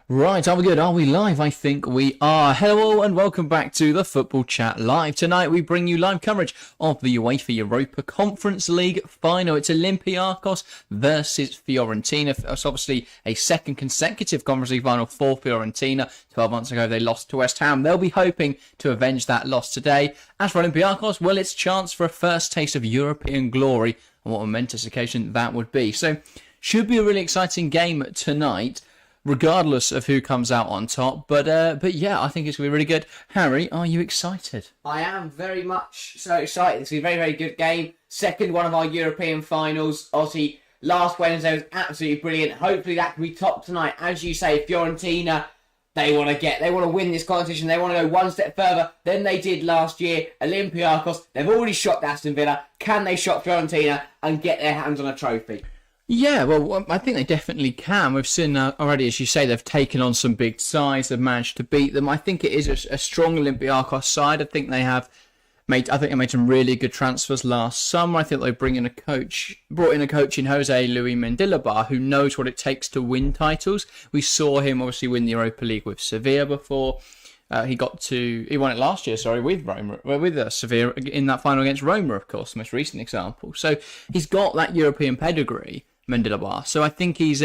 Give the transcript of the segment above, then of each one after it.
Right, are we good? Are we live? I think we are. Hello and welcome back to the Football Chat Live. Tonight we bring you live coverage of the UEFA Europa Conference League Final. It's Olympiacos versus Fiorentina. It's obviously a second consecutive Conference League Final for Fiorentina. 12 months ago they lost to West Ham. They'll be hoping to avenge that loss today. As for Olympiacos, well, it's a chance for a first taste of European glory, and what a momentous occasion that would be. So, should be a really exciting game tonight, regardless of who comes out on top. But yeah, I think it's going to be really good. Harry, are you excited? I am very much so excited. It's going to be a very, very good game. Second one of our European finals. Obviously, last Wednesday was absolutely brilliant. Hopefully that can be topped tonight. As you say, Fiorentina, they want to win this competition. They want to go one step further than they did last year. Olympiacos, they've already shot Aston Villa. Can they shot Fiorentina and get their hands on a trophy? Yeah, well, I think they definitely can. We've seen already, as you say, they've taken on some big sides. They've managed to beat them. I think it is a strong Olympiacos side. I think they made some really good transfers last summer. I think they brought in a coach in Jose Luis Mendilibar, who knows what it takes to win titles. We saw him obviously win the Europa League with Sevilla before. He won it last year, with Sevilla in that final against Roma, of course, the most recent example. So he's got that European pedigree, Mendilibar. So I think he's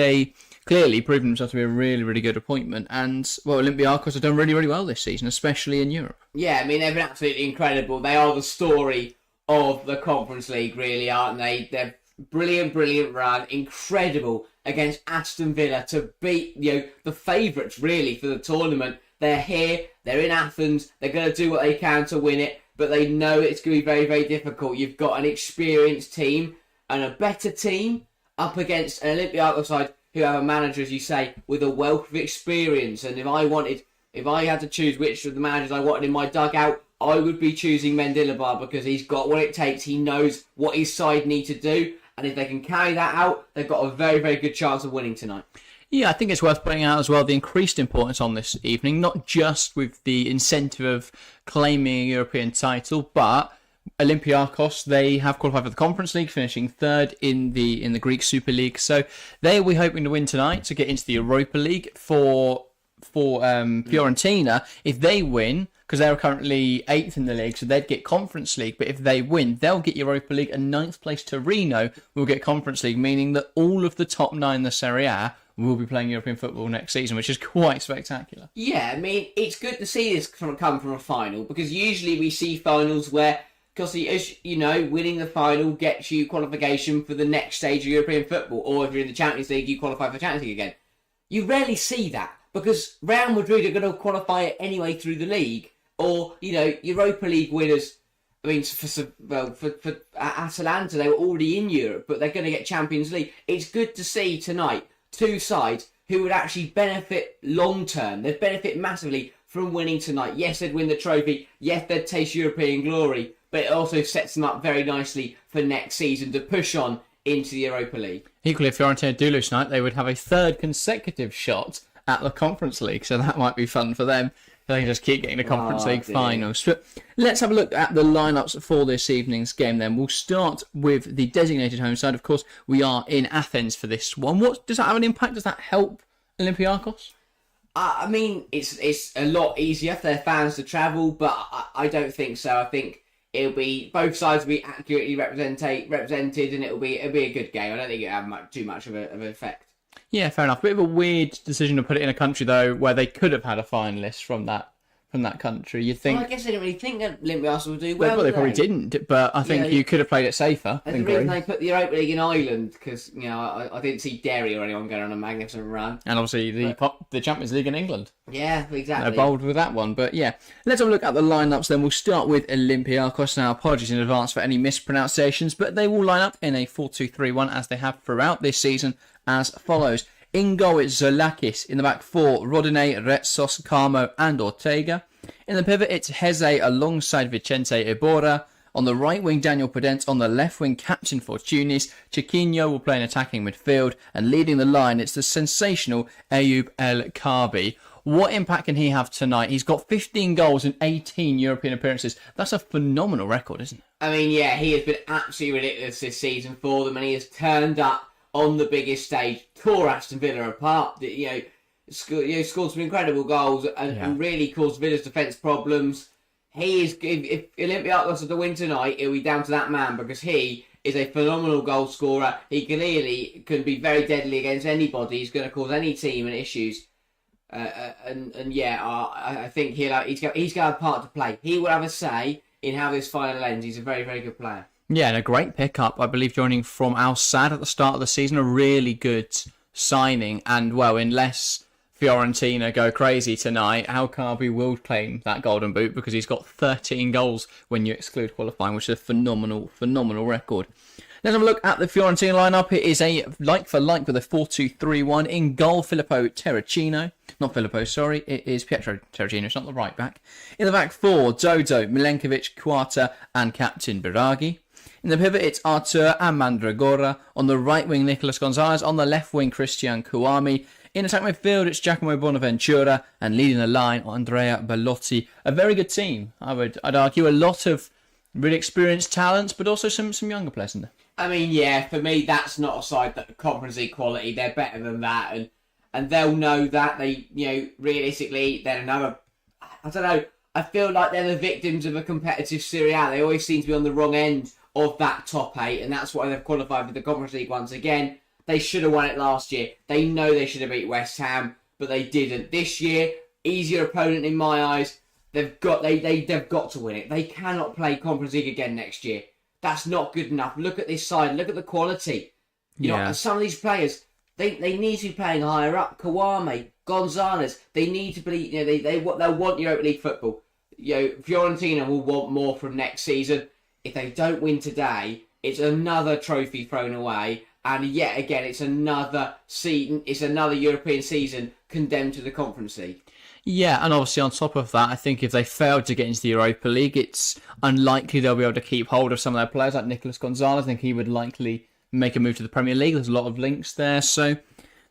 clearly proven himself to be a really, really good appointment. And, well, Olympiacos have done really, really well this season, especially in Europe. Yeah, I mean, they've been absolutely incredible. They are the story of the Conference League, really, aren't they? They're brilliant, brilliant run. Incredible against Aston Villa to beat, the favourites, really, for the tournament. They're here, they're in Athens, they're going to do what they can to win it, but they know it's going to be very, very difficult. You've got an experienced team and a better team up against an Olympiacos side who have a manager, as you say, with a wealth of experience. And if I had to choose which of the managers I wanted in my dugout, I would be choosing Mendilibar because he's got what it takes. He knows what his side need to do. And if they can carry that out, they've got a very, very good chance of winning tonight. Yeah, I think it's worth pointing out as well the increased importance on this evening, not just with the incentive of claiming a European title, but Olympiacos, they have qualified for the Conference League, finishing third in the Greek Super League. So they will be hoping to win tonight to get into the Europa League. For Fiorentina, if they win, because they're currently 8th in the league, so they'd get Conference League, but if they win, they'll get Europa League, and 9th place Torino will get Conference League, meaning that all of the top 9 in the Serie A will be playing European football next season, which is quite spectacular. Yeah, I mean, it's good to see this come from a final, because usually we see finals where, because as you know, winning the final gets you qualification for the next stage of European football, or if you're in the Champions League, you qualify for Champions League again. You rarely see that, because Real Madrid are going to qualify it anyway through the league, or, Europa League winners. I mean, for Atalanta, they were already in Europe, but they're going to get Champions League. It's good to see tonight two sides who would actually benefit long term. They'd benefit massively from winning tonight. Yes, they'd win the trophy. Yes, they'd taste European glory. But it also sets them up very nicely for next season to push on into the Europa League. Equally, if Fiorentina do lose tonight, they would have a third consecutive shot at the Conference League. So that might be fun for them. They can just keep getting the Conference League finals. But let's have a look at the lineups for this evening's game then. We'll start with the designated home side. Of course, we are in Athens for this one. Does that have an impact? Does that help Olympiacos? I mean, it's a lot easier for their fans to travel, but I don't think so. I think it'll be both sides will be accurately represented, and it'll be a good game. I don't think it'll have too much of an effect. Yeah, fair enough. Bit of a weird decision to put it in a country, though, where they could have had a finalist from that country. You'd think. Well, I guess they didn't really think that Olympiacos would do well. Well, they probably didn't, but I think you could have played it safer. And the reason they put the Europa League in Ireland, because I didn't see Derry or anyone going on a magnificent run. And obviously the Champions League in England. Yeah, exactly. They're bold with that one, but yeah. Let's have a look at the lineups then. We'll start with Olympiacos. Now, apologies in advance for any mispronunciations, but they will line up in a 4-2-3-1 as they have throughout this season as follows. In goal, it's Zolakis. In the back four, Rodinei, Retsos, Carmo and Ortega. In the pivot, it's Heze alongside Vicente Iborra. On the right wing, Daniel Podence. On the left wing, Captain Fortunis. Chiquinho will play an attacking midfield. And leading the line, it's the sensational Ayoub El Kaabi. What impact can he have tonight? He's got 15 goals in 18 European appearances. That's a phenomenal record, isn't it? I mean, yeah, he has been absolutely ridiculous this season for them, and he has turned up on the biggest stage, tore Aston Villa apart. scored some incredible goals and really caused Villa's defence problems. He is, if Olympiacos are to win tonight, it'll be down to that man, because he is a phenomenal goal scorer. He clearly can be very deadly against anybody. He's going to cause any team and issues. I think he's going to have a part to play. He will have a say in how this final ends. He's a very, very good player. Yeah, and a great pickup, I believe, joining from Al Sadd at the start of the season. A really good signing. And, well, unless Fiorentina go crazy tonight, Al Kaabi will claim that golden boot, because he's got 13 goals when you exclude qualifying, which is a phenomenal record. Let's have a look at the Fiorentina lineup. It is a like for like with a 4-2-3-1. In goal, Filippo Terracino. Not Filippo, sorry. It is Pietro Terracino. It's not the right back. In the back four, Dodo, Milenkovic, Quarta, and captain Biraghi. In the pivot, it's Artur and Mandragora. On the right wing, Nicolas Gonzalez. On the left wing, Christian Kouami. In attack midfield, it's Giacomo Bonaventura. And leading the line, Andrea Bellotti. A very good team, I'd argue. A lot of really experienced talents, but also some younger players in there. I mean, yeah, for me, that's not a side that Conference League quality. They're better than that, and they'll know that. They, realistically, they're another. I don't know. I feel like they're the victims of a competitive Serie A. They always seem to be on the wrong end of that top 8, and that's why they've qualified for the Conference League once again. They should have won it last year. They know they should have beat West Ham, but they didn't. This year, easier opponent in my eyes. They've got to win it. They cannot play Conference League again next year. That's not good enough. Look at this side. Look at the quality. Some of these players, they need to be playing higher up. Kouame, Gonzalez, they need to be. They'll want Europa League football. Fiorentina will want more from next season. If they don't win today, it's another trophy thrown away, and yet again, it's another season. It's another European season condemned to the Conference League. Yeah, and obviously on top of that, I think if they fail to get into the Europa League, it's unlikely they'll be able to keep hold of some of their players, like Nicolas Gonzalez. I think he would likely make a move to the Premier League. There's a lot of links there, so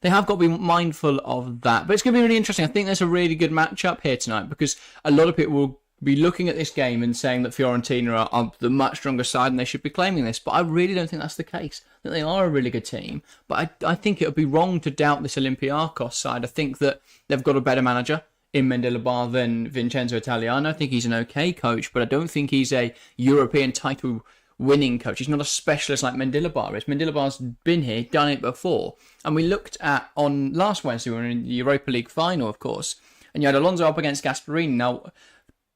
they have got to be mindful of that. But it's going to be really interesting. I think there's a really good matchup here tonight, because a lot of people will be looking at this game and saying that Fiorentina are the much stronger side and they should be claiming this. But I really don't think that's the case. I think they are a really good team. But I think it would be wrong to doubt this Olympiacos side. I think that they've got a better manager in Mendilibar than Vincenzo Italiano. I think he's an okay coach, but I don't think he's a European title winning coach. He's not a specialist like Mendilibar is. Mendilibar's been here, done it before. And we looked at, on last Wednesday, we were in the Europa League final, of course, and you had Alonso up against Gasperini. Now,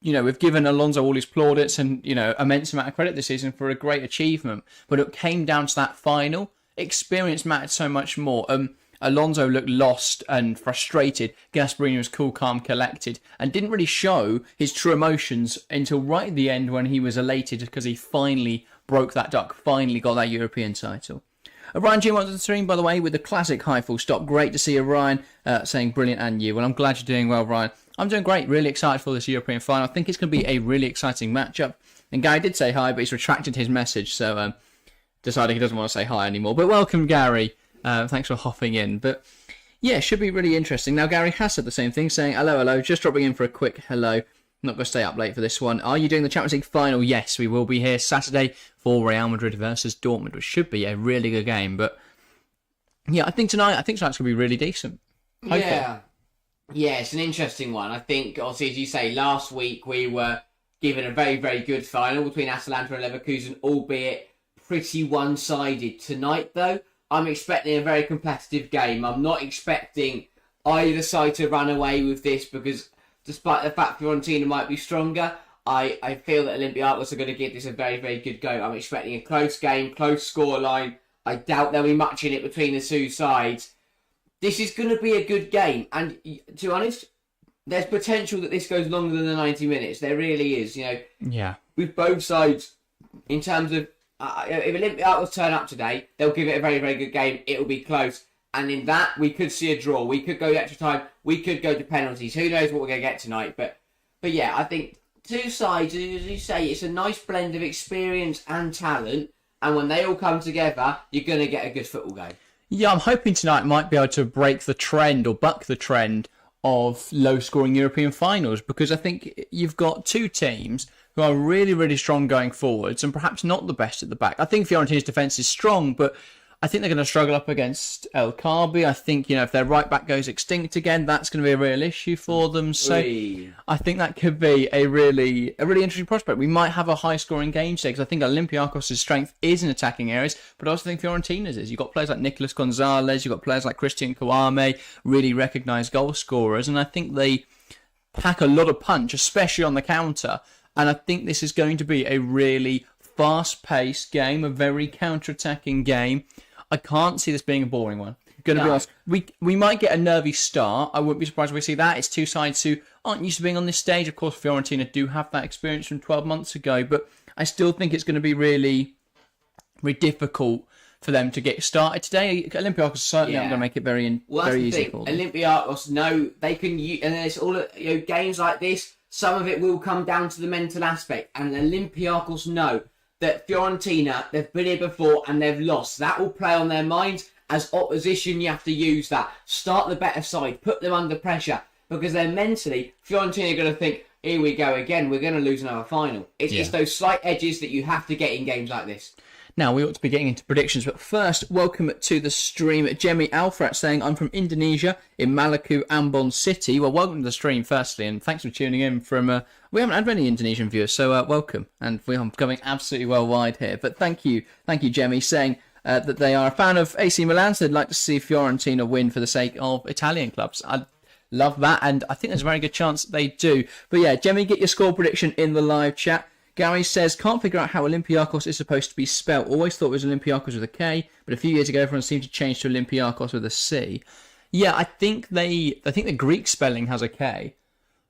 we've given Alonso all his plaudits and, immense amount of credit this season for a great achievement, but it came down to that final. Experience mattered so much more. Alonso looked lost and frustrated. Gasperini was cool, calm, collected, and didn't really show his true emotions until right at the end, when he was elated because he finally broke that duck, finally got that European title. Ryan G wants to stream, by the way, with the classic high full stop. Great to see you, Ryan, saying brilliant and you. Well, I'm glad you're doing well, Ryan. I'm doing great, really excited for this European final. I think it's going to be a really exciting matchup. And Gary did say hi, but he's retracted his message, so decided he doesn't want to say hi anymore. But welcome, Gary. Thanks for hopping in. But yeah, should be really interesting. Now, Gary has said the same thing, saying, hello, just dropping in for a quick hello. Not going to stay up late for this one. Are you doing the Champions League final? Yes, we will be here Saturday for Real Madrid versus Dortmund, which should be a really good game. But yeah, I think tonight's going to be really decent. Hopefully. Yeah, it's an interesting one. I think, obviously, as you say, last week we were given a very, very good final between Atalanta and Leverkusen, albeit pretty one-sided. Tonight, though, I'm expecting a very competitive game. I'm not expecting either side to run away with this, because despite the fact Fiorentina might be stronger, I feel that Olympiacos are going to give this a very, very good go. I'm expecting a close game, close scoreline. I doubt there'll be much in it between the two sides. This is going to be a good game, and to be honest, there's potential that this goes longer than the 90 minutes. There really is, Yeah. With both sides, in terms of if Olympiacos turn up today, they'll give it a very, very good game. It'll be close, and in that we could see a draw. We could go extra time. We could go to penalties. Who knows what we're going to get tonight? But yeah, I think two sides, as you say, it's a nice blend of experience and talent, and when they all come together, you're going to get a good football game. Yeah, I'm hoping tonight might be able to break the trend or buck the trend of low-scoring European finals, because I think you've got two teams who are really, really strong going forwards and perhaps not the best at the back. I think Fiorentina's defence is strong, but I think they're going to struggle up against El Karbi. I think, if their right back goes extinct again, that's going to be a real issue for them. So I think that could be a really interesting prospect. We might have a high-scoring game today because I think Olympiacos' strength is in attacking areas, but I also think Fiorentina's is. You've got players like Nicolas Gonzalez, you've got players like Christian Kouame, really recognised goal scorers, and I think they pack a lot of punch, especially on the counter. And I think this is going to be a really fast-paced game, a very counter-attacking game. I can't see this being a boring one. Going to be honest, we might get a nervy start. I wouldn't be surprised if we see that. It's two sides who aren't used to being on this stage. Of course, Fiorentina do have that experience from 12 months ago, but I still think it's going to be really, really difficult for them to get started today. Olympiacos certainly aren't going to make it very easy for them. Olympiacos know they can use, and it's all games like this. Some of it will come down to the mental aspect, and Olympiacos know that Fiorentina, they've been here before and they've lost. That will play on their minds. As opposition, you have to use that. Start the better side. Put them under pressure. Because then mentally, Fiorentina are going to think, here we go again. We're going to lose another final. It's those slight edges that you have to get in games like this. Now, we ought to be getting into predictions, but first, welcome to the stream. Jemmy Alfred saying, I'm from Indonesia, in Maluku, Ambon City. Well, welcome to the stream, firstly, and thanks for tuning in from... we haven't had many Indonesian viewers, so welcome. And we are going absolutely worldwide here. But thank you, Jemmy, saying that they are a fan of AC Milan, so they'd like to see Fiorentina win for the sake of Italian clubs. I love that, and I think there's a very good chance they do. But yeah, Jemmy, get your score prediction in the live chat. Gary says, can't figure out how Olympiacos is supposed to be spelt. Always thought it was Olympiacos with a K, but a few years ago everyone seemed to change to Olympiacos with a C. Yeah, I think the Greek spelling has a K,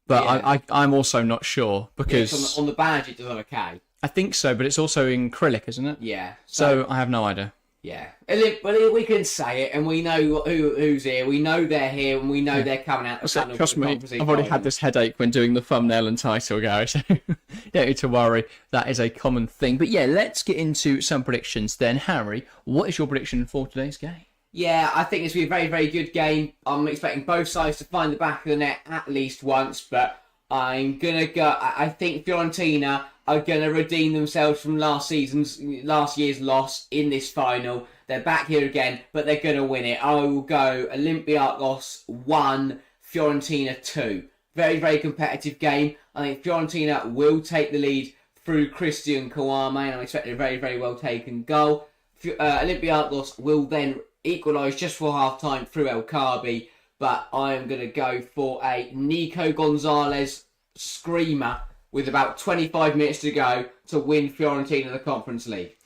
but I'm also not sure because on the badge it does have a K. I think so, but it's also in Cyrillic, isn't it? Yeah. So I have no idea. Yeah, but we can say it, and we know who's here. We know they're here, and we know they're coming out. Trust me, I've already had this headache when doing the thumbnail and title, Gary, so don't need to worry. That is a common thing. But yeah, let's get into some predictions then. Harry, what is your prediction for today's game? Yeah, I think it's going to be a very, very good game. I'm expecting both sides to find the back of the net at least once, but I'm going to go... I think Fiorentina are going to redeem themselves from last year's loss in this final. They're back here again, but they're going to win it. I will go Olympiacos 1, Fiorentina 2. Very, very competitive game. I think Fiorentina will take the lead through Christian Kouame, and I'm expecting a very, very well taken goal. Olympiacos will then equalise just for half-time through El Karbi, but I am going to go for a Nico Gonzalez screamer with about 25 minutes to go to win Fiorentina the Conference League.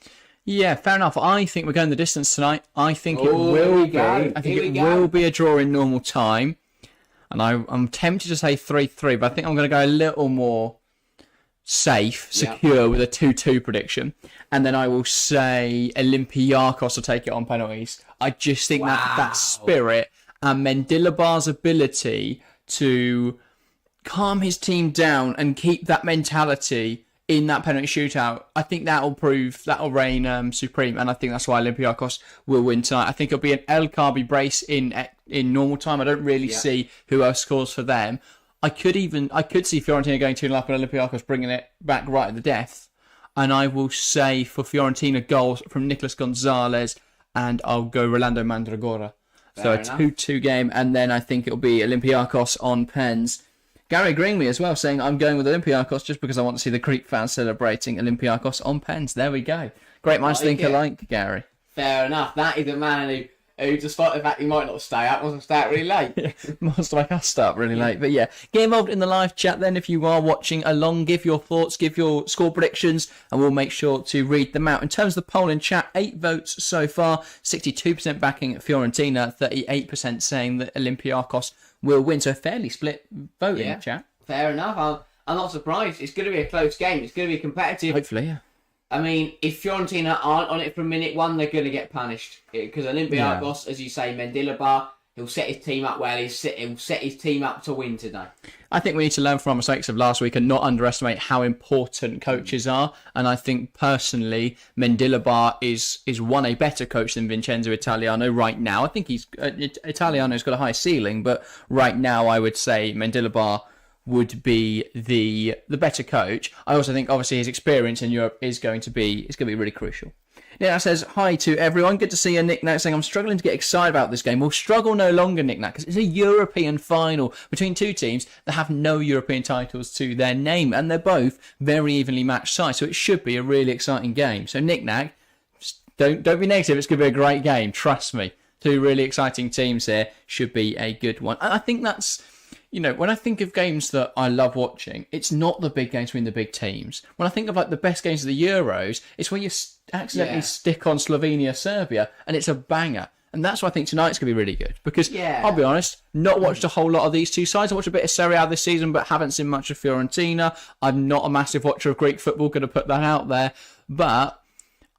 Yeah, fair enough. I think we're going the distance tonight. I think it will be. I think it will be a draw in normal time. And I'm tempted to say 3-3, but I think I'm going to go a little more safe, secure with a 2-2 prediction. And then I will say Olympiacos will take it on penalties. I just think that spirit and Mendilibar's ability to calm his team down and keep that mentality in that penalty shootout, I think that'll reign supreme, and I think that's why Olympiacos will win tonight. I think it'll be an El Karbi brace in normal time. I don't really see who else scores for them. I could see Fiorentina going 2-0 and Olympiacos bringing it back right at the death, and I will say for Fiorentina goals from Nicolas Gonzalez, and I'll go Rolando Mandragora. So a 2-2 game, and then I think it'll be Olympiacos on pens. Gary agreeing with me as well, saying I'm going with Olympiacos just because I want to see the Greek fans celebrating Olympiacos on pens. There we go. Great minds think alike, Gary. Fair enough. That is a man who, despite the fact he might not stay up, wants to stay up really late. Must make us start really late. But yeah, get involved in the live chat then if you are watching along. Give your thoughts, give your score predictions, and we'll make sure to read them out. In terms of the poll in chat, 8 votes so far, 62% backing Fiorentina, 38% saying that Olympiacos will win. So a fairly split vote in the chat. Fair enough. I'm not surprised. It's going to be a close game. It's going to be competitive. Hopefully, yeah. I mean, if Fiorentina aren't on it from minute one, they're going to get punished. Because Olympiacos, as you say, Mendilibar, he'll set his team up well. He'll set his team up to win today. I think we need to learn from our mistakes of last week and not underestimate how important coaches are. And I think, personally, Mendilibar is a better coach than Vincenzo Italiano right now. I think Italiano's got a high ceiling, but right now I would say Mendilibar would be the better coach. I also think obviously his experience in Europe is going to be really crucial. Yeah, that says, hi to everyone. Good to see you, Nick Nack, saying, I'm struggling to get excited about this game. Well, struggle no longer, Nick Nack, because it's a European final between two teams that have no European titles to their name, and they're both very evenly matched sides, so it should be a really exciting game. So, Nick Nack, don't be negative. It's going to be a great game. Trust me. Two really exciting teams here. Should be a good one. And I think that's... when I think of games that I love watching, it's not the big games between the big teams. When I think of like the best games of the Euros, it's when you accidentally stick on Slovenia, Serbia, and it's a banger. And that's why I think tonight's going to be really good. Because, I'll be honest, not watched a whole lot of these two sides. I watched a bit of Serie A this season, but haven't seen much of Fiorentina. I'm not a massive watcher of Greek football, going to put that out there. But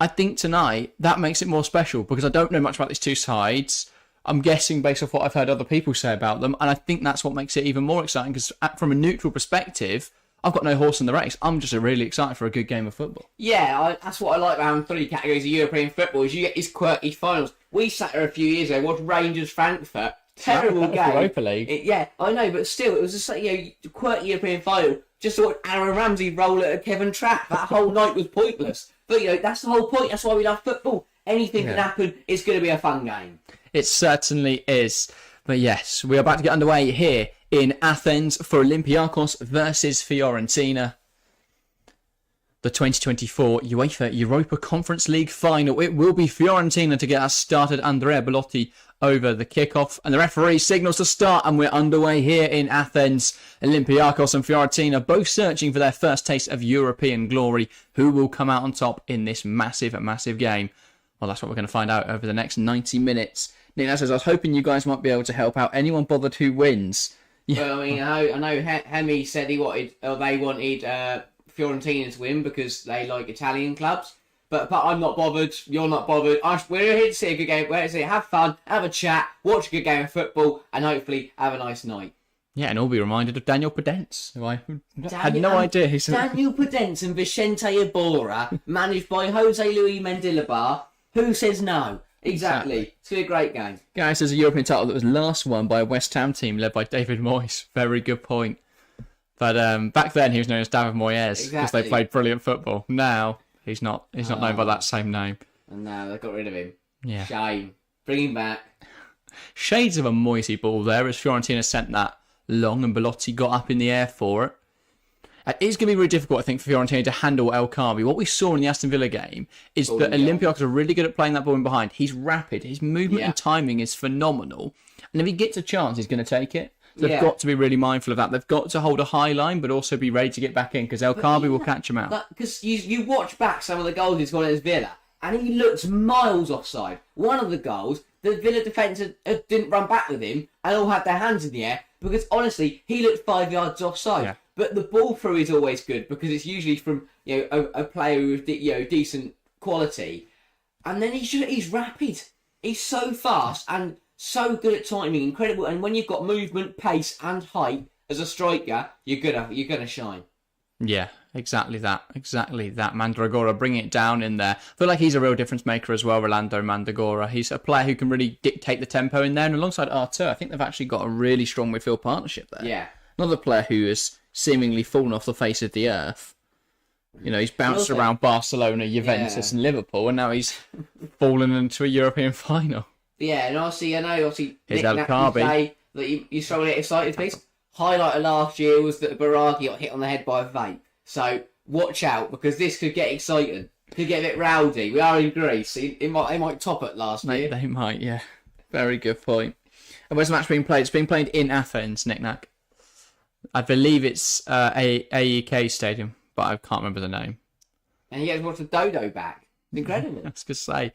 I think tonight, that makes it more special, because I don't know much about these two sides. I'm guessing based off what I've heard other people say about them, and I think that's what makes it even more exciting, because from a neutral perspective, I've got no horse in the race. I'm just really excited for a good game of football. Yeah, that's what I like about three categories of European football, is you get these quirky finals. We sat there a few years ago, watched Rangers-Frankfurt, terrible game. Europa League. I know, but still, it was just like, quirky European final. Just saw Aaron Ramsey roll at a Kevin Trapp. That whole night was pointless. But, that's the whole point. That's why we love football. Anything can happen. It's going to be a fun game. It certainly is. But yes, we are about to get underway here in Athens for Olympiacos versus Fiorentina. The 2024 UEFA Europa Conference League Final. It will be Fiorentina to get us started. Andrea Bellotti over the kickoff. And the referee signals to start, and we're underway here in Athens. Olympiacos and Fiorentina both searching for their first taste of European glory. Who will come out on top in this massive, massive game? Well, that's what we're going to find out over the next 90 minutes. Nick says, I was hoping you guys might be able to help out. Anyone bothered who wins? Yeah. Well, I know Hemi said they wanted Fiorentina to win because they like Italian clubs. But I'm not bothered. You're not bothered. We're here to see a good game. We're here to see, have fun, have a chat, watch a good game of football, and hopefully have a nice night. Yeah, and all be reminded of Daniel Podence, who I had no idea. Daniel Podence and Vicente Iborra, managed by Jose Luis Mendilibar. Who says no? Exactly. It's going to be a great game. Guys, there's a European title that was last won by a West Ham team led by David Moyes. Very good point. But back then he was known as David Moyes because they played brilliant football. Now he's not known by that same name. And now they got rid of him. Yeah. Shame. Bring him back. Shades of a Moisey ball there as Fiorentina sent that long and Bellotti got up in the air for it. It is going to be really difficult, I think, for Fiorentina to handle El Khabi. What we saw in the Aston Villa game is that Olympiacos are really good at playing that ball in behind. He's rapid. His movement and timing is phenomenal. And if he gets a chance, he's going to take it. So they've got to be really mindful of that. They've got to hold a high line, but also be ready to get back in, because El Khabi will catch him out. Because you watch back some of the goals he's got against Villa, and he looks miles offside. One of the goals, the Villa defence didn't run back with him, and all had their hands in the air, because honestly, he looked 5 yards offside. Yeah. But the ball through is always good, because it's usually from a player with decent quality, and then he's rapid. He's so fast and so good at timing, incredible. And when you've got movement, pace, and height as a striker, you're gonna shine. Yeah, exactly that. Mandragora bringing it down in there. I feel like he's a real difference maker as well, Rolando Mandragora. He's a player who can really dictate the tempo in there, and alongside Artur, I think they've actually got a really strong midfield partnership there. Yeah. Another player who has seemingly fallen off the face of the earth. He's bounced around Barcelona, Juventus, and Liverpool, and now he's fallen into a European final. Yeah, and I know Nick El Khabi. Say that you struggle to get excited, please. Highlight of last year was that Baragi got hit on the head by a vape. So watch out, because this could get exciting. Could get a bit rowdy. We are in Greece. They might top it last year. They might, yeah. Very good point. And where's the match being played? It's being played in Athens, Nick Nack. I believe it's AEK Stadium, but I can't remember the name. And you get to watch the Dodo back. It's incredible. I was going to say,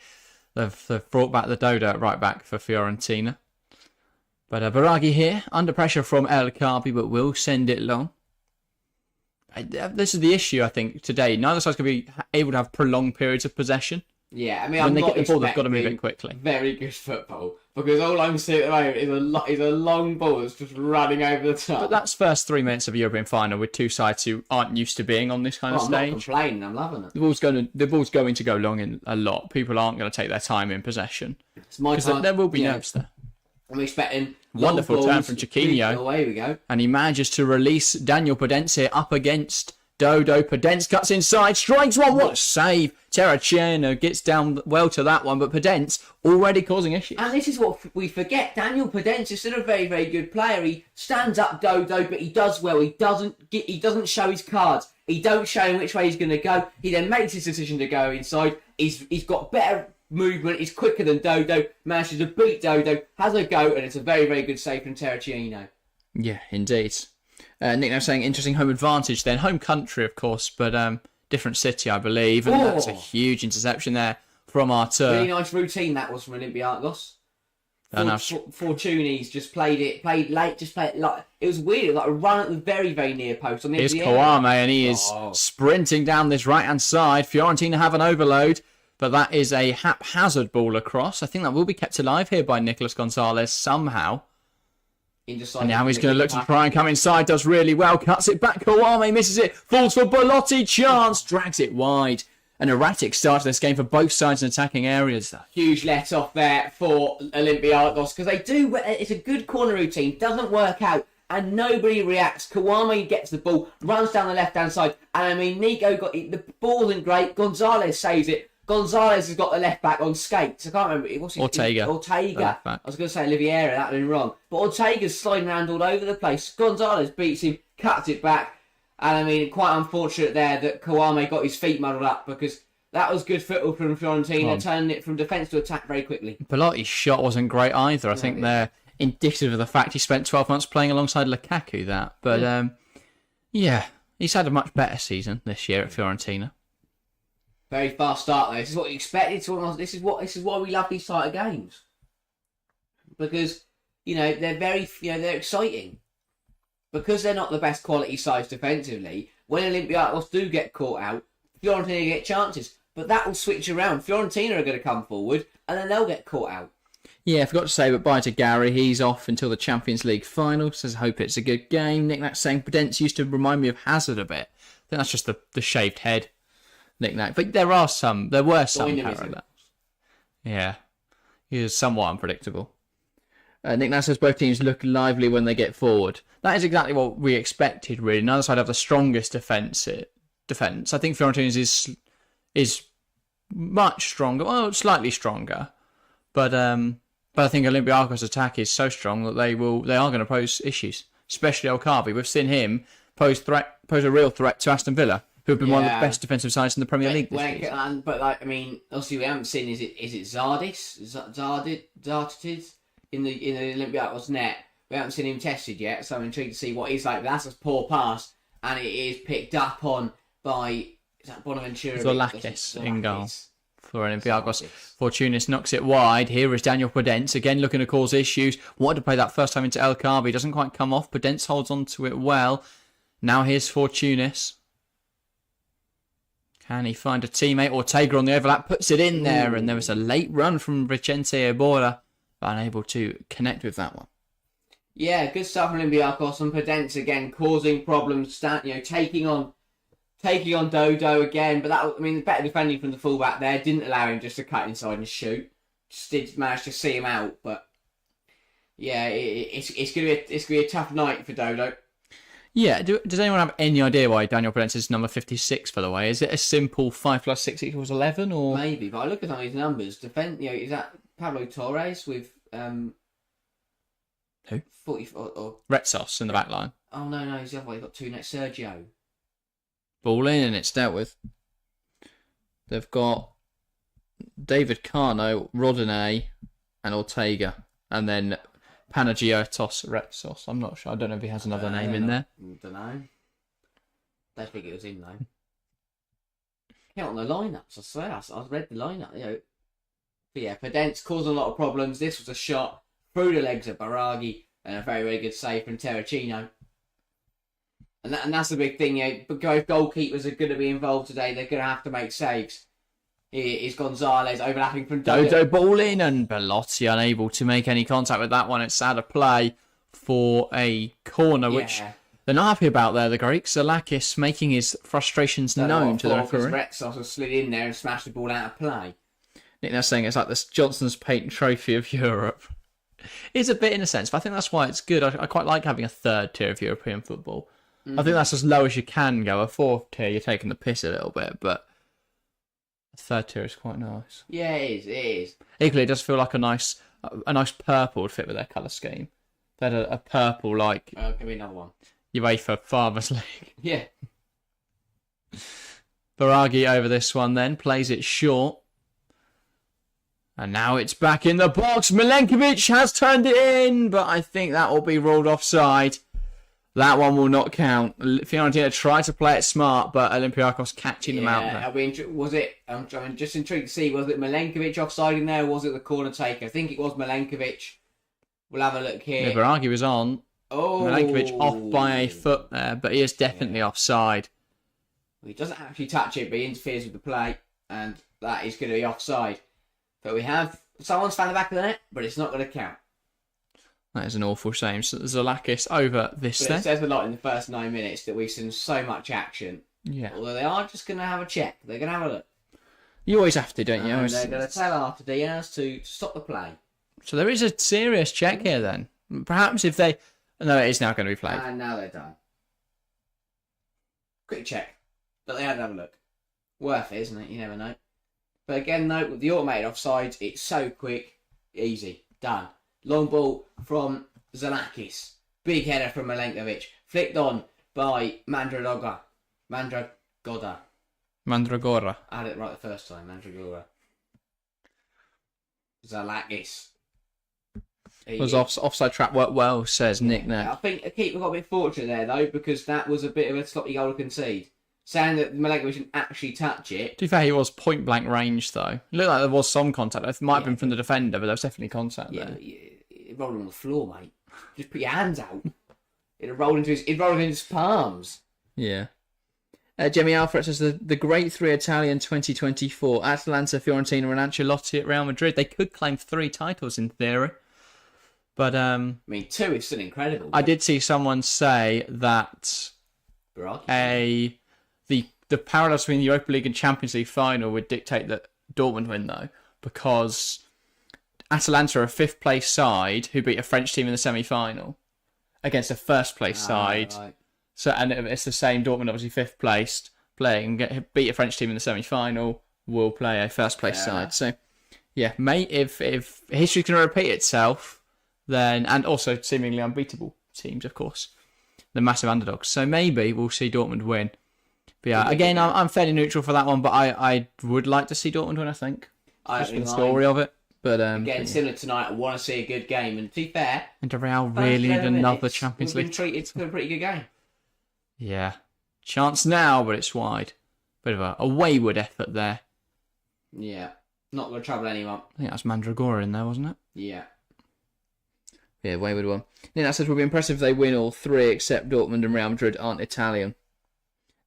they've brought back the Dodo at right back for Fiorentina. But Baragi here, under pressure from El Khabi, but will send it long. This is the issue, I think, today. Neither side's going to be able to have prolonged periods of possession. Yeah, I mean, when they get the ball, they've got to move it quickly. Very good football, because all I'm seeing at the moment is a long ball that's just running over the top. But that's first 3 minutes of a European final with two sides who aren't used to being on this kind of stage. I'm not complaining. I'm loving it. The ball's going to go long in a lot. People aren't going to take their time in possession. It's my time. There will be nerves there. I'm expecting wonderful turn from Chiquinho. Away we go. And he manages to release Daniel Podence here up against Dodo, Podence cuts inside, strikes one. What a save. Terracina gets down well to that one, but Podence already causing issues. And this is what we forget. Daniel Podence is still a very, very good player. He stands up Dodo, but he does well. He doesn't show his cards. He don't show him which way he's going to go. He then makes his decision to go inside. He's got better movement. He's quicker than Dodo. Manages to beat Dodo. Has a go, and it's a very, very good save from Terracino. Yeah, indeed. Nick now saying interesting home advantage then. Home country, of course, but different city, I believe. And that's a huge interception there from Artur. Really nice routine that was from Olympiacos. Fortuny's just played late, like it was weird, like a run at the very, very near post. Here's Kawame, and he is sprinting down this right-hand side. Fiorentina have an overload, but that is a haphazard ball across. I think that will be kept alive here by Nicolas Gonzalez somehow. And now he's going to look to try and come inside. Does really well. Cuts it back. Kawame misses it. Falls for Belotti. Chance. Drags it wide. An erratic start to this game for both sides in attacking areas. Huge let off there for Olympiacos because they do. It's a good corner routine. Doesn't work out. And nobody reacts. Kawame gets the ball. Runs down the left-hand side. And I mean, Nico got it. The ball isn't great. Gonzalez saves it. Gonzalez has got the left back on skates. I can't remember. What's his, Ortega. I was going to say Oliveira. That would have been wrong. But Ortega's sliding around all over the place. Gonzalez beats him, cuts it back. And I mean, quite unfortunate there that Kawame got his feet muddled up because that was good football from Fiorentina, turning it from defence to attack very quickly. Belotti's shot wasn't great either. I think they're indicative of the fact he spent 12 months playing alongside Lukaku. But yeah, he's had a much better season this year at Fiorentina. Very fast start though. This is what we expected. This is why we love these type of games because they're very they're exciting because they're not the best quality sides defensively. When Olympiacos do get caught out, Fiorentina get chances, but that will switch around. Fiorentina are going to come forward and then they'll get caught out. Yeah, I forgot to say goodbye to Gary. He's off until the Champions League final. Says, I hope it's a good game. Nick Nack saying Podence used to remind me of Hazard a bit. I think that's just the shaved head. Nick Nack. But there were some parallels. Yeah. He is somewhat unpredictable. Nick Nack says both teams look lively when they get forward. That is exactly what we expected, really. Neither side have the strongest defence. I think Fiorentina's is much stronger. Well, slightly stronger. But I think Olympiacos' attack is so strong that they are going to pose issues. Especially El Kaabi. We've seen him pose a real threat to Aston Villa, who have been one of the best defensive sides in the Premier League this season. But obviously we haven't seen is it Zardid in the Olympiacos net. We haven't seen him tested yet, so I'm intrigued to see what he's like. But that's a poor pass, and it is picked up on by Bonaventura. Zolakis in goal for Olympiacos. Fortunis knocks it wide. Here is Daniel Podence again looking to cause issues. Wanted to play that first time into El Kaabi. Doesn't quite come off. Podence holds on to it well. Now here's Fortunis. Can he find a teammate? Ortega on the overlap puts it in there, and there was a late run from Vicente Iborra, but unable to connect with that one. Yeah, good stuff from Olympiacos and Podence again causing problems. Taking on Dodo again, but better defending from the fullback there didn't allow him just to cut inside and shoot. Just did manage to see him out, but yeah, it's gonna be a tough night for Dodo. Yeah, does anyone have any idea why Daniel Podence is number 56, by the way? Is it a simple 5 + 6 = 11? Or maybe, but I look at some of these numbers. Is that Pablo Torres with who? 44 or Retsos in the back line? Oh no, he's the other way. He's got two next. Sergio. Ball in and it's dealt with. They've got David Carno, Rodinei, and Ortega, and then Panagiotis Retsos. I'm not sure. I don't know if he has another name in there. Don't know. Don't think it was him though. Count on the lineups. I swear, I read the lineup. But yeah, Podence causing a lot of problems. This was a shot through the legs of Baraghi and a very, very good save from Terracino. And that's the big thing. But both goalkeepers are going to be involved today. They're going to have to make saves. Here is Gonzalez overlapping from Dodo ball in, and Belotti unable to make any contact with that one. It's out of play for a corner, which they're not happy about there. The Greek Zolakis making his frustrations known to the referee. Retsos has slid in there and smashed the ball out of play. Nick now saying it's like this Johnson's Patent Trophy of Europe. It's a bit in a sense, but I think that's why it's good. I quite like having a third tier of European football. I think that's as low as you can go. A 4th tier, you're taking the piss a little bit, but a 3rd tier is quite nice. Yeah, it is. It is. Equally, it does feel like a nice purple would fit with their colour scheme. They had a purple like Give me another one. UEFA Farmers League. Yeah. Baragi over this one then, plays it short. And now it's back in the box. Milenkovic has turned it in, but I think that will be ruled offside. That one will not count. Fiorentina tried to play it smart, but Olympiacos catching them out there. I mean, was it? I'm just intrigued to see, was it Milenkovic offside in there, or was it the corner taker? I think it was Milenkovic. We'll have a look here. Yeah, Baragi was on. Oh, Milenkovic off by a foot there, but he is definitely offside. He doesn't actually touch it, but he interferes with the play, and that is going to be offside. But we have someone's found the back of the net, but it's not going to count. That is an awful shame. So Zalakis over this But then. it says a lot in the first 9 minutes that we've seen so much action. Yeah. Although they are just going to have a check. They're going to have a look. You always have to, don't you? And they're going to tell after Diaz to stop the play. So there is a serious check here then. Perhaps if they... No, it is now going to be played. And now they're done. Quick check. But they had to have a look. Worth it, isn't it? You never know. But again, though, with the automated offsides, it's so quick, easy, done. Long ball from Zalakis. Big header from Milenkovic. Flicked on by Mandragora. Mandragora. I had it right the first time, Mandragora. Zalakis. Was offside trap worked well, says Nick I now. think the keeper got a bit fortunate there, though, because that was a bit of a sloppy goal to concede. Saying that Milenkovic didn't actually touch it. To be fair, he was point blank range though. It looked like there was some contact. It might have been from the defender, but there was definitely contact there. It rolled on the floor, mate. Just put your hands out. It rolled into his palms. Yeah. Jimmy Alfred says the great 3 Italian 2024, Atalanta, Fiorentina and Ancelotti at Real Madrid. They could claim 3 titles in theory. But I mean, 2 is still incredible. I did see someone say that the parallels between the Europa League and Champions League final would dictate that Dortmund win though, because Atalanta are a 5th place side who beat a French team in the semi-final against a 1st place side. Right. So and it's the same. Dortmund obviously 5th placed, playing beat a French team in the semi-final, will play a 1st place side. So yeah, mate, if history's going to repeat itself, then, and also seemingly unbeatable teams, of course, the massive underdogs. So maybe we'll see Dortmund win. But yeah, again, I'm fairly neutral for that one, but I would like to see Dortmund win, I think. Just for the story of it. But again, similar tonight, I want to see a good game. And to be fair, and Real really need another Champions League. We've been treated to a pretty good game. Yeah. Chance now, but it's wide. Bit of a wayward effort there. Yeah. Not going to trouble anyone. I think that's Mandragora in there, wasn't it? Yeah. Yeah, wayward one. Yeah, that says, will be impressive if they win all 3 except Dortmund and Real Madrid aren't Italian.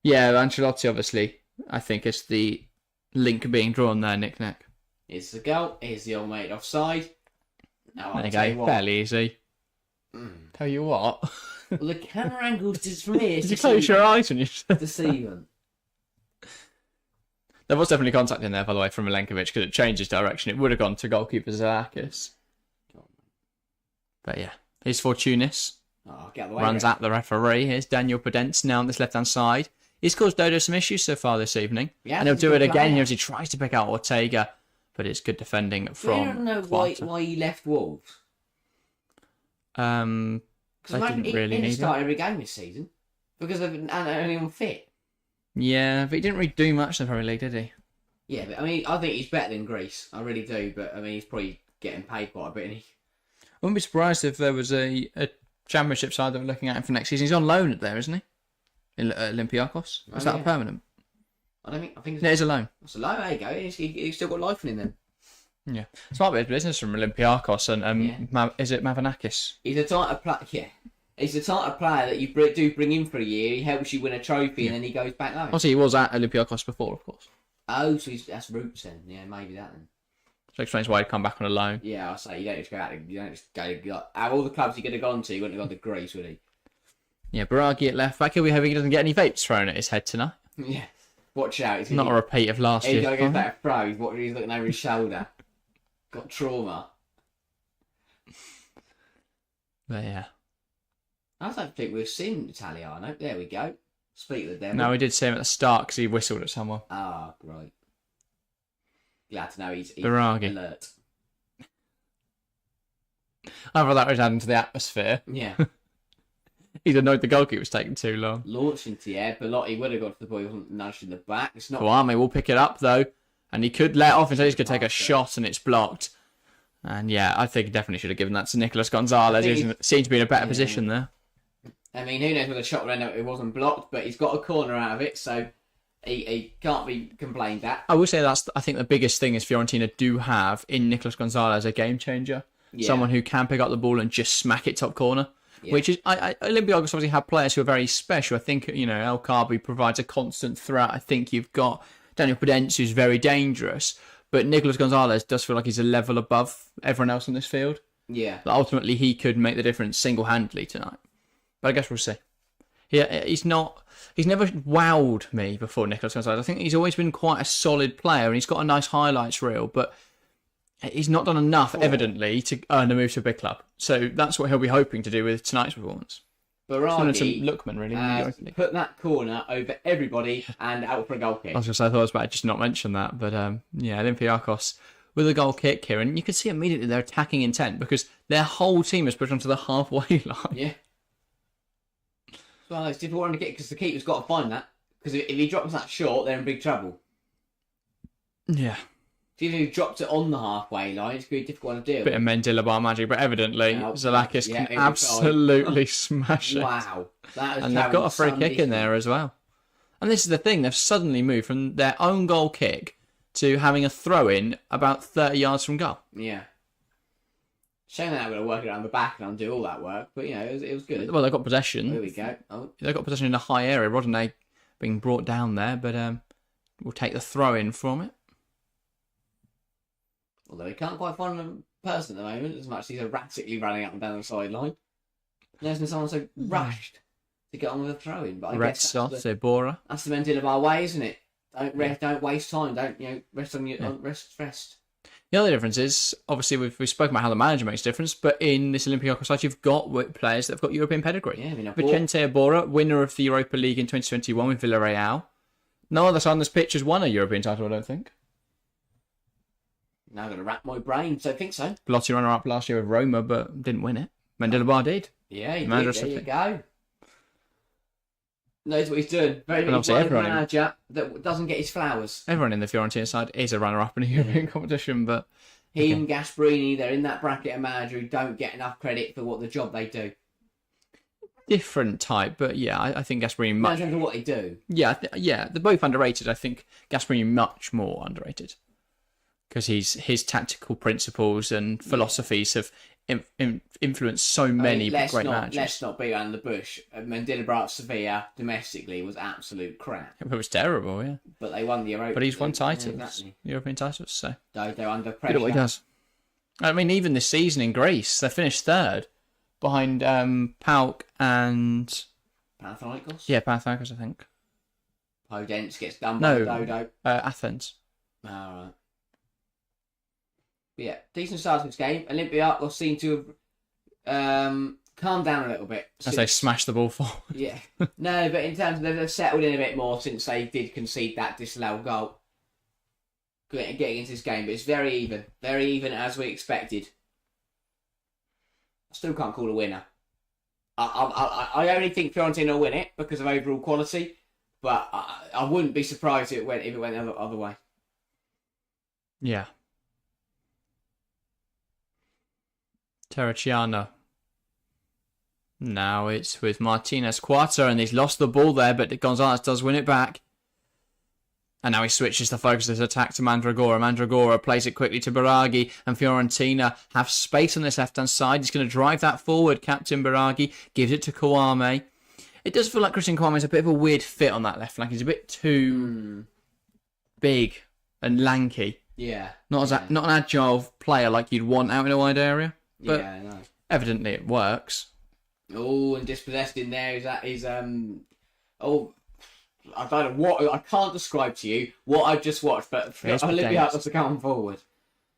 Yeah, Ancelotti, obviously, I think is the link being drawn there, Nick Neck. Here's the goal. Here's the automated offside. Now there you go, fairly easy. Tell you what. Well, the camera angle's just from here. Did you close your eyes when you said deceiving? There was definitely contact in there, by the way, from Milenkovic, because it changed his direction. It would have gone to goalkeeper Zalakis. But yeah, here's Fortunis. Runs at the referee. Here's Daniel Podence now on this left-hand side. He's caused Dodo some issues so far this evening. Yeah, and he'll do it again here as he tries to pick out Ortega. But it's good defending from I don't know why he left Wolves. They didn't really need start every game this season because of only unfit. Yeah, but he didn't really do much in the Premier League, did he? Yeah, but I mean, I think he's better than Greece. I really do. But I mean, he's probably getting paid quite a bit. I wouldn't be surprised if there was a Championship side that were looking at him for next season. He's on loan at there, isn't he? In Olympiacos. Is that a permanent? I think it's a loan. It's a loan. There you go. He's still got life in him then. Yeah, smart bit of business from Olympiacos and is it Mavanakis? He's the type of player. Yeah, he's the type of player that you do bring in for a year. He helps you win a trophy, and then he goes back home. Obviously, he was at Olympiacos before, of course. Oh, so that's roots then. Yeah, maybe that then. So explains why he'd come back on a loan. Yeah, I'll say you don't just go out. You don't just go. Out of all the clubs he could have gone to, he wouldn't have gone to Greece, would he? Yeah, Baragi at left back. He'll be hoping he doesn't get any vapes thrown at his head tonight. Yeah, watch out. He's not a repeat of last year. He's going to get back a throw. He's looking over his shoulder. Got trauma. But yeah. I don't think we've seen Italiano. There we go. Speak of the devil. No, we did see him at the start because he whistled at someone. Ah, right. Glad to know he's Biraghi. alert. I thought that was adding to the atmosphere. Yeah. He's annoyed the goalkeeper was taking too long. Launched into the air, Belotti would have got to the ball. He wasn't nudged in the back. It's not. Kouame will pick it up though, and he could let off, and so he's going to take a shot, and it's blocked. And yeah, I think he definitely should have given that to Nicolas Gonzalez. He seemed to be in a better position there. I mean, who knows whether the shot would end up it wasn't blocked, but he's got a corner out of it, so he can't be complained at. I will say I think the biggest thing is Fiorentina do have in Nicolas Gonzalez a game changer. Yeah. Someone who can pick up the ball and just smack it top corner. Yeah. Which is, Olympiacos obviously have players who are very special. I think, El Khabi provides a constant threat. I think you've got Daniel Podence, who's very dangerous. But Nicolas Gonzalez does feel like he's a level above everyone else on this field. Yeah. But ultimately, he could make the difference single-handedly tonight. But I guess we'll see. Yeah, he's never wowed me before, Nicolas Gonzalez. I think he's always been quite a solid player, and he's got a nice highlights reel, but he's not done enough, evidently, to earn a move to a big club. So that's what he'll be hoping to do with tonight's performance. Biraghi Lookman, really. Put that corner over everybody and out for a goal kick. I thought it was bad just not mention that. But Olympiacos with a goal kick here. And you can see immediately their attacking intent because their whole team is pushed onto the halfway line. Yeah. Well, it's difficult to get because the keeper's got to find that. Because if he drops that short, they're in big trouble. Yeah. Even if he dropped it on the halfway line, it's going to be a difficult one to deal with. Bit of Mendila bar magic, but evidently Zalakis can absolutely smash it. Wow. And they've got a free kick in there as well. And this is the thing, they've suddenly moved from their own goal kick to having a throw-in about 30 yards from goal. Yeah. Shame they're not going to work it around the back and undo all that work, but it was good. Well, they've got possession. There we go. Oh. They've got possession in a high area. Rodney being brought down there, but we'll take the throw-in from it. Although he can't quite find a person at the moment, as much as he's erratically running up and down the sideline. There's been someone so rushed to get on with a throw-in. But I guess that's the Mendila Bar way, isn't it? Don't waste time. Don't rest on your rest. The other difference is obviously we've spoken about how the manager makes a difference, but in this Olympiacos side you've got players that have got European pedigree. Yeah, Vicente Iborra, winner of the Europa League in 2021 with Villarreal. No other side on this pitch has won a European title, I don't think. Now I'm going to wrap my brain, so I think so. Belotti runner-up last year with Roma, but didn't win it. Mendila Bar did. Yeah, he did. There you go. Knows what he's doing. Very manager that doesn't get his flowers. Everyone in the Fiorentina side is a runner-up in a European competition, but... Him, Gasperini, they're in that bracket of manager who don't get enough credit for what the job they do. Different type, but yeah, I think Gasperini... In terms of what they do. Yeah, they're both underrated. I think Gasperini much more underrated. Because his tactical principles and philosophies have influenced so many great managers. Let's not beat around the bush. Mendila Bar at Sevilla domestically was absolute crap. It was terrible, yeah. But they won the Europa. But he's won titles, exactly. European titles. So they're under pressure. Good at what he does. I mean, even this season in Greece, they finished third behind PAOK and Panathinaikos. Yeah, Panathinaikos, I think. Podence gets done by Dodo. Athens. All right. But yeah, decent start to this game. Olympiacos seem to have calmed down a little bit. As they smashed the ball forward. Yeah. No, but in terms of they've settled in a bit more since they did concede that disallowed goal. Getting into this game, but it's very even as we expected. I still can't call a winner. I only think Fiorentina will win it because of overall quality, but I wouldn't be surprised if it went the other way. Yeah. Terracciano. Now it's with Martinez Quarta, and he's lost the ball there, but Gonzalez does win it back. And now he switches the focus of his attack to Mandragora. Mandragora plays it quickly to Biraghi, and Fiorentina have space on this left-hand side. He's going to drive that forward. Captain Biraghi gives it to Kouame. It does feel like Christian Kouame is a bit of a weird fit on that left flank. He's a bit too big and lanky. Yeah. Not an agile player like you'd want out in a wide area. But yeah, no. Evidently it works. Oh, and dispossessed in there is I don't know what I can't describe to you what I've just watched, but Olympiacos to come forward.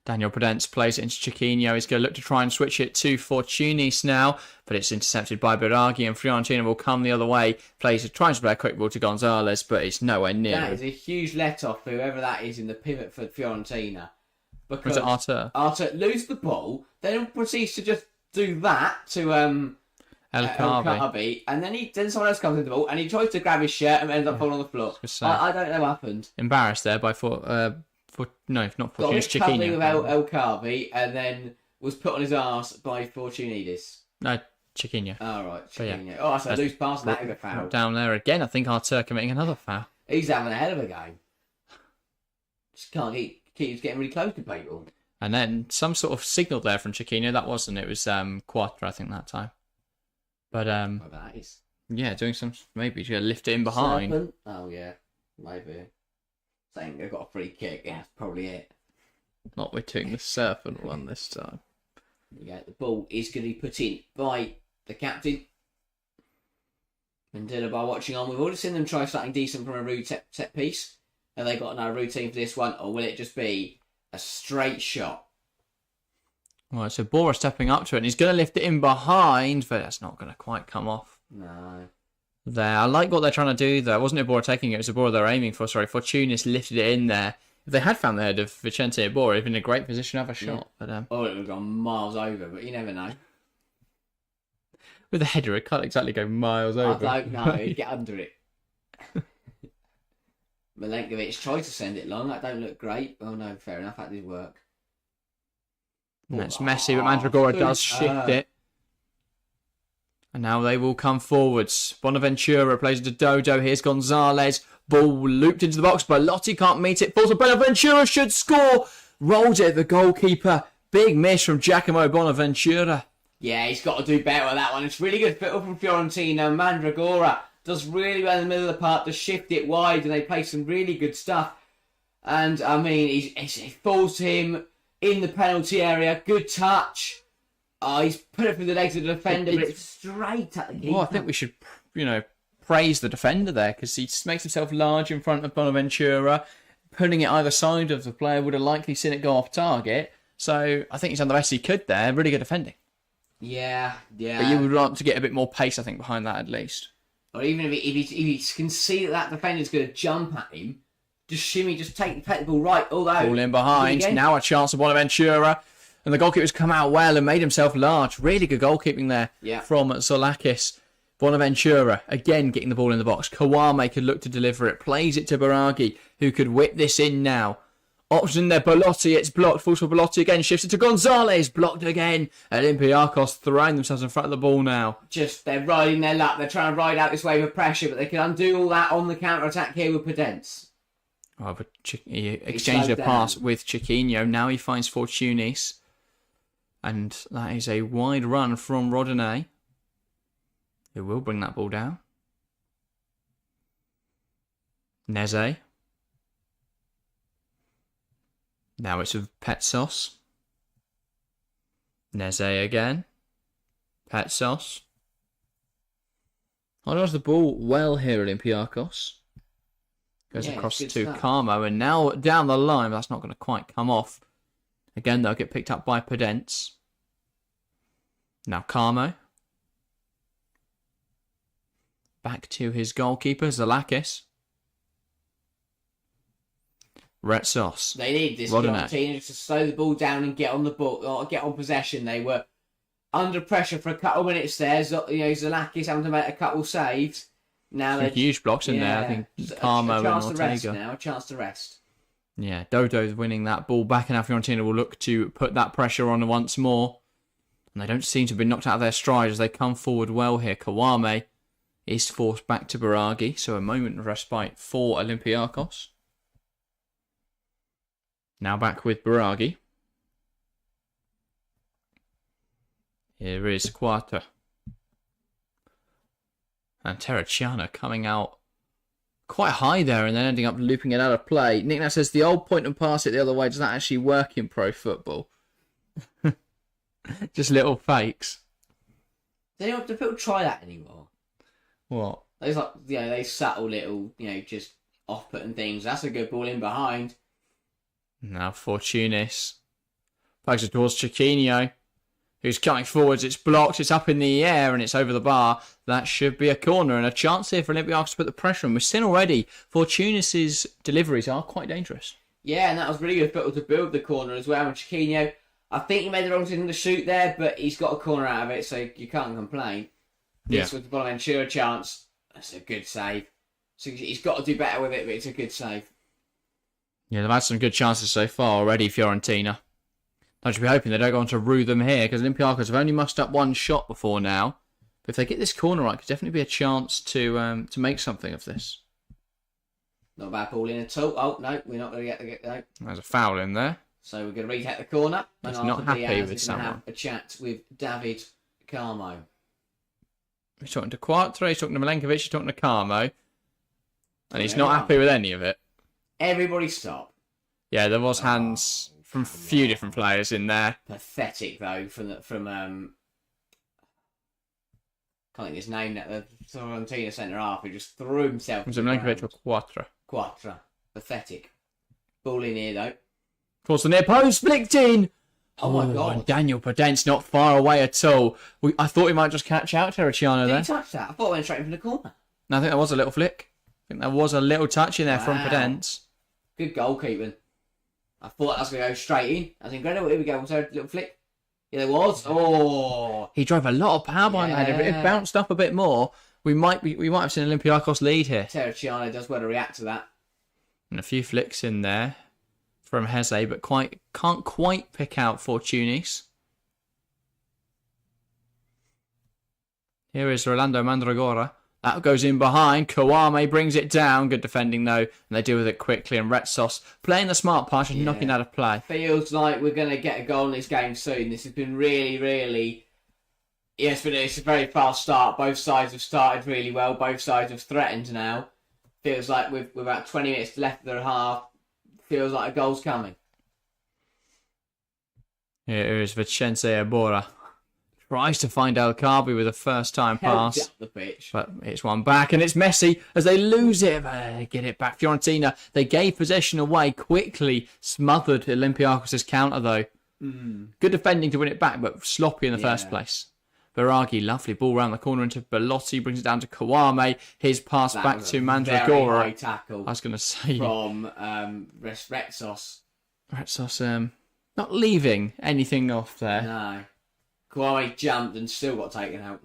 Daniel Prudence plays it into Chiquinho. He's going to look to try and switch it to Fortunis now, but it's intercepted by Biraghi, and Fiorentina will come the other way. Tries to play a quick ball to Gonzalez, but it's nowhere near. That is a huge let-off, whoever that is in the pivot for Fiorentina. Because Was it Arthur? Arthur loses the ball, then proceeds to just do that to El Kaabi. and then someone else comes in the ball, and he tries to grab his shirt and ends up falling on the floor. I don't know what happened. Embarrassed there by not Got Fortunis, Chiquinho with Chiquinho. El Kaabi, and then was put on his arse by Fortunidis. No, Chiquinho. Oh, right, yeah. Chiquinho. Oh, so loose pass, that is a foul. Down there again, I think Arthur committing another foul. He's having a hell of a game. Just can't keeps getting really close to people. And then some sort of signal there from Chiquinho. That wasn't. It was Quattro, I think, that time. But Whatever that is. yeah, doing some, maybe to lift it in behind. Serpent? Oh, yeah, maybe. Saying they've got a free kick. Yeah, that's probably it. Not with doing the serpent one this time. Yeah, the ball is going to be put in by the captain. Mandela by watching on. We've already seen them try something decent from a rude set piece. Have they got another routine for this one, or will it just be a straight shot? Right, so Bora stepping up to it, and he's going to lift it in behind, but that's not going to quite come off. No. There, I like what they're trying to do there. It wasn't Bora taking it, it was Bora they're aiming for. Sorry, Fortunis lifted it in there. If they had found the head of Vicente Bora, he'd been in a great position to have a shot. Yeah. But Oh, it would have gone miles over, but you never know. with a header, it can't exactly go miles over. I don't know. He'd get under it. Milenkovic tried to send it long. That don't look great. Oh no, fair enough. That did work. And it's messy, but Mandragora does shift it. And now they will come forwards. Bonaventura plays it to Dodo. Here's Gonzalez. Ball looped into the box, but Lotti can't meet it. Falls to Bonaventura, should score. Rolls it at the goalkeeper. Big miss from Giacomo Bonaventura. Yeah, he's got to do better with that one. It's really good fit up from Fiorentina. Mandragora does really well in the middle of the park to shift it wide, and they play some really good stuff. And, I mean, he falls to him in the penalty area. Good touch. Oh, he's put it through the legs of the defender, but it's straight at the keeper. Well, I think we should, praise the defender there, because he just makes himself large in front of Bonaventura. Putting it either side of the player would have likely seen it go off target. So I think he's done the best he could there. Really good defending. Yeah. But you would want to get a bit more pace, I think, behind that at least. Or even if he can see that defender's going to jump at him, just take the ball right. Although Ball in behind. Now a chance for Bonaventura. And the goalkeeper's come out well and made himself large. Really good goalkeeping there from Zolakis. Bonaventura, again getting the ball in the box. Kawame could look to deliver it. Plays it to Biraghi, who could whip this in now. Option there, Belotti. It's blocked. Falls for Belotti again. Shifts it to Gonzalez. Blocked again. Olympiacos throwing themselves in front of the ball now. They're riding their luck. They're trying to ride out this wave of pressure, but they can undo all that on the counter-attack here with Prudence. Oh, but he exchanged a pass with Chiquinho. Now he finds Fortunis. And that is a wide run from Rodinei, who will bring that ball down. Neze. Now it's with Petsos. Neze again. Petsos. Holds the ball well here, Olympiacos. Goes across to Carmo, and now down the line, that's not going to quite come off. Again, they'll get picked up by Prudence. Now Carmo. Back to his goalkeeper, Zolakis. Retsos. They need this opportunity to slow the ball down and get on the ball, or get on possession. They were under pressure for a couple of minutes there. Zolakis having to make a couple saves. Now they're huge blocks in there. I think Carmo and Ortega. A chance to rest. Yeah, Dodo's winning that ball back, and Fiorentina will look to put that pressure on once more. And they don't seem to be knocked out of their stride as they come forward well here. Kawame is forced back to Biraghi, so a moment of respite for Olympiacos. Now back with Biraghi. Here is Quattro. And Terracciano coming out quite high there and then ending up looping it out of play. Nick now says the old point and pass it the other way does not actually work in pro football. Just little fakes. They don't have to people try that anymore. What? Those they subtle little, just off-putting things. That's a good ball in behind. Now Fortunis. Plays it towards Chiquinho, who's coming forwards. It's blocked. It's up in the air and it's over the bar. That should be a corner and a chance here for Olympiacos to put the pressure on. We've seen already Fortunis's deliveries are quite dangerous. Yeah, and that was really good football to build the corner as well. And Chiquinho, I think he made the wrong decision to shoot there, but he's got a corner out of it, so you can't complain. Yeah. This was the Bonaventura chance. That's a good save. So he's got to do better with it, but it's a good save. Yeah, they've had some good chances so far already, Fiorentina. I should be hoping they don't go on to rue them here, because Olympiacos have only mustered up one shot before now. But if they get this corner right, it could definitely be a chance to make something of this. Not a bad ball in at all. Oh, no, we're not going to get no. There's a foul in there. So we're going to retake the corner. He's and not happy Diaz with is gonna someone. have a chat with David Carmo. He's talking to Quattro, he's talking to Milenkovic, he's talking to Carmo. And he's There not we are. happy with any of it. Everybody stop. Yeah, there was hands from a few different players in there. Pathetic though from can't think of his name, that the Fiorentina centre half who just threw himself. Was to it the Milenkovic ground. or Quattro? Quattro. Pathetic. Ball in here though. Towards the near post, flicked in! Oh my God. And Daniel Podence not far away at all. I thought he might just catch out Terracciano Did there. he touch that? I thought it went straight from the corner. No, I think that was a little flick. I think there was a little touch in there from Wow. Podence. Good goalkeeping. I thought that was going to go straight in. I was incredible. Here we go. Was there a little flick? Yeah, there was. Oh. He drove a lot of power behind that header. If it bounced up a bit more, we might have seen Olympiacos lead here. Terracciano does well to react to that. And a few flicks in there from Heze, but can't quite pick out Fortunis. Here is Rolando Mandragora. That goes in behind. Kawame brings it down. Good defending, though. And they deal with it quickly. And Retsos playing the smart part, just knocking out of play. Feels like we're going to get a goal in this game soon. This has been really, really... Yeah, it's a very fast start. Both sides have started really well. Both sides have threatened now. Feels like with about 20 minutes left of the half, feels like a goal's coming. Here is Vicente Ebora. Tries to find El Kabi with a first-time Helped pass. up the pitch. But it's one back, and it's Messi as they lose it. They get it back. Fiorentina, they gave possession away, quickly smothered Olympiacos' counter, though. Good defending to win it back, but sloppy in the first place. Biraghi, lovely ball round the corner into Belotti, brings it down to Kawame. His pass That back was to a Mandragora. very high tackle I was going to say, from Retsos. Retsos not leaving anything off there. No. Kwame jumped and still got taken out.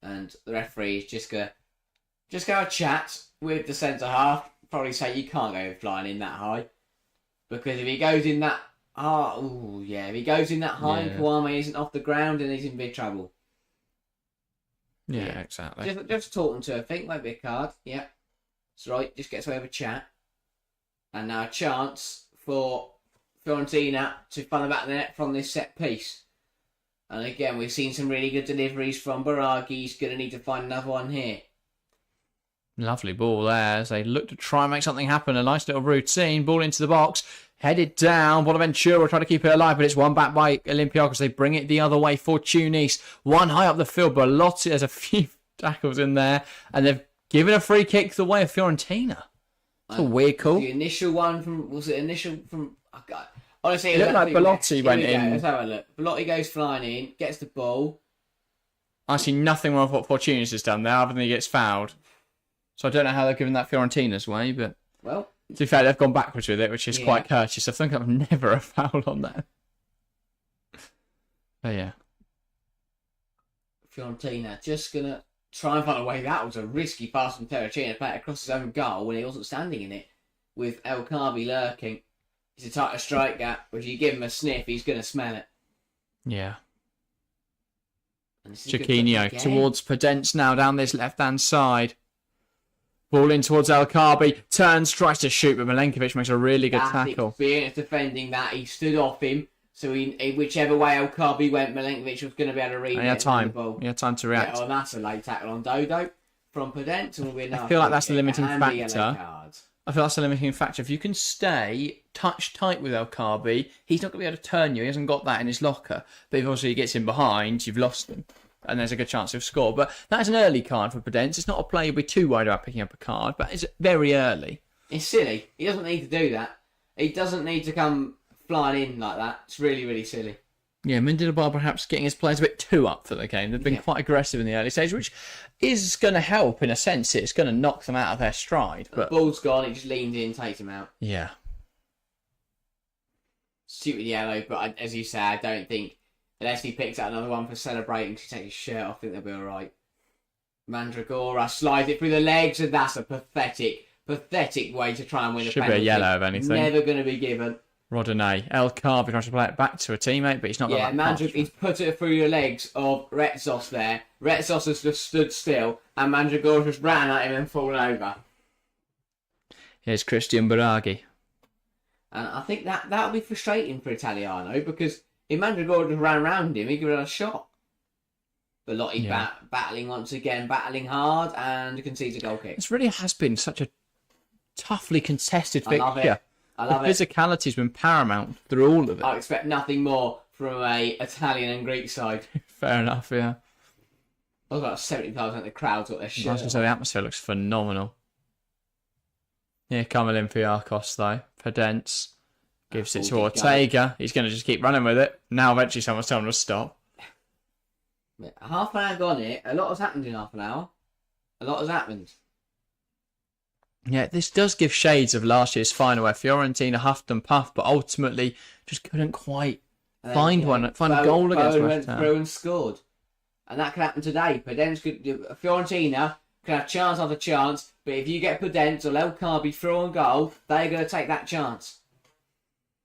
And the referee is just go chat with the centre half. Probably say you can't go flying in that high. Because if he goes in that if he goes in that high and Kwame isn't off the ground, then he's in big trouble. Yeah, exactly. Just talking to her, I think might be a card. Yeah. That's right, just gets away with a chat. And now a chance for Fiorentina to find the back of the net from this set piece. And again, we've seen some really good deliveries from Biraghi. He's going to need to find another one here. Lovely ball there as they look to try and make something happen. A nice little routine. Ball into the box. Headed down. Bonaventura will try to keep it alive, but it's one back by Olympiacos. They bring it the other way for Tunis. One high up the field. Belotti, there's a few tackles in there. And they've given a free kick the way of Fiorentina. It's a weird call. The initial one from... Was it initial from... Oh God. Honestly, It looked like Belotti went in. Let's have a look. Belotti goes flying in, gets the ball. I see nothing wrong with what Fortunis has done there other than he gets fouled. So I don't know how they're giving that Fiorentina's way, but... Well... To be fair, they've gone backwards with it, which is quite courteous. I think I've never a foul on that. But yeah. Fiorentina just going to try and find a way. That was a risky pass from Terracciano, play it across his own goal when he wasn't standing in it. With El Kabi lurking. It's a tighter strike gap, but if you give him a sniff, he's going to smell it. Yeah. And this is a good Chiquinho touch again. towards Podence now down this left-hand side. Ball in towards El Kabi. Turns, tries to shoot, but Milenkovic makes a really good tackle. Experience defending that. He stood off him. So whichever way El Kabi went, Milenkovic was going to be able to read And he had it. time. The ball. He had time to react. Yeah, well, that's a late tackle on Dodo from Podence. I feel like that's the limiting factor. Yellow card. I feel that's the limiting factor. If you can stay touch tight with El Kabi, he's not going to be able to turn you. He hasn't got that in his locker. But if obviously he gets in behind, you've lost him. And there's a good chance he'll score. But that's an early card for Podence. It's not a play you'll be too worried about picking up a card, but it's very early. It's silly. He doesn't need to do that. He doesn't need to come flying in like that. It's really, really silly. Yeah, Mendelbar perhaps getting his players a bit too up for the game. They've been quite aggressive in the early stage, which is going to help in a sense. It's going to knock them out of their stride. But The ball's gone, it just leans in, takes him out. yeah. Stupid yellow, but as you say, I don't think, unless he picks out another one for celebrating, to take his shirt off, I think they'll be alright. Mandragora slides it through the legs, and that's a pathetic way to try and win a Should penalty. be a yellow, if anything. Never going to be given. Rodinei. El Carby tries to play it back to a teammate, but he's not got Yeah, that touch. he's put it through the legs of Retsos there. Retsos has just stood still, and Mandragora just ran at him and fallen over. Here's Christian Baraghi. And I think that'll be frustrating for Italiano, because if Mandragora just ran around him, he could have had a shot. Belotti battling once again, battling hard, and concedes a goal kick. This really has been such a toughly contested I love fixture. it. I love the it. physicality's been paramount through all of it. I expect nothing more from a Italian and Greek side. Fair enough, yeah. I've got 70% of the crowd's got their I was shirt. going to say the atmosphere looks phenomenal. Here come Olympiacos though. Pedence gives it to Ortega. He's going to just keep running with it. Now eventually someone's telling him to stop. Half an hour gone here. A lot has happened in half an hour. A lot has happened. Yeah, this does give shades of last year's final where Fiorentina huffed and puffed, but ultimately just couldn't quite find a goal against West Ham. Through and scored. And that could happen today. Fiorentina could have chance after chance, but if you get Pedence or El Carby through on goal, they're going to take that chance.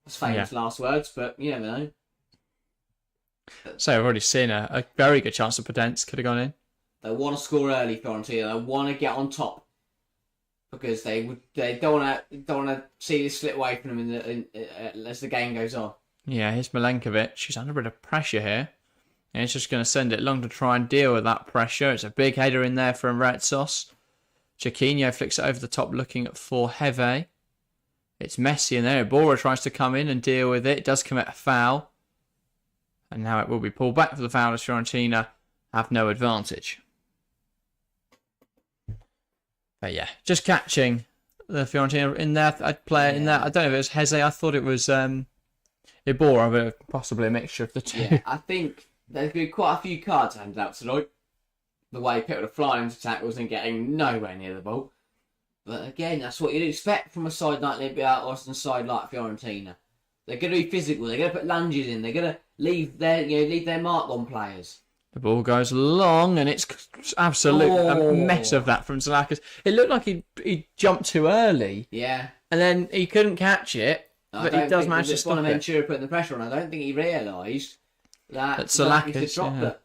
That's famous last words, but you never know. So I've already seen a very good chance that Pedence could have gone in. They want to score early, Fiorentina. They want to get on top because they don't want to see this slip away from them as the game goes on. Yeah, here's Milenkovic. He's under a bit of pressure here. And he's just going to send it long to try and deal with that pressure. It's a big header in there from Retsos. Chiquinho flicks it over the top looking for Heve. It's Messi in there. Bora tries to come in and deal with it. It does commit a foul. And now it will be pulled back for the foul as Fiorentina have no advantage. But yeah, just catching the Fiorentina in there. I'd play it in there. I don't know if it was Heze. I thought it was Ibora, but possibly a mixture of the two. Yeah, I think there's going to be quite a few cards handed out tonight. The way people are flying into tackles and getting nowhere near the ball. But again, that's what you'd expect from a side like Olympiacos and a side like Fiorentina. They're going to be physical. They're going to put lunges in. They're going to leave their mark on players. The ball goes long, and it's absolute a mess of that from Zalakis. It looked like he jumped too early. Yeah. And then he couldn't catch it, but he does manage to stop it. Bonaventura putting the pressure on. I don't think he realised that Zalakis had dropped it.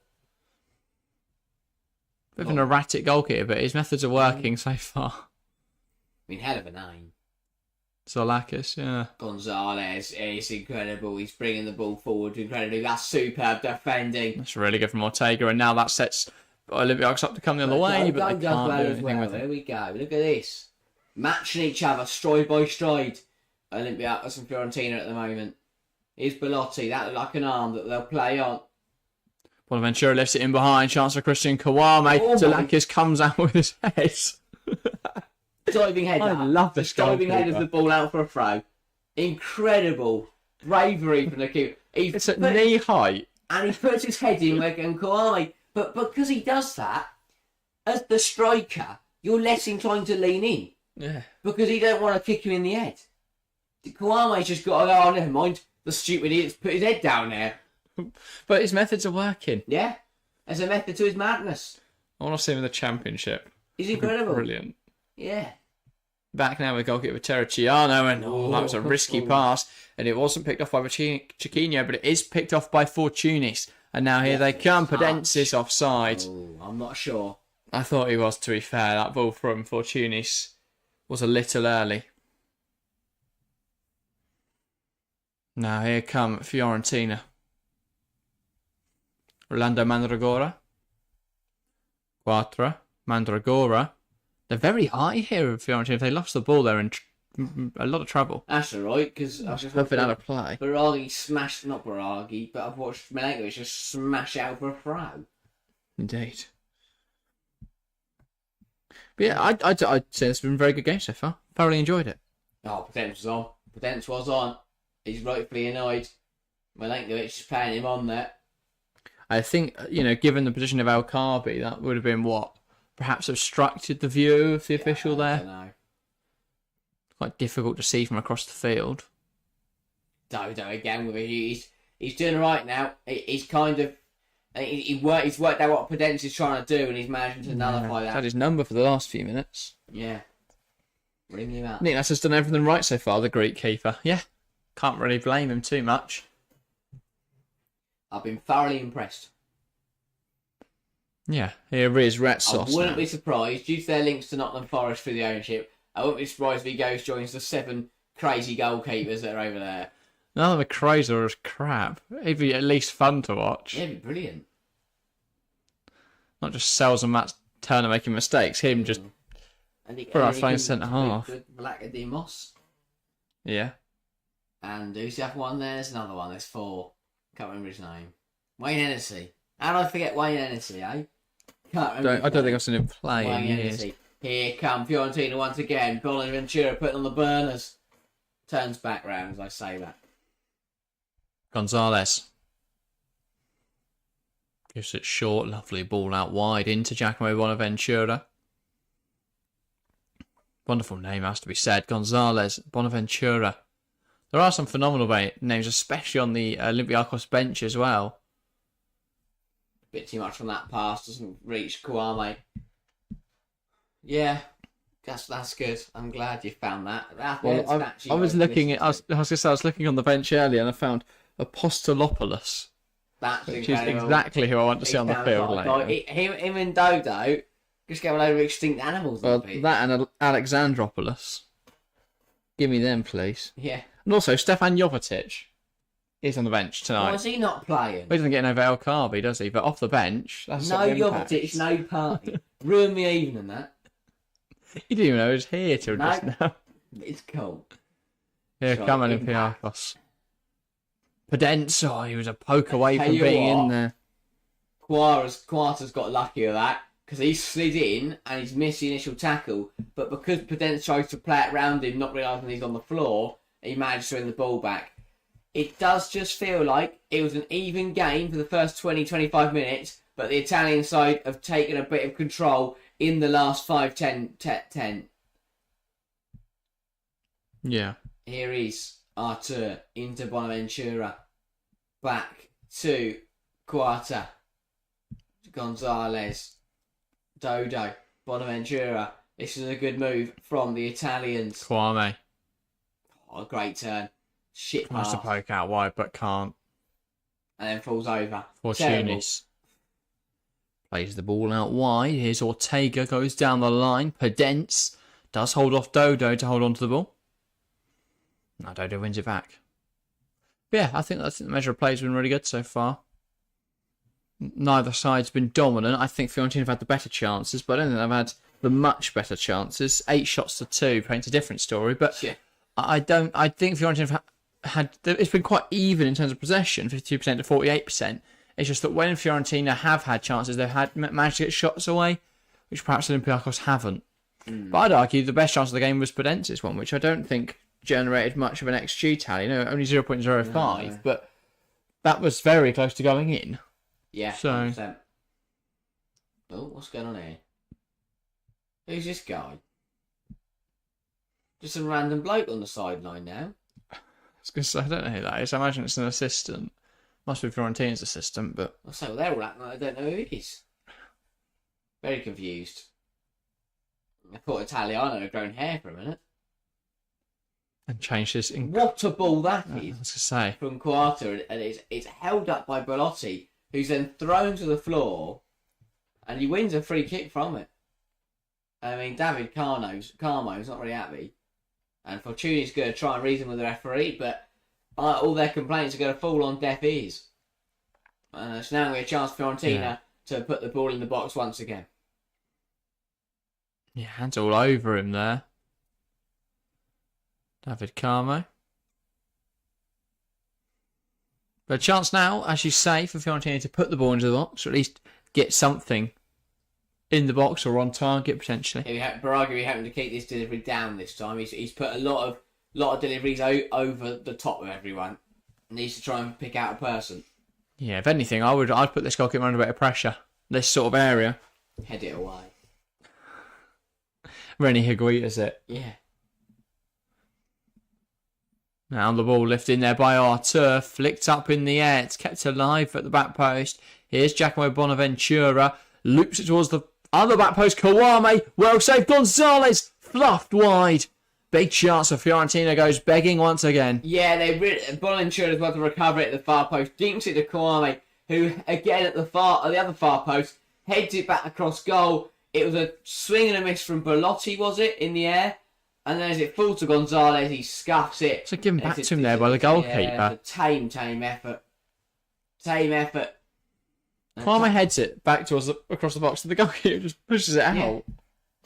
Bit of an erratic goalkeeper, but his methods are working so far. I mean, hell of a name. Zalakis, yeah. Gonzalez is incredible. He's bringing the ball forward incredibly. That's superb defending. That's really good from Ortega, and now that sets Olympiacos up to come the other way, but they can't do anything with it. Here we go. Look at this. Matching each other, stride by stride. Olympiacos and Fiorentina at the moment. Here's Belotti. That looked like an arm that they'll play on. Bonaventura lifts it in behind. Chance for Christian Kawame. Zalakis comes out with his head. Diving header. I love this diving headers the ball out for a throw. Incredible bravery from the keeper. It's at knee height. And he puts his head in and Kawame. But because he does that, as the striker, you're less inclined to lean in. Yeah. Because he don't want to kick you in the head. Kawame's just got to go, oh, never mind. The stupid idiot's put his head down there. But his methods are working. Yeah. There's a method to his madness. I want to see him in the Championship. He's incredible. Brilliant. Yeah. Back now with goalkeeper Terracciano, and that was a risky pass, and it wasn't picked off by Chiquinho, but it is picked off by Fortunis. And now here they come. Pedence is offside. Oh, I'm not sure. I thought he was, to be fair. That ball from Fortunis was a little early. Now here come Fiorentina. Rolando Mandragora. Quattro. Mandragora. They're very high here at Fiorentina. If they lost the ball, they're in a lot of trouble. That's alright, because I've just been out of play. Baraghi smashed, not Baraghi, but I've watched Milenkovic just smash out for a throw. Indeed. But yeah, I'd say it's been a very good game so far. Thoroughly enjoyed it. Oh, Pedence was on. Pedence was on. He's rightfully annoyed. Milenkovic is playing him on there. I think, given the position of El Kaabi, that would have been what? Perhaps obstructed the view of the official there? I don't know. Quite difficult to see from across the field. Dodo again with it. He's doing all right now. He's kind of... He's worked out what Podence is trying to do, and he's managing to nullify that. He's had his number for the last few minutes. Yeah. Ring him out. Nick has done everything right so far, the Greek keeper. Yeah. Can't really blame him too much. I've been thoroughly impressed. Yeah, here is Retsos. I wouldn't be surprised, due to their links to Nottingham Forest for the ownership, I wouldn't be surprised if he joins the 7 crazy goalkeepers that are over there. None of the crazy or crap. It'd be at least fun to watch. Yeah, it'd be brilliant. Not just Sells and Matt Turner making mistakes. Him just put out playing centre half. Malaka Yeah. And who's the other one there? There's another one. There's 4. Can't remember his name. Wayne Hennessy. How did I forget Wayne Hennessy, eh? Can't remember. I don't think I've seen him play Wayne in years. Hennessy. Here come Fiorentina once again. Bonaventura putting on the burners. Turns back round as I say that. Gonzalez. Gives it short, lovely ball out wide into Giacomo Bonaventura. Wonderful name, has to be said. Gonzalez, Bonaventura. There are some phenomenal names, especially on the Olympiacos bench as well. Bit too much from that pass, doesn't reach Kwame. Yeah, that's good. I'm glad you found that. I was looking on the bench earlier and I found Apostolopoulos. Which is exactly who I want to see on the field later. Him and Dodo just get a load of extinct animals. Well, that and Alexandropoulos. Give me them, please. Yeah. And also, Stefan Jovetic is on the bench tonight. Why is he not playing? He doesn't get over El Kaabi, does he? But off the bench, that's no Jovetic, no party. Ruin me evening, that. You didn't even know he was here till just now. It's cool. Here, come on, Olympiacos. Podence, he was a poke away from being in there. Quarter's got lucky with that because he slid in and he's missed the initial tackle, but because Podence tries to play it around him, not realising he's on the floor, he managed to win the ball back. It does just feel like it was an even game for the first 20-25 minutes, but the Italian side have taken a bit of control in the last 5-10. Yeah. Here is Artur into Bonaventura. Back to Quarta. Gonzalez. Dodo. Bonaventura. This is a good move from the Italians. Kwame. Oh, great turn. Shit Tries pass. to poke out wide, but can't. And then falls over. Fortunis. Plays the ball out wide. Here's Ortega. Goes down the line. Podence does hold off Dodo to hold on to the ball. No, Dodo wins it back. But yeah, I think the measure of play has been really good so far. Neither side's been dominant. I think Fiorentina have had the better chances, but I don't think they've had the much better chances. 8 shots to 2 paints a different story, but yeah. I think Fiorentina have had. It's been quite even in terms of possession, 52% to 48%. It's just that when Fiorentina have had chances, they've managed to get shots away, which perhaps Olympiacos haven't. But I'd argue the best chance of the game was Podence's one, which I don't think generated much of an XG tally. Only 0.05, but that was very close to going in. Yeah. So. 100%. Oh, what's going on here? Who's this guy? Just some random bloke on the sideline now. I was going to say, I don't know who that is. I imagine it's an assistant. Must be Fiorentina's assistant, but... I'll say, well, they're all acting like I don't know who it is. Very confused. I thought Italiano had grown hair for a minute. And changed his... What a ball that is. I was going to say. From Quarta, and it's held up by Belotti, who's then thrown to the floor, and he wins a free kick from it. I mean, David Carmo's not really happy. And Fortuni's going to try and reason with the referee, but all their complaints are going to fall on deaf ears. So now we have a chance for Fiorentina to put the ball in the box once again. Yeah, hands all over him there. David Carmo. But a chance now, as you say, for Fiorentina to put the ball into the box, or at least get something in the box or on target potentially. Baraghi happened to keep this delivery down this time. He's put a lot A lot of deliveries over the top of everyone. Needs to try and pick out a person. Yeah, if anything, I'd put this goalkeeper under a bit of pressure. This sort of area. Head it away. Rennie Higuita's it. Yeah. Now the ball lifted in there by Artur, flicked up in the air. It's kept alive at the back post. Here's Giacomo Bonaventura. Loops it towards the other back post. Kawame. Well saved. Gonzalez. Fluffed wide. Big chance for Fiorentina. Goes begging once again. Yeah, Bonaventura as well to recover it at the far post. Dinks it to Kawame, who again at the other far post heads it back across goal. It was a swing and a miss from Belotti, was it, in the air? And then as it falls to Gonzalez, he scuffs it. So given back to him there by the goalkeeper. Yeah, tame effort. Tame effort. Kawame heads it back towards across the box to the goalkeeper, just pushes it out. Yeah.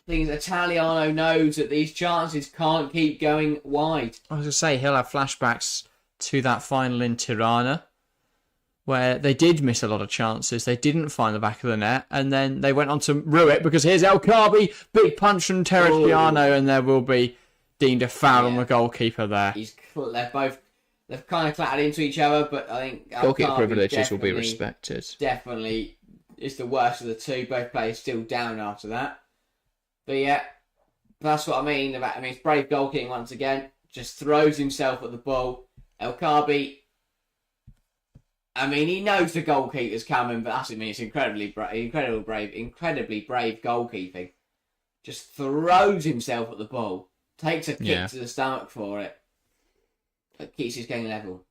Things Italiano knows that these chances can't keep going wide. I was going to say, he'll have flashbacks to that final in Tirana, where they did miss a lot of chances. They didn't find the back of the net, and then they went on to rue it because here's El Kabi, big punch from Terence Piano, and there will be deemed a foul on the goalkeeper there. They've kind of clattered into each other, but I think goalkeeper privileges will be respected. Definitely, it's the worst of the two. Both players still down after that. But yeah, that's what I mean. It's brave goalkeeping once again. Just throws himself at the ball. El Kabi. He knows the goalkeeper's coming, but it's incredibly brave goalkeeping. Just throws himself at the ball, takes a kick to the stomach for it, but keeps his game level.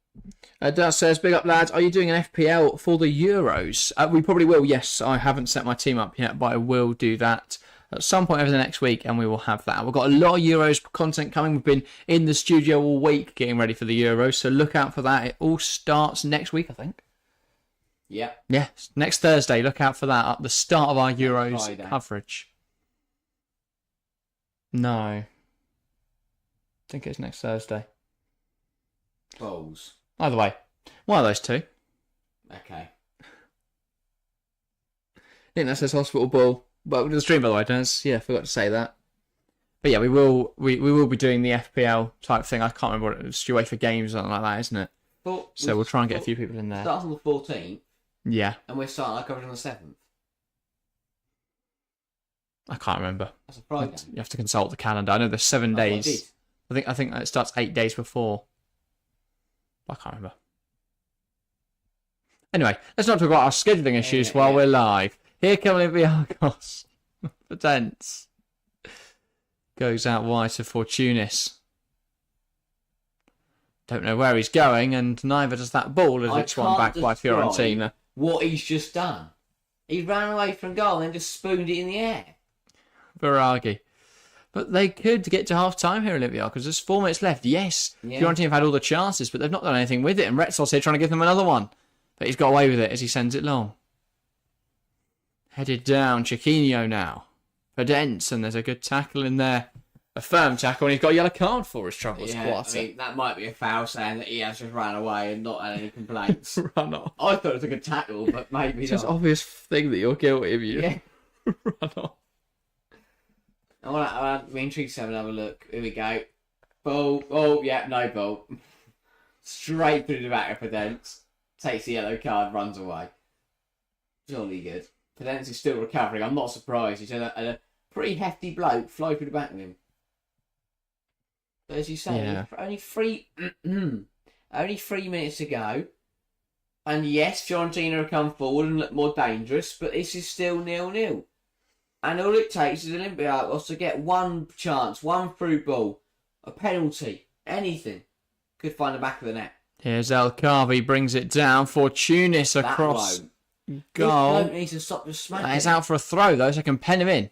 Das says, big up lads, are you doing an FPL for the Euros? We probably will, yes. I haven't set my team up yet, but I will do that at some point over the next week, and we will have that. We've got a lot of Euros content coming. We've been in the studio all week getting ready for the Euros, so look out for that. It all starts next week, I think. Yeah. Yeah, next Thursday. Look out for that at the start of our Euros Friday. coverage. No. I think it's next Thursday. Balls. Either way, one of those two. Okay. I think that says Hospital Ball. But the stream, by the way, does. Yeah, I forgot to say that. But yeah, we will be doing the FPL type thing. I can't remember what it was. UEFA Games or something like that, isn't it? So we'll try and get a few people in there. Starts on the 14th. Yeah. And we're starting our coverage on the 7th. I can't remember. That's a Friday. You have to consult the calendar. I know there's 7 days. I think it starts 8 days before. I can't remember. Anyway, let's not talk about our scheduling issues while we're live. Here come Olympiacos. Potence. Goes out wide to Fortunis. Don't know where he's going, and neither does that ball as it's one back by Fiorentina. What he's just done. He ran away from goal and then just spooned it in the air. Biraghi. But they could get to half time here, Olympiacos. There's 4 minutes left. Yes, Fiorentina have had all the chances, but they've not done anything with it. And Retzol's here trying to give them another one. But he's got away with it as he sends it long. Headed down, Chiquinho now. Podence, and there's a good tackle in there. A firm tackle, and he's got a yellow card for his troubles quarter. That might be a foul, saying that he has just ran away and not had any complaints. Run off. I thought it was a good tackle, but maybe it's not. It's an obvious thing that you're guilty of, you. Yeah. Run off. I'm intrigued to have another look. Here we go. Ball. Oh, yeah, no ball. Straight through the back of Podence. Takes the yellow card, runs away. Jolly good. Podence is still recovering. I'm not surprised. He's had a pretty hefty bloke fly through the back of him. But as you say, only 3 minutes to go. And yes, Fiorentina have come forward and look more dangerous, but this is still 0-0. And all it takes is Olympiacos to get one chance, one through ball, a penalty, anything. Could find the back of the net. Here's El Kavi, brings it down. Fortunis across goal. This bloke needs to stop just smacking. He's out for a throw, though, so I can pen him in.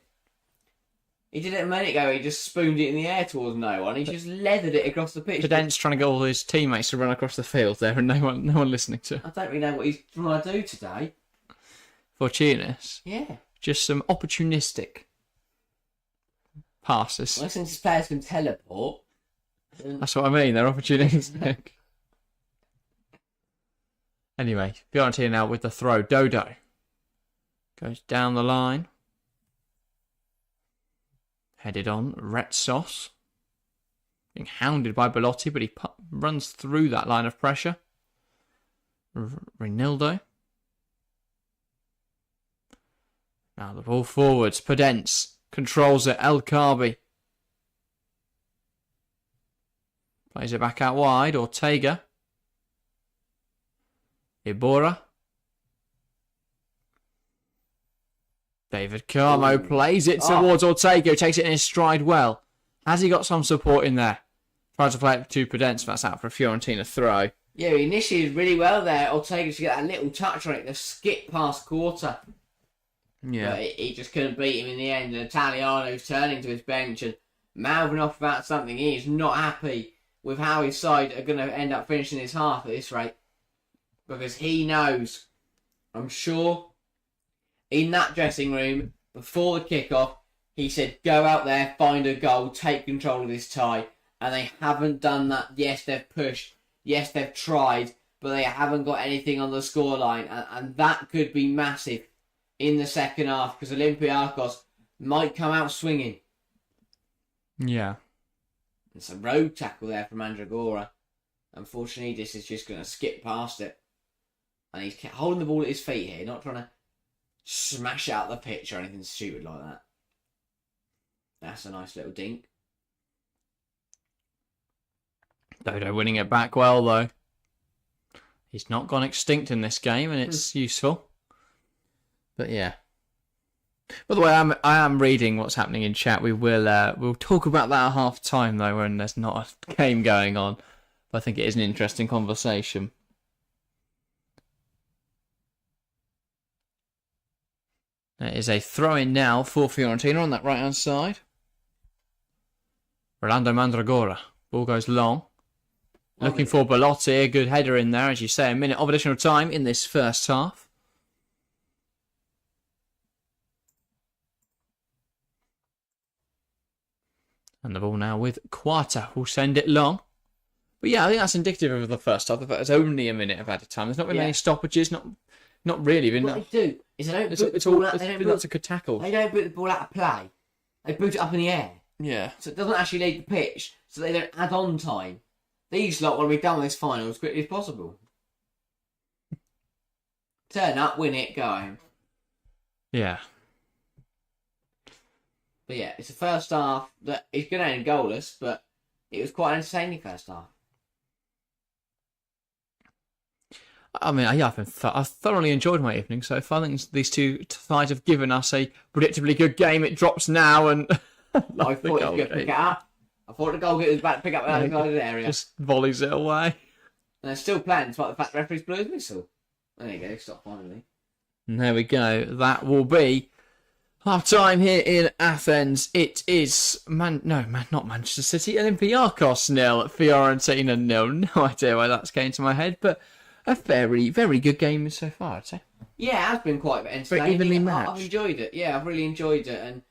He did it a minute ago. He just spooned it in the air towards no one. He just leathered it across the pitch. Podence trying to get all his teammates to run across the field there, and no one listening to. I don't really know what he's trying to do today. Fortunis. Yeah. Just some opportunistic passes. Well, since his players can teleport. That's what I mean. They're opportunistic. Anyway, Fiorentina now with the throw. Dodo goes down the line. Headed on. Retsos. Being hounded by Belotti, but he runs through that line of pressure. Reinildo. Now the ball forwards. Podence controls it. El Khabi. Plays it back out wide. Ortega. Ibora. David Carmo plays it towards Ortega, who takes it in his stride well. Has he got some support in there? Tries to play it to Podence, but that's out for a Fiorentina throw. Yeah, he initiated really well there. Ortega to get that little touch on it, the skip past quarter. Yeah. But he just couldn't beat him in the end. And Italiano's turning to his bench and mouthing off about something. He is not happy with how his side are going to end up finishing his half at this rate. Because he knows, I'm sure, in that dressing room, before the kickoff, he said, go out there, find a goal, take control of this tie. And they haven't done that. Yes, they've pushed. Yes, they've tried. But they haven't got anything on the scoreline. And that could be massive in the second half. Because Olympiacos might come out swinging. Yeah. It's a road tackle there from Mandragora. Unfortunately, this is just going to skip past it. And he's holding the ball at his feet here. Not trying to smash out the pitch or anything stupid like that. That's a nice little dink. Dodo winning it back well, though. He's not gone extinct in this game, and it's useful. But yeah. By the way, I am reading what's happening in chat. We'll talk about that at half time, though, when there's not a game going on. But I think it is an interesting conversation. There is a throw-in now for Fiorentina on that right-hand side. Rolando Mandragora. Ball goes long. Looking for Belotti. A good header in there, as you say. A minute of additional time in this first half. And the ball now with Quarta. We'll send it long. But yeah, I think that's indicative of the first half. The fact there's only a minute of added time. There's not been any stoppages. Not really. What they do is they don't put it's the ball all out. it's a good tackle. They don't put the ball out of play. They boot it up in the air. Yeah. So it doesn't actually leave the pitch. So they don't add on time. These lot want to be done with this final as quickly as possible. Turn up, win it, go home. Yeah. But yeah, it's the first half that is going to end goalless, but it was quite an entertaining first half. I mean, yeah, I've thoroughly enjoyed my evening so far. I think these two sides have given us a predictably good game. It drops now, and I thought he was going to pick it up. I thought the goalkeeper was about to pick up the other side of the area. Just volleys it away. And they're still playing, despite the fact the referee's blew his whistle. There you go, stop finally. And there we go. That will be half time here in Athens. It is not Manchester City. Olympiacos 0, Fiorentina 0. No idea why that's came to my head, but a very, very good game so far, I'd say. Yeah, it has been quite entertaining. Very evenly matched. I've enjoyed it. Yeah, I've really enjoyed it, and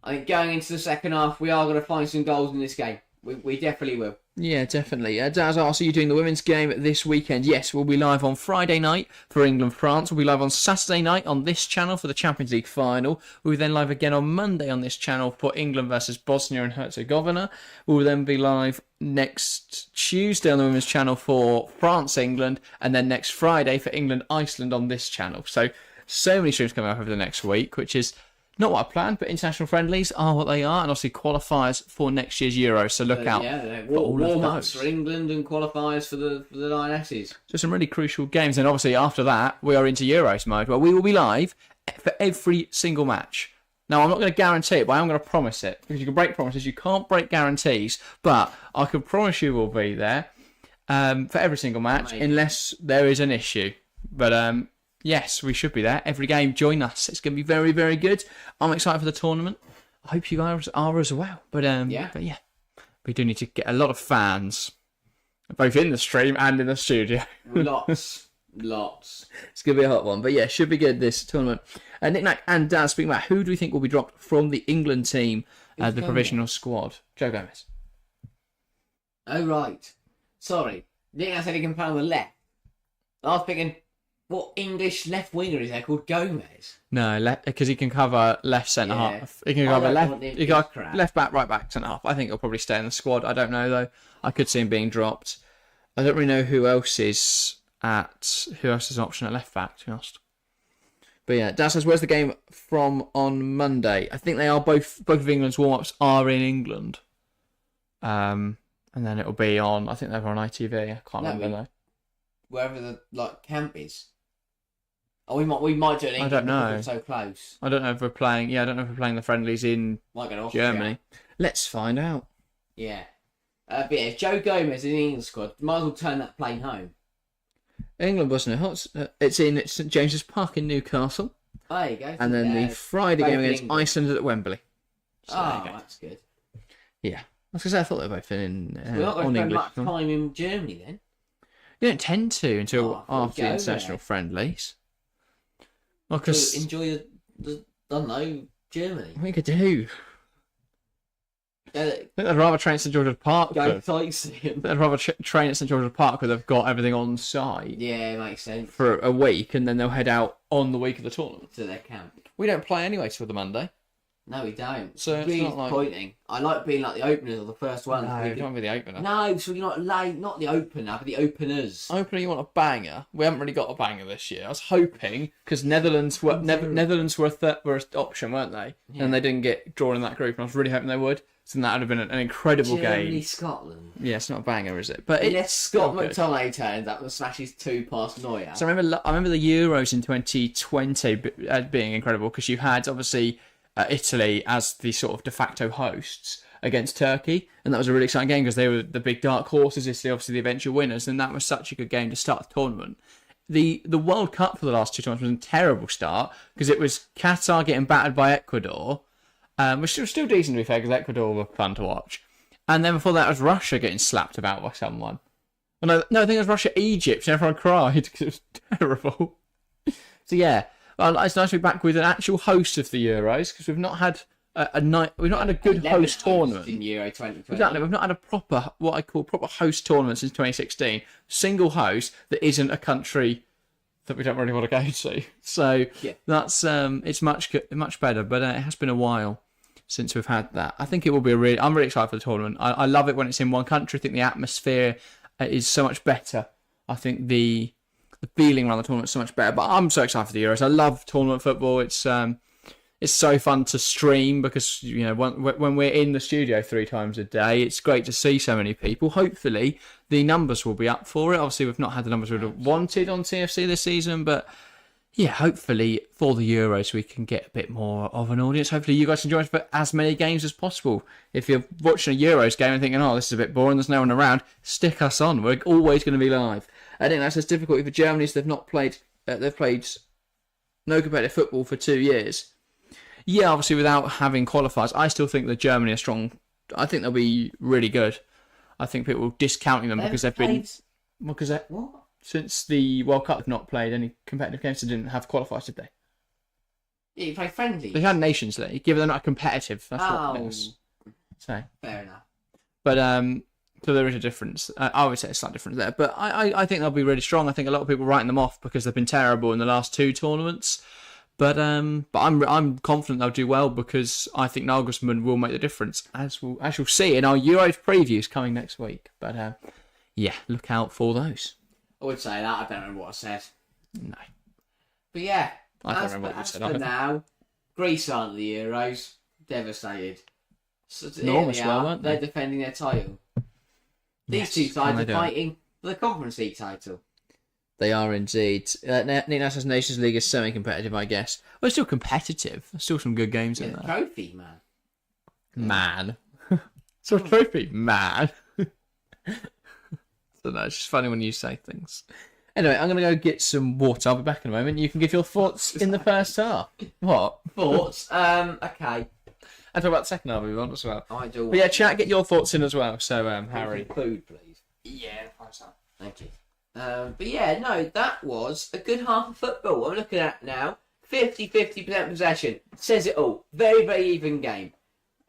I think going into the second half, we are going to find some goals in this game. We definitely will. Yeah, definitely. Daz asks, are you doing the women's game this weekend? Yes, we'll be live on Friday night for England-France. We'll be live on Saturday night on this channel for the Champions League final. We'll be then live again on Monday on this channel for England versus Bosnia and Herzegovina. We'll then be live next Tuesday on the women's channel for France-England, and then next Friday for England-Iceland on this channel. So many streams coming up over the next week, which is not what I planned, but international friendlies are what they are, and obviously qualifiers for next year's Euro. So look out. Yeah, for all of warm-ups those for England and qualifiers for the Lionesses. So some really crucial games, and obviously after that we are into Euros mode, where we will be live for every single match. Now I'm not going to guarantee it, but I am going to promise it, because you can break promises, you can't break guarantees. But I can promise you we'll be there for every single match, unless there is an issue. But yes, we should be there. Every game, join us. It's going to be very, very good. I'm excited for the tournament. I hope you guys are as well. But yeah, we do need to get a lot of fans, both in the stream and in the studio. Lots. It's going to be a hot one. But yeah, should be good, this tournament. Nick Nack and Dan speaking about who do we think will be dropped from the England team, the provisional squad. Joe Gomez. Oh, right. Sorry. Nick Nack said he can play on the left. I was thinking What English left winger is there called Gomez? No, because he can cover left centre half. He can I cover don't left. want him He to got crap. left back, right back, centre half. I think he'll probably stay in the squad. I don't know though. I could see him being dropped. I don't really know who else is an option at left back, to be honest. But yeah, Dan says, where's the game from on Monday? I think they are both of England's warm-ups are in England. And then it'll be on, I think they're on ITV. I can't remember though. Wherever the camp is. Oh, we might do it in England. I don't know. We're so close. I don't know if we're playing. Yeah, I don't know if we're playing the friendlies in Might go to Austria. Germany. Let's find out. Yeah. But yeah, if Joe Gomez in the England squad, might as well turn that plane home. England, wasn't it? It's in St James's Park in Newcastle. Oh, there you go. And then the Friday both game against England. Iceland at Wembley. So there you go. That's good. Yeah. I was going to say, I thought they were both in We're not going on to spend English. much time in Germany then. You don't tend to until Oh, after the go international there. friendlies. Well, because Enjoy I don't know, Germany. we could do. Go I think I'd rather train at St George's Park. sightseeing. I'd rather train at St George's Park where they've got everything on site Yeah, makes sense. for a week, and then they'll head out on the week of the tournament. To their camp. We don't play anyway till the Monday. No, we don't. So it's really not like- disappointing. I like being like the openers or the first one. No, you don't want to be the opener. No, so you're not late. Not the opener, but the openers. Opener, you want a banger. We haven't really got a banger this year. I was hoping because Netherlands were Netherlands were an option, weren't they? Yeah. And they didn't get drawn in that group, and I was really hoping they would. So then that would have been an incredible Germany, game. Scotland. Yeah, it's not a banger, is it? But Unless Scott still good. McTominay turns up and smashes 2 past Neuer. So I remember the Euros in 2020 being incredible because you had obviously Italy as the sort of de facto hosts against Turkey, and that was a really exciting game because they were the big dark horses. Italy, obviously the eventual winners, and that was such a good game to start the tournament. The World Cup for the last 2 tournaments was a terrible start because it was Qatar getting battered by Ecuador, which was still decent to be fair because Ecuador were fun to watch, and then before that was Russia getting slapped about by someone. Well, no, I think it was Russia-Egypt, and everyone cried because it was terrible. So yeah. Well, it's nice to be back with an actual host of the Euros because we've not had we've not had a good host tournament in Euro 2020. Exactly, we've not had a proper what I call proper host tournament since 2016. Single host that isn't a country that we don't really want to go to. So Yeah. that's it's much better, but it has been a while since we've had that. I think it will be I'm really excited for the tournament. I love it when it's in one country. I think the atmosphere is so much better. I think the feeling around the tournament is so much better. But I'm so excited for the Euros. I love tournament football. It's so fun to stream because when we're in the studio 3 times a day, it's great to see so many people. Hopefully, the numbers will be up for it. Obviously, we've not had the numbers we'd have wanted on TFC this season, but yeah, hopefully for the Euros we can get a bit more of an audience. Hopefully, you guys can join us for as many games as possible. If you're watching a Euros game and thinking, "Oh, this is a bit boring," there's no one around, stick us on. We're always going to be live. I think that's just difficult for Germany. They've not played. They've played no competitive football for 2 years. Yeah, obviously without having qualifiers, I still think that Germany are strong. I think they'll be really good. I think people are discounting them because they've been What? since the World Cup they've not played any competitive games. They didn't have qualifiers, did they? Yeah, you play friendly. They had Nations League, given they're not competitive. That's what it Oh, was. So, fair enough. but so there is a difference. I would say a slight difference there, but I think they'll be really strong. I think a lot of people writing them off because they've been terrible in the last 2 tournaments. But I'm confident they'll do well because I think Nagelsmann will make the difference, as you'll see in our Euros previews coming next week. But yeah, look out for those. I would say that. I don't remember what I said. No, But yeah, I don't remember what you as said for either. now, Greece aren't the Euros. Devastated. So Normal here as well, they are. weren't they? They're defending their title. These Yes, 2 and sides they are do. fighting for the Conference League title. They are indeed. Nick Nash says Nations League is semi-competitive, I guess. Well, it's still competitive. There's still some good games in Yeah, the there. trophy, man. Man. It's a trophy, man. So no, it's just funny when you say things. Anyway, I'm going to go get some water. I'll be back in a moment. You can give your thoughts in the first half. What? Thoughts? Okay. And talk about the second half if you want as well. I do. But yeah, chat, get your thoughts in as well. So, Harry. Food, please. Yeah, Thank you. But yeah, no, that was a good half of football. I'm looking at now 50% possession. Says it all. Very, very even game.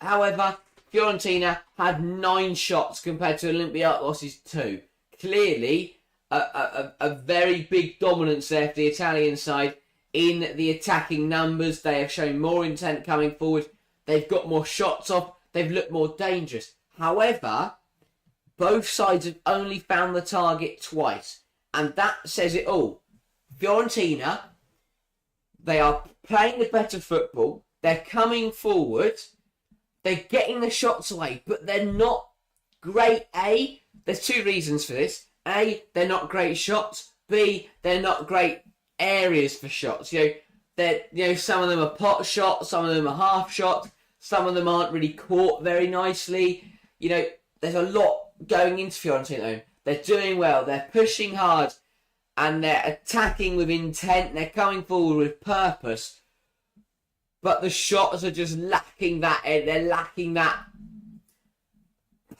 However, Fiorentina had 9 shots compared to Olympiacos' 2. Clearly, a very big dominance there for the Italian side in the attacking numbers. They have shown more intent coming forward. They've got more shots off. They've looked more dangerous. However, both sides have only found the target twice. And that says it all. Fiorentina, they are playing the better football. They're coming forward. They're getting the shots away. But they're not great. A, there's two reasons for this. A, they're not great shots. B, they're not great areas for shots. Some of them are pot shots. Some of them are half shots. Some of them aren't really caught very nicely. There's a lot going into Fiorentina. They're doing well. They're pushing hard. And they're attacking with intent. They're coming forward with purpose. But the shots are just lacking that. They're lacking that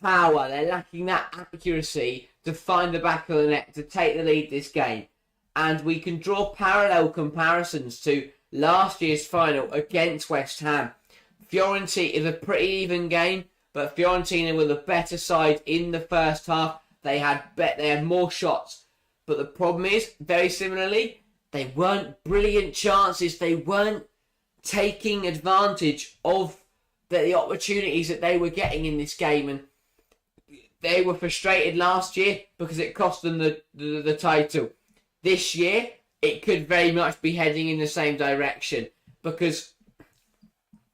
power. They're lacking that accuracy to find the back of the net, to take the lead this game. And we can draw parallel comparisons to last year's final against West Ham. Fiorentina is a pretty even game, but Fiorentina were the better side in the first half. They had more shots. But the problem is, very similarly, they weren't brilliant chances. They weren't taking advantage of the opportunities that they were getting in this game. And they were frustrated last year because it cost them the title. This year, it could very much be heading in the same direction. Because,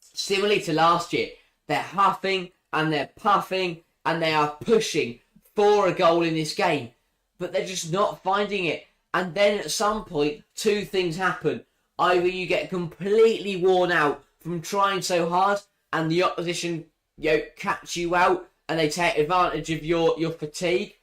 similarly to last year, they're huffing and they're puffing and they are pushing for a goal in this game. But they're just not finding it. And then at some point, two things happen. Either you get completely worn out from trying so hard and the opposition catch you out and they take advantage of your fatigue,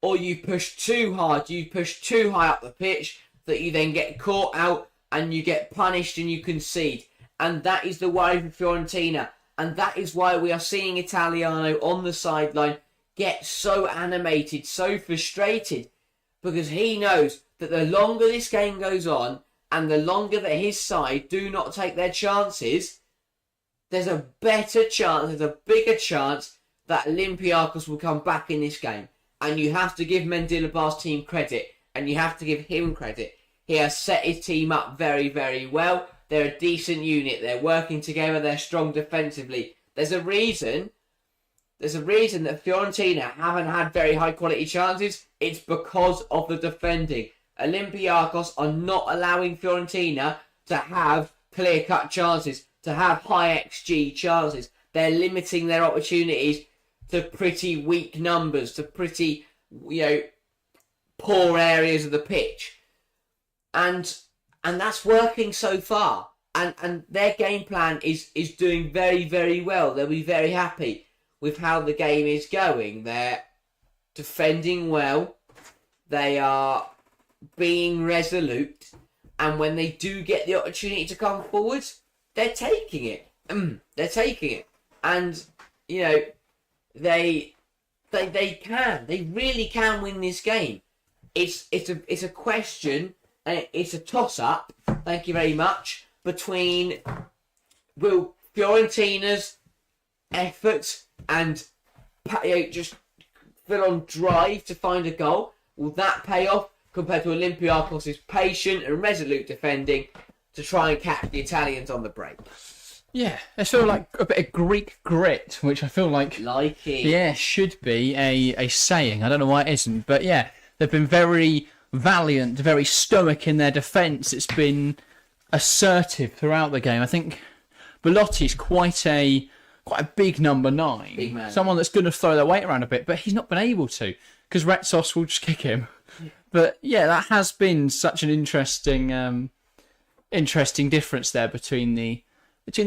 or you push too hard, you push too high up the pitch that you then get caught out and you get punished and you concede. And that is the worry for Fiorentina. And that is why we are seeing Italiano on the sideline get so animated, so frustrated, because he knows that the longer this game goes on and the longer that his side do not take their chances, there's a better chance, there's a bigger chance that Olympiacos will come back in this game. And you have to give Mendilabar's team credit, and you have to give him credit. He has set his team up very, very well. They're a decent unit. They're working together. They're strong defensively. There's a reason that Fiorentina haven't had very high quality chances. It's because of the defending. Olympiacos are not allowing Fiorentina to have clear-cut chances, to have high XG chances. They're limiting their opportunities to pretty weak numbers, to pretty, poor areas of the pitch. And that's working so far. And their game plan is doing very, very well. They'll be very happy with how the game is going. They're defending well. They are being resolute. And when they do get the opportunity to come forward, they're taking it. They're taking it. And, they can. They really can win this game. It's a question, and it's a toss-up, thank you very much, between will Fiorentina's effort and just full-on drive to find a goal, will that pay off compared to Olympiacos' patient and resolute defending to try and catch the Italians on the break? Yeah, it's sort of like a bit of Greek grit, which I feel like should be a saying. I don't know why it isn't, but yeah, they've been very valiant, very stoic in their defence. It's been assertive throughout the game. I think Belotti's quite a big number 9, big man, someone that's going to throw their weight around a bit, but he's not been able to because Retsos will just kick him. But yeah, that has been such an interesting difference there between the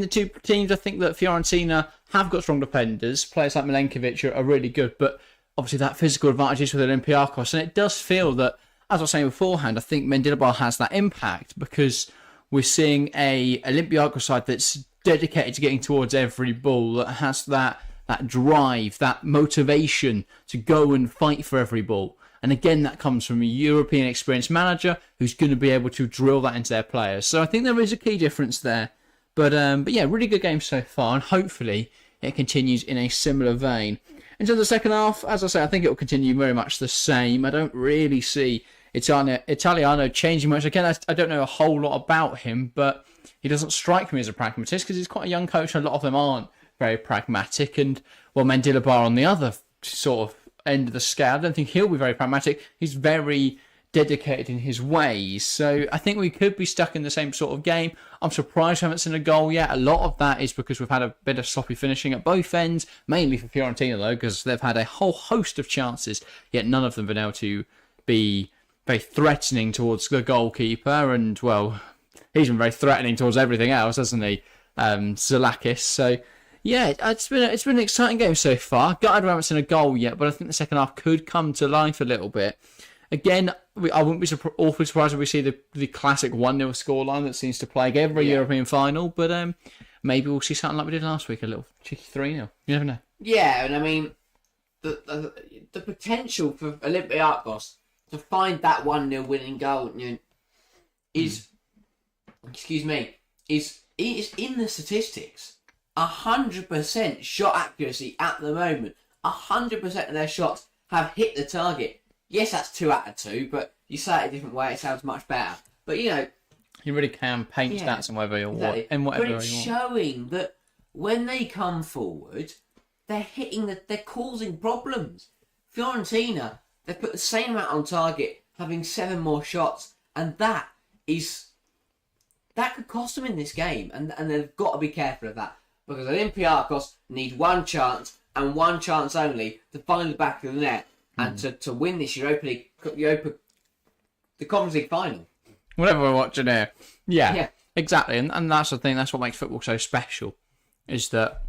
two teams. I think that Fiorentina have got strong defenders. Players like Milenkovic are really good, but obviously that physical advantage is with Olympiacos. And it does feel that, as I was saying beforehand, I think Mendilabar has that impact because we're seeing a Olympiacos side that's dedicated to getting towards every ball, that has that drive, that motivation to go and fight for every ball. And again, that comes from a European experienced manager who's going to be able to drill that into their players. So I think there is a key difference there. But yeah, really good game so far, and hopefully it continues in a similar vein. Into the second half, as I say, I think it will continue very much the same. I don't really see Italiano changing much. Again, I don't know a whole lot about him, but he doesn't strike me as a pragmatist because he's quite a young coach and a lot of them aren't very pragmatic. And, well, Mendilibar on the other sort of end of the scale, I don't think he'll be very pragmatic. He's very dedicated in his ways. So I think we could be stuck in the same sort of game. I'm surprised we haven't seen a goal yet. A lot of that is because we've had a bit of sloppy finishing at both ends, mainly for Fiorentina though, because they've had a whole host of chances, yet none of them been able to be very threatening towards the goalkeeper. And, well, he's been very threatening towards everything else, hasn't he? Zalakis. So, yeah, it's been an exciting game so far. Gutted we haven't seen a goal yet, but I think the second half could come to life a little bit. Again, I wouldn't be awfully surprised if we see the classic 1-0 scoreline that seems to plague every European final, but maybe we'll see something like we did last week, a little cheeky 3-0. You never know. Yeah, and I mean, the potential for Olympiacos to find that 1-0 winning goal is in the statistics. 100% shot accuracy at the moment. 100% of their shots have hit the target. Yes, that's 2 out of 2, but you say it a different way, it sounds much better. But, you really can paint stats in whatever you want. But it's showing that when they come forward, they're causing problems. Fiorentina, they put the same amount on target, having 7 more shots, and that could cost them in this game, and they've got to be careful of that, because Olympiacos need one chance, and one chance only, to find the back of the net, and to win this Europa League, the Conference League final. Whatever we're watching here. Yeah. Exactly. And that's the thing, that's what makes football so special, is that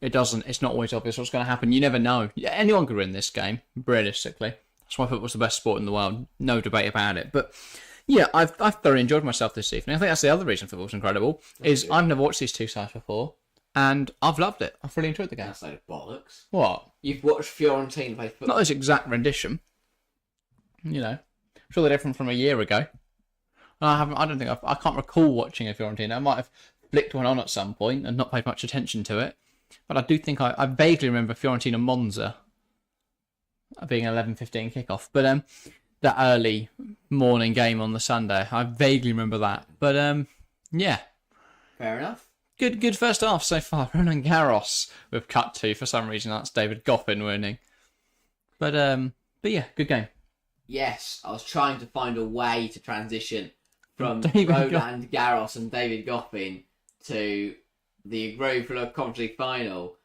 it's not always obvious what's going to happen. You never know. Anyone could win this game, realistically. That's why football's the best sport in the world. No debate about it. But yeah, I've thoroughly enjoyed myself this evening. I think that's the other reason football's incredible, is I've never watched these two sides before, and I've loved it. I've really enjoyed the game. That's a load of bollocks. What? You've watched Fiorentina play football. Not this exact rendition. I'm sure they're different from a year ago. I can't recall watching a Fiorentina. I might have flicked one on at some point and not paid much attention to it. But I do think I vaguely remember Fiorentina Monza being an 11:15 kickoff. But that early morning game on the Sunday, I vaguely remember that. But yeah. Fair enough. Good first half so far. Roland Garros we've cut to. For some reason, that's David Goffin winning. But yeah, good game. Yes, I was trying to find a way to transition from David Roland Garros and David Goffin to the Europa Conference League Final.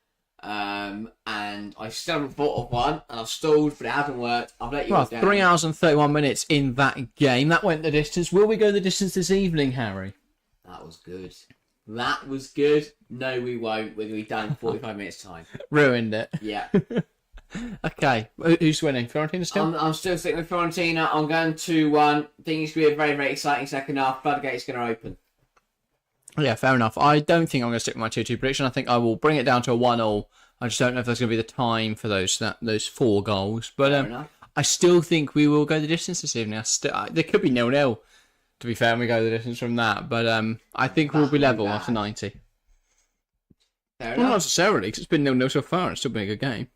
And I still haven't thought of one, and I've stalled, but it hasn't worked. I've let you down. 3 hours and 31 minutes in that game. That went the distance. Will we go the distance this evening, Harry? That was good. That was good. No, we won't. We're going to be done in 45 minutes' time. Ruined it. Yeah. Okay. Who's winning? Fiorentina still? I'm still sticking with Fiorentina. I'm going 2-1. Think it's going to be a very, very exciting second half. Floodgate's going to open. Yeah, fair enough. I don't think I'm going to stick with my 2-2 prediction. I think I will bring it down to a 1-1. I just don't know if there's going to be the time for those 4 goals. But I still think we will go the distance this evening. There could be 0-0, to be fair, and we go the distance from that. But I think we'll be level after 90. Fair Well, enough. not necessarily, because it's been 0-0 so far. It's still been a good game.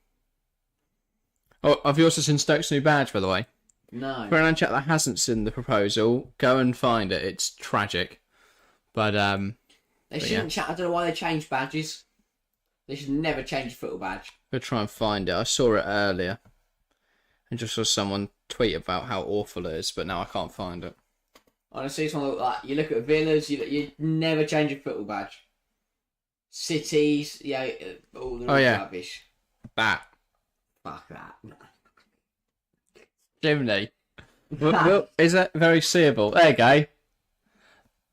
Oh, have you also seen Stoke's new badge, by the way? No. For anyone chat that hasn't seen the proposal, go and find it. It's tragic. But They shouldn't I don't know why they changed badges. They should never change a football badge. I'll try and find it. I saw it earlier. And just saw someone tweet about how awful it is, but now I can't find it. Honestly, it's one of like you look at Villas, you never change a football badge. Cities, all the rubbish. That. Fuck that. Chimney. Is that very seeable? There you go.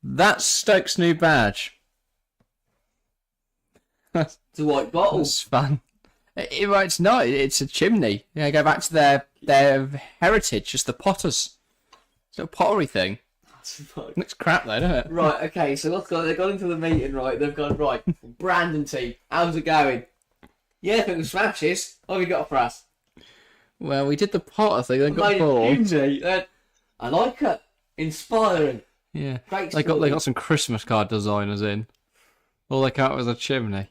That's Stoke's new badge. It's a white bottle. It's fun. It's not. It's a chimney. Go back to their heritage, just the potters. It's a pottery thing. Looks crap though, doesn't it? Right, okay, so they've gone into the meeting, right? They've gone, right, Brandon team, how's it going? Yeah, I think the smashes. What have you got for us? Well, we did the potter thing, then got bored. I like it. Inspiring. Yeah. Great They got some Christmas card designers in. All they got was a chimney.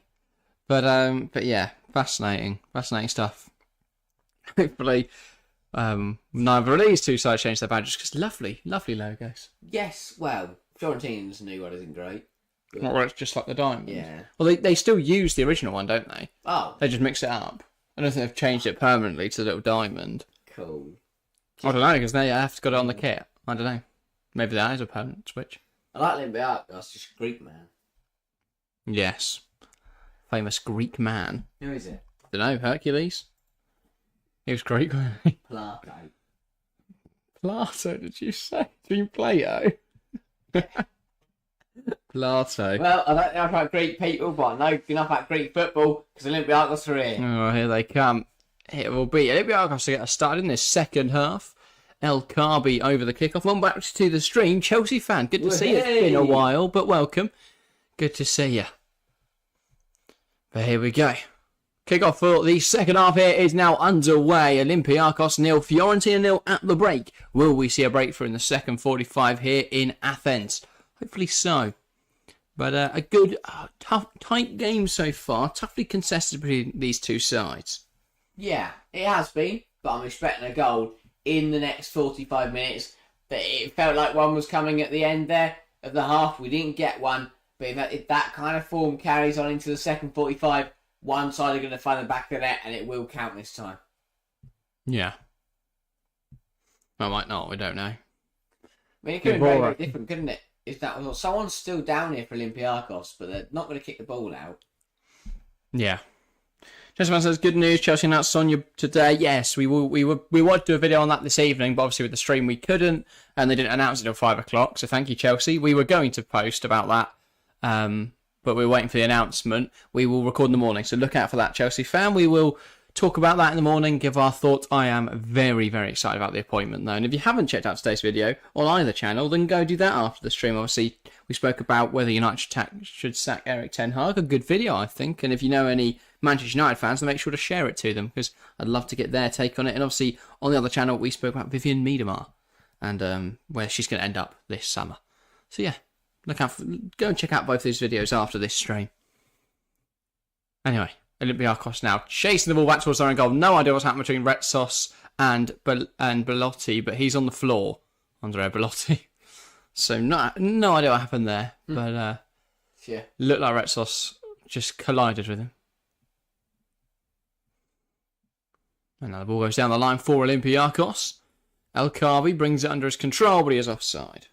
But yeah, fascinating stuff. hopefully neither of these two sides change their badges, because lovely logos. Yes, well, Fiorentina's new one isn't great. But... Well, it's just like the diamond. Yeah. Well, they still use the original one, don't they? Oh. They just mix it up. I don't think they've changed it permanently to the little diamond. Cool. I don't know, because they have got it on the kit. I don't know. Maybe that is a permanent switch. I like Olympiacos, just Greek man. Yes. Famous Greek man. Who is it? I don't know, Hercules? He was Greek, wasn't he? Plato. Plato, did you say? Do you mean Plato? Plato. Well, I don't know about Greek people, but I know enough about Greek football because Olympiacos are here. Oh, here they come. It will be Olympiacos to get us started in this second half. El Carby over the kickoff. On back to the stream. Chelsea fan. Good to see you. It's been a while, but welcome. Good to see you. But here we go. Kickoff for the second half here is now underway. Olympiacos 0, Fiorentina 0 at the break. Will we see a breakthrough in the second 45 here in Athens? Hopefully so. But a good, tough, tight game so far. Toughly contested between these two sides. Yeah, it has been. But I'm expecting a goal in the next 45 minutes. But it felt like one was coming at the end there of the half. We didn't get one. But if that kind of form carries on into the second 45, one side are going to find the back of the net and it will count this time. Yeah. Well, might not. We don't know. I mean, it could be very different, couldn't it? If that was someone's still down here for Olympiacos, but they're not going to kick the ball out. Yeah. Gentleman says, good news, Chelsea announced Sonia today. Yes, we wanted to do a video on that this evening, but obviously with the stream we couldn't, and they didn't announce it until 5 o'clock, so thank you, Chelsea. We were going to post about that, but we were waiting for the announcement. We will record in the morning, so look out for that, Chelsea fan. We will talk about that in the morning, give our thoughts. I am very, very excited about the appointment, though. And if you haven't checked out today's video on either channel, then go do that after the stream. Obviously, we spoke about whether United should sack Erik ten Hag. A good video, I think. And if you know any Manchester United fans, then make sure to share it to them, because I'd love to get their take on it. And obviously, on the other channel, we spoke about Vivian Miedemar and where she's going to end up this summer. So yeah, look out go and check out both these videos after this stream. Anyway, Olympiacos now chasing the ball back towards their own goal. No idea what's happened between Retsos and Belotti, but he's on the floor, Andrea Belotti. So no idea what happened there, but yeah, looked like Retsos just collided with him. And now the ball goes down the line for Olympiacos. El Carby brings it under his control, but he is offside.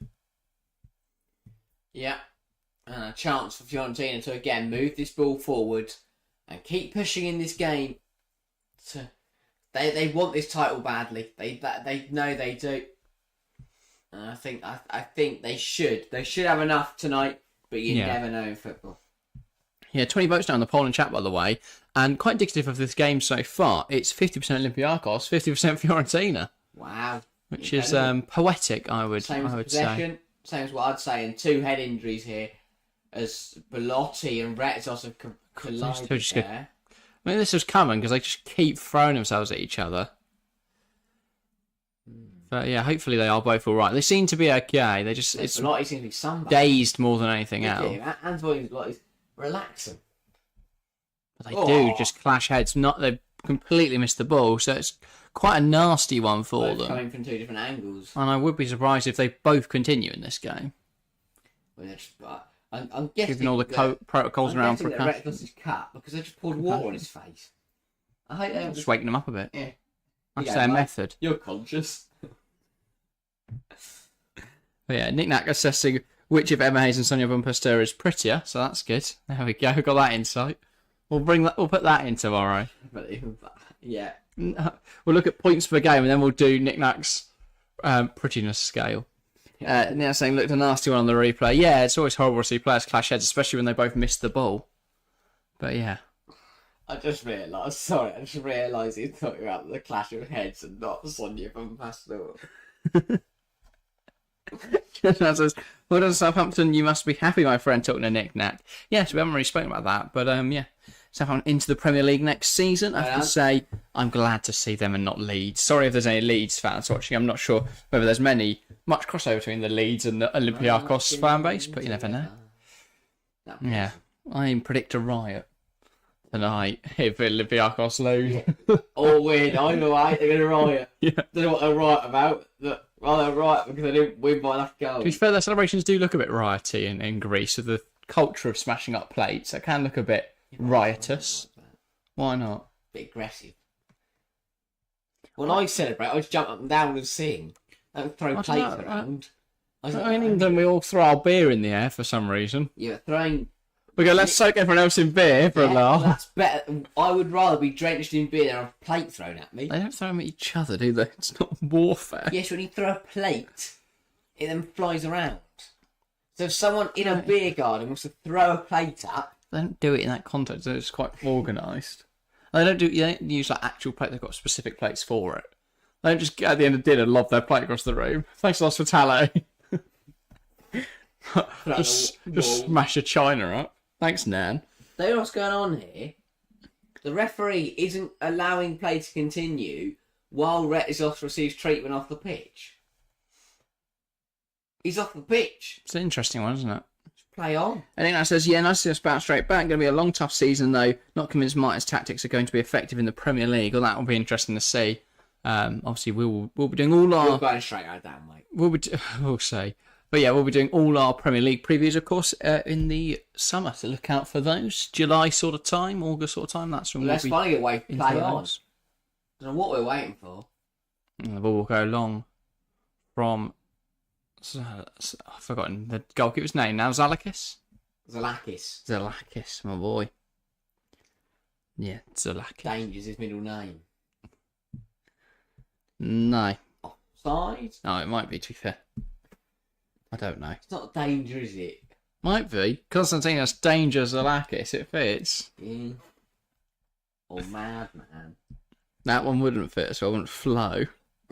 Yeah, and a chance for Fiorentina to again move this ball forward and keep pushing in this game. They want this title badly. They know they do. And I think they should. They should have enough tonight, but you never know in football. Yeah, 20 votes now in the poll and chat, by the way, and quite indicative of this game so far. It's 50% Olympiacos, 50% Fiorentina. Wow, which is poetic, I would say. Same as what I'd say, and 2 head injuries here, as Belotti and Retsos have collided there. I mean, this was coming because they just keep throwing themselves at each other. But yeah, hopefully they are both all right. They seem to be okay. They just Belotti seems to be sunburned. Dazed more than anything else. And Belotti's relaxing. But they do just clash heads. They completely missed the ball, so it's quite a nasty one for them. Coming from 2 different angles. And I would be surprised if they both continue in this game. Well, I'm guessing given all the protocols around for Retsos is cut because they just poured water on his face. I hate that. Just waking him up a bit. Yeah. That's their method. You're conscious. But yeah, Nick Nack assessing which of Emma Hayes and Sonia Van Pasteur is prettier, so that's good. There we go, got that insight. We'll put that in tomorrow. But yeah. We'll look at points per game and then we'll do Nick Nack's prettiness scale. Now saying, looked a nasty one on the replay. Yeah, it's always horrible to see players clash heads, especially when they both miss the ball. But yeah. I just realised he's talking about the clash of heads and not Sonia Van Pasteur. Says, well done, Southampton. You must be happy, my friend, talking to Nick Nack. Yes, we haven't really spoken about that, but yeah. Southampton into the Premier League next season. I have to say, I'm glad to see them and not Leeds. Sorry if there's any Leeds fans watching. I'm not sure whether there's much crossover between the Leeds and the Olympiacos fan base, but you never know. Yeah, I predict a riot. tonight if Olympiacos lose. Or win, either way, they're going to riot. Yeah. Don't know what they're right about. They're right because they didn't win by enough goals. To be fair, the celebrations do look a bit rioty in Greece with the culture of smashing up plates. It can look a bit riotous. Why not? Bit aggressive. When I celebrate, I just jump up and down and sing. I don't throw plates around. In England, we all throw our beer in the air for some reason. Yeah, throwing... We go, let's soak everyone else in beer for a laugh. That's better. I would rather be drenched in beer than have a plate thrown at me. They don't throw them at each other, do they? It's not warfare. Yes, when you throw a plate, it then flies around. So if someone in a beer garden wants to throw a plate up... They don't do it in that context. It's quite organised. They don't use like actual plate. They've got specific plates for it. They don't just at the end of dinner lob their plate across the room. Thanks, hospitality. just smash a china up. Thanks, Nan. You know what's going on here? The referee isn't allowing play to continue while Retizos receives treatment off the pitch. He's off the pitch. It's an interesting one, isn't it? Just play on. I think that says, yeah, nice to see us bounce straight back. Going to be a long, tough season, though. Not convinced Martin's tactics are going to be effective in the Premier League. Well, that will be interesting to see. Obviously, we'll be doing all our... We're going straight out down, mate. We'll see. But yeah, we'll be doing all our Premier League previews, of course, in the summer. So look out for those. July sort of time, August sort of time. That's when Let's finally get away into play on. those. Don't know what we're waiting for. The ball will go long from... I've forgotten the goalkeeper's name now. Zalakis? Zalakis, my boy. Yeah, Zalakis. Danger's his middle name. No. Offside? No, it might be, to be fair. I don't know. It's not Danger, is it? Might be. Konstantinos Danger Zalakis. It fits. Yeah. Or Madman. That one wouldn't fit, so it wouldn't flow.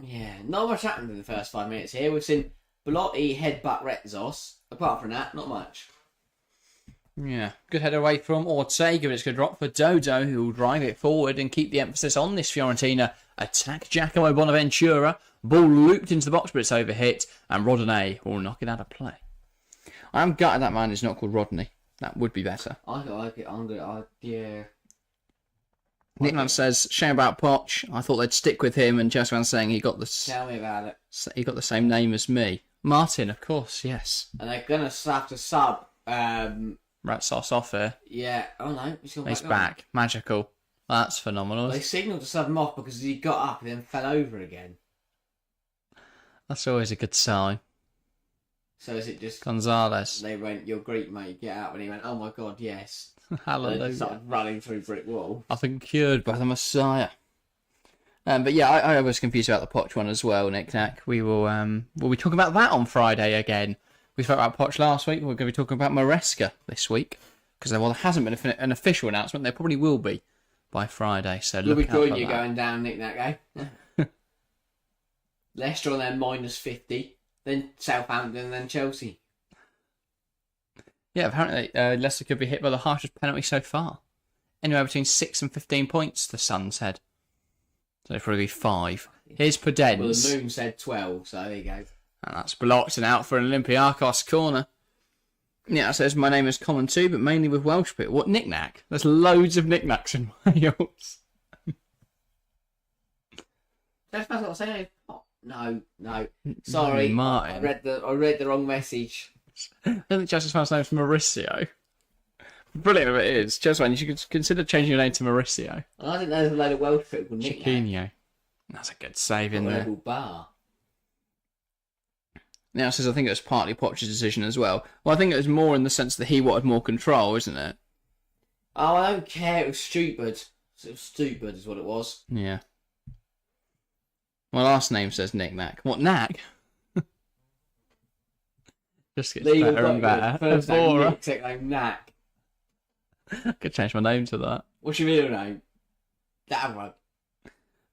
Yeah, not much happened in the first 5 minutes here. We've seen Belotti headbutt Retizos. Apart from that, not much. Yeah, good header away from Orte, giving it a good drop for Dodo, who will drive it forward and keep the emphasis on this Fiorentina attack. Giacomo Bonaventura, ball looped into the box, but it's overhit, and Rodney will knock it out of play. I'm gutted that man is not called Rodney. That would be better. I like it. Yeah. Nickman says, shame about Poch. I thought they'd stick with him, and Jeswan saying he got Tell me about it. He got the same name as me. Martin, of course, yes. And they're gonna have to sub. Rat sauce off here. Yeah. Oh no, He's back. Magical. That's phenomenal. They signalled to sub him off because he got up and then fell over again. That's always a good sign. So is it just Gonzalez? They went, "You're Greek, mate. Get out!" And he went, "Oh my God, yes." Hallelujah. And started running through brick wall. I've been cured by the Messiah. But yeah, I was confused about the Poch one as well, Nick Knack. We'll be talking about that on Friday again. We spoke about Poch last week. We're going to be talking about Maresca this week. Because there hasn't been an official announcement. There probably will be by Friday. So look out for that. You're going down, Nick Knack, eh? Leicester on their -50. Then Southampton, then Chelsea. Yeah, apparently Leicester could be hit by the harshest penalty so far. Anywhere between 6 and 15 points, the Sun said. So it'll probably be 5. Here's Podence. Well, the Moon said 12, so there you go. And that's blocked and out for an Olympiacos corner. Yeah, it says my name is common too, but mainly with Welsh people. What knick-knack? There's loads of knick-knacks in Wales. That's what I'm saying. Oh, no. Sorry, Martin. I read the wrong message. I don't think Justice Fan's name is Mauricio. Brilliant if it is. Just you should consider changing your name to Mauricio. I didn't know there was a load of Welsh people called Nick Knack. Chiquinho. That's a good save in there. Bar. Now it says I think it was partly Poch's decision as well. Well, I think it was more in the sense that he wanted more control, isn't it? Oh, I don't care. It was stupid. It was stupid is what it was. Yeah. My last name says Nick Knack. What, Knack? Just gets better and better. First name Nick, second name Knack. I could change my name to that. What's your middle name? That one.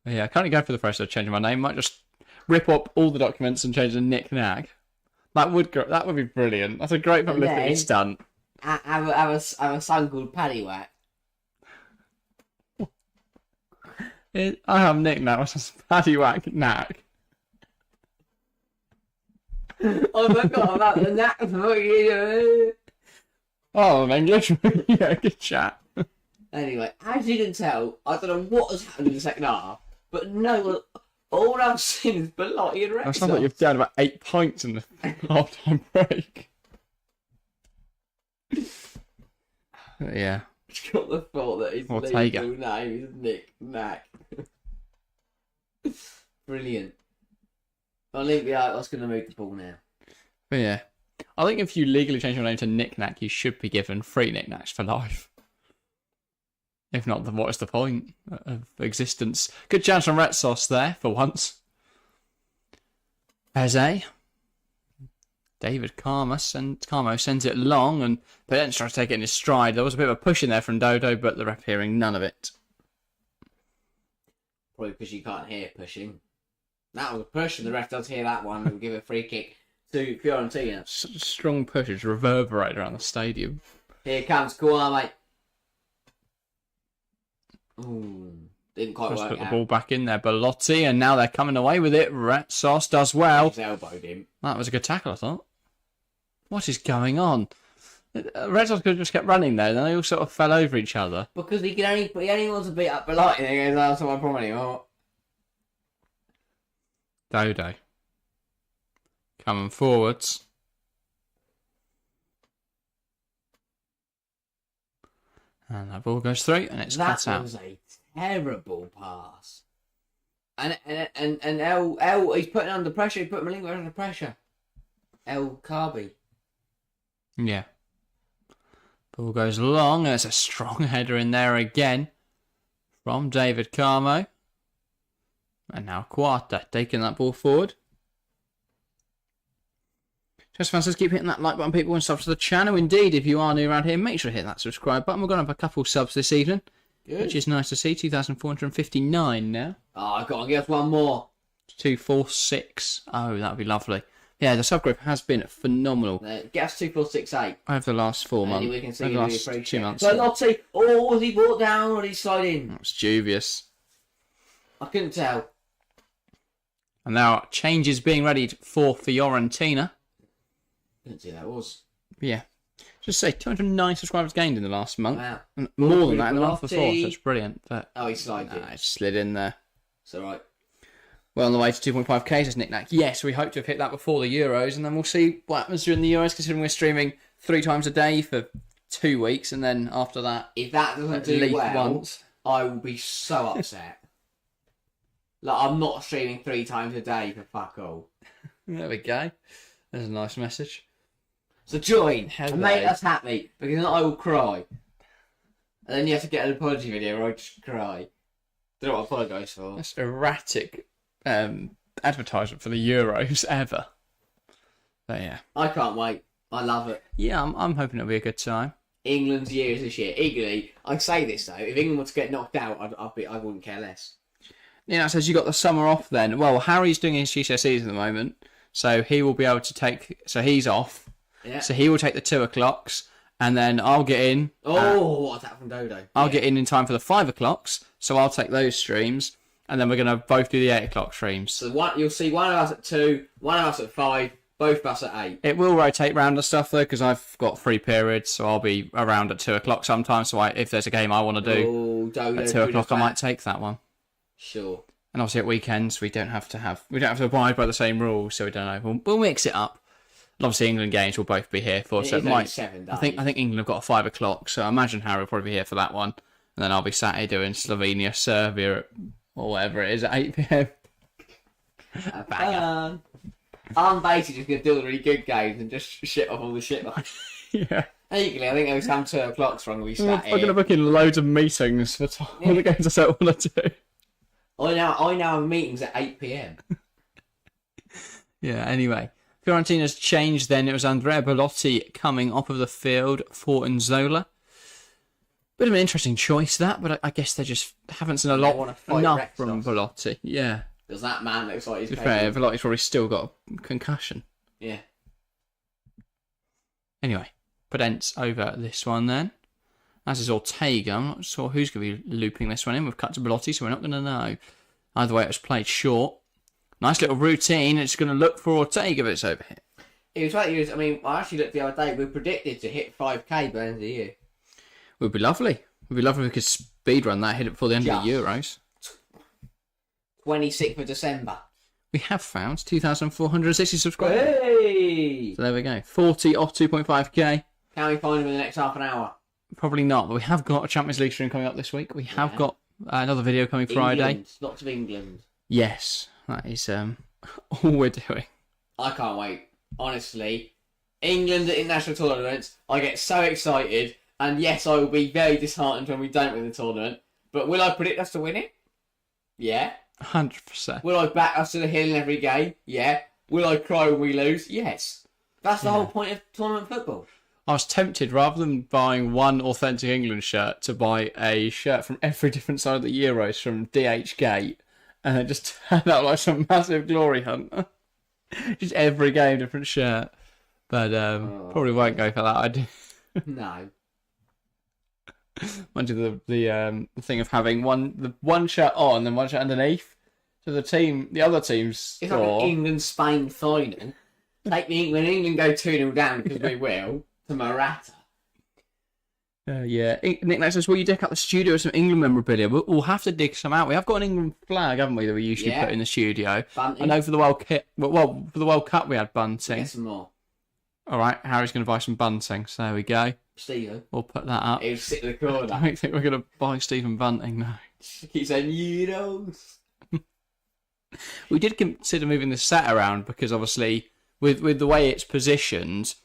Yeah, I can't go through the process of changing my name. Might just rip up all the documents and change to Nick Knack. That would be brilliant. That's a great publicity stunt. I have a son called Paddywhack. I have Nick Knack, which is Paddywhack Knack. I forgot about the knack for you. Oh, I'm English. Yeah, good chat. Anyway, as you can tell, I don't know what has happened in the second half, but no, all I've seen is Belotti and Rex. I sound like you've down about 8 points in the half-time break. Yeah. I've got the thought that his legal name is Nick Nack. Brilliant. Olympiacos going to move the ball now. But yeah. I think if you legally change your name to Nick Nack, you should be given 3 knickknacks for life. If not, then what is the point of existence? Good chance from Red Sauce there, for once. Peze. David Carmo sends it long, and Pedence tries to take it in his stride. There was a bit of a push in there from Dodo, but the ref hearing none of it. Probably because you can't hear pushing. That was a push, and the ref does hear that one. We'll give a free kick to Fiorentina. Such a strong push, it's reverberated around the stadium. Here comes Kwame. Ooh, didn't quite Just work put the out. ball back in there, Belotti, and now they're coming away with it. Red Sauce does well. He's elbowed him. That was a good tackle, I thought. What is going on? Red Sauce could have just kept running there, then they all sort of fell over each other. Because he only wants to beat up Belotti, and he goes, that's not my problem anymore. Dodo. Coming forwards. And that ball goes through, and it's cut out. That was a terrible pass. And El, he's putting under pressure. He put Malinga under pressure. El Carby. Yeah. Ball goes long, and it's a strong header in there again from David Carmo. And now Quarta taking that ball forward. Just fans, let's keep hitting that like button, people, and subs to the channel. Indeed, if you are new around here, make sure to hit that subscribe button. We're going to have a couple subs this evening, which is nice to see. 2,459 now. Oh, I've got to give us one more. 246. Oh, that would be lovely. Yeah, the subgroup has been phenomenal. Get us 2468. Over the last 4 months. We can see over the last 2 months. So Lottie, was he brought down or did he slide in? That was dubious. I couldn't tell. And now changes being ready for Fiorentina. Couldn't see that was. Yeah. Just say 209 subscribers gained in the last month. Wow. And more than that in the month before, so it's brilliant. But oh, he slid in. It slid in there. It's alright. Well on the way to 2.5k says Nick Nack. Yes, we hope to have hit that before the Euros, and then we'll see what happens during the Euros, considering we're streaming 3 times a day for 2 weeks, and then after that, if that doesn't do well, I will be so upset. Like, I'm not streaming 3 times a day for fuck all. There we go. There's a nice message. So join and make us happy, because then I will cry. And then you have to get an apology video where I just cry. Don't know what I apologise for. That's erratic advertisement for the Euros ever. But yeah. I can't wait. I love it. Yeah, I'm hoping it'll be a good time. England's year is this year. Eagerly, I say this though, if England were to get knocked out, I wouldn't care less. Yeah, it says you got the summer off then. Well, Harry's doing his GCSEs at the moment, so he will be able to take. So he's off. Yeah. So he will take the 2 o'clocks, and then I'll get in. What's that from Dodo? I'll get in time for the 5 o'clocks, so I'll take those streams, and then we're going to both do the 8 o'clock streams. So you'll see one of us at 2, one of us at 5, both of us at 8. It will rotate round and stuff though, because I've got 3 periods, so I'll be around at 2 o'clock sometimes. So if there's a game I want to do at 2 o'clock, I might take that one. Sure. And obviously at weekends we don't have to abide by the same rules, so we don't know. We'll mix it up. And obviously England games will both be here for. So it might. 7 days. I think England have got a 5 o'clock, so I imagine Harry will probably be here for that one, and then I'll be Saturday doing Slovenia, Serbia, or whatever it is at 8 p.m. I'm basically just going to do the really good games and just shit off all the shit. Yeah. Equally, I think those some 2 o'clocks wrong. We sat here. I'm going to book in loads of meetings for all the games I don't want to do. I now have meetings at 8 p.m. Yeah, anyway. Fiorentina's changed then. It was Andrea Belotti coming off of the field for Nzola. Bit of an interesting choice, that, but I guess they just haven't seen enough from Belotti. Yeah. Because that man looks like he's... To be fair, Belotti's probably still got a concussion. Yeah. Anyway, Pedence over this one then. As is Ortega. I'm not sure who's going to be looping this one in. We've cut to Belotti, so we're not going to know. Either way, it was played short. Nice little routine. It's going to look for Ortega, but it's over here. It was like, I actually looked the other day. We predicted to hit 5k by the end of the year. Would be lovely. It'd be lovely if we could speed run that, hit it before the end of the Euros. 26th of December. We have found 2,460 subscribers. Hey! So there we go. 40 off 2.5k. Can we find them in the next half an hour? Probably not, but we have got a Champions League stream coming up this week. We have got another video coming Friday. England. Lots of England. Yes, that is all we're doing. I can't wait. Honestly. England at international tournaments, I get so excited. And yes, I will be very disheartened when we don't win the tournament. But will I predict us to win it? Yeah. 100%. Will I back us to the hill in every game? Yeah. Will I cry when we lose? Yes. That's the whole point of tournament football. I was tempted, rather than buying one authentic England shirt, to buy a shirt from every different side of the Euros from DH Gate, and it just turned out like some massive glory hunt. Just every game, different shirt. But probably won't go for that idea. No. Mind you, the thing of having one shirt on and one shirt underneath, so the other teams It's like an England-Spain final. Take when England go 2-0 down, because we will, to Morata. Yeah. Nick says, will you deck out the studio with some England memorabilia? We'll have to dig some out. We have got an England flag, haven't we, that we usually put in the studio. Bunting. I know for the for the World Cup we had bunting. Get some more. All right, Harry's going to buy some bunting, so there we go. Stephen. We'll put that up. He'll sit in the corner. I don't think we're going to buy Stephen Bunting, no. Keep saying, Euros. We did consider moving the set around because obviously with the way it's positioned,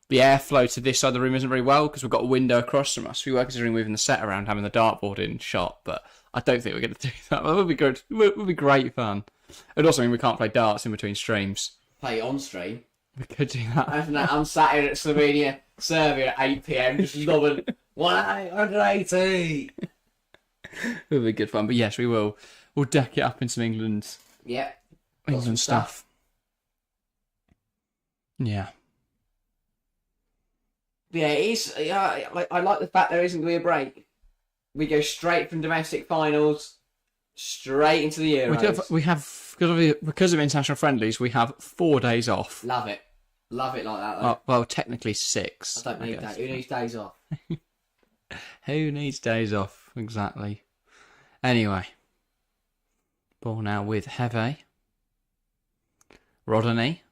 the airflow to this side of the room isn't very well because we've got a window across from us. We were considering moving the set around, having the dartboard in shot, but I don't think we're going to do that. That would be good. It would be great fun. It would also mean we can't play darts in between streams. Play on stream. We could do that. I'm sat here at Slovenia, Serbia at 8 p.m. just loving 180. It would be good fun. But yes, we will. We'll deck it up in some England stuff. Yeah. Yeah, it is. Yeah, I like the fact there isn't going to be a break. We go straight from domestic finals straight into the Euros. We have because of international friendlies, we have 4 days off. Love it like that. Though. Well, technically 6. I don't need that. Who needs days off? Who needs days off? Exactly. Anyway, ball now with Heve. Rodney.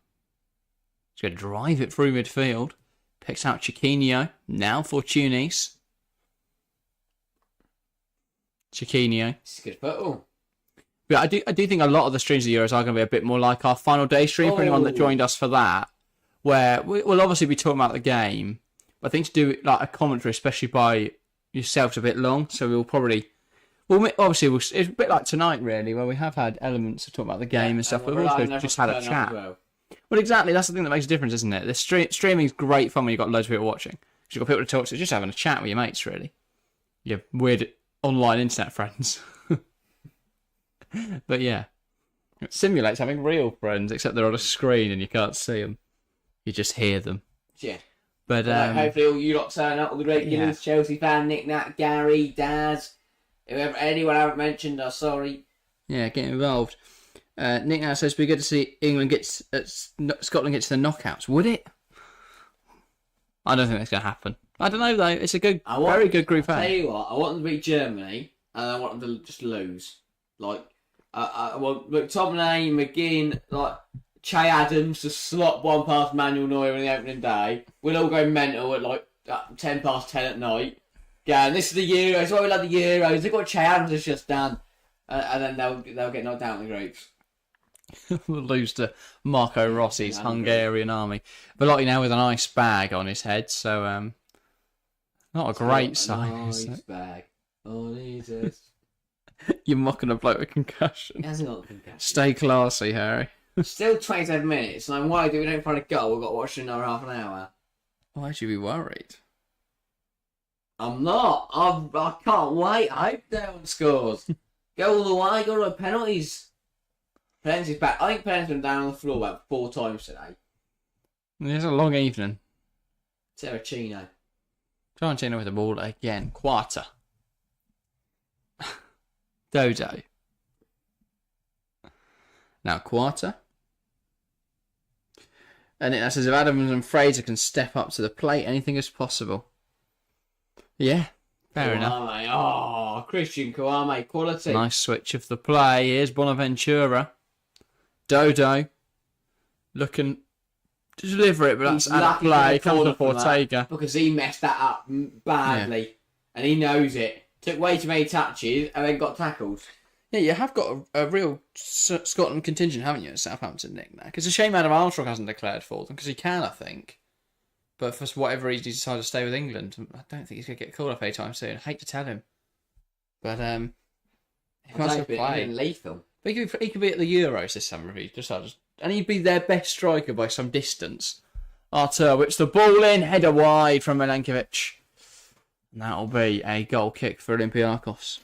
He's going to drive it through midfield. Picks out Chiquinho. Now for Tunis. Chiquinho. It's good football. But I do think a lot of the streams of the Euros are going to be a bit more like our final day stream for anyone that joined us for that, where we'll obviously be talking about the game, but I think to do like a commentary, especially by yourself, is a bit long. So it's a bit like tonight, really, where we have had elements of talking about the game and stuff, but we've also just had a chat. Well, exactly. That's the thing that makes a difference, isn't it? The streaming is great fun when you've got loads of people watching. Because you've got people to talk to, just having a chat with your mates, really. Your weird online internet friends. But yeah, it simulates having real friends, except they're on a screen and you can't see them. You just hear them. Yeah. But hopefully all you lot turn up, all the regulars, Chelsea fan, Nick Nat, Gary, Daz, whoever, anyone I haven't mentioned, I'm sorry. Yeah, get involved. Nick Nat says it'd be good to see Scotland get to the knockouts. Would it? I don't think that's going to happen. I don't know though. It's a very good group A. I'll tell you what, I want them to beat Germany, and I want them to just lose. Like, I want McTominay, McGinn, like Che Adams to slot one past Manuel Neuer in the opening day. We'll all go mental at like 10 past 10 at night. Yeah, and this is the Euros. Why we love the Euros. They've got Che Adams has just done, and then they'll get knocked out in the groups. We'll lose to Marco Rossi's Hungarian army. Belotti now with an ice bag on his head, so not a great sign. Ice bag on his head. You're mocking a bloke with concussion. He hasn't got a concussion. Stay classy, Harry. Still 27 minutes, and I'm worried that we don't find a goal. We've got to watch another half an hour. Why should you be worried? I'm not. I can't wait. I hope no one scores. Go all the way. Go to the penalties. Penalties back. I think penalties been down on the floor about 4 times today. It's a long evening. Terracino. Tarantino with the ball again. Quarter. Dodo. Now Quarter. And it says if Adams and Fraser can step up to the plate, anything is possible. Yeah, Fair enough. Kouame. Oh, Christian Kouame, quality. Nice switch of the play. Here's Bonaventura. Dodo. Looking to deliver it, but that's out of play. Comes to Ortega. Because he messed that up badly. Yeah. And he knows it. Took way too many touches and then got tackled. Yeah, you have got a real Scotland contingent, haven't you, at Southampton, Nick? Now, it's a shame Adam Armstrong hasn't declared for them because he can, I think. But for whatever reason, he decided to stay with England. I don't think he's going to get called up anytime soon. I hate to tell him, but he wants to play. Lethal. But he could be at the Euros this summer if he decided, and he'd be their best striker by some distance. Artur whips the ball in, header wide from Milenkovic. And that'll be a goal kick for Olympiacos.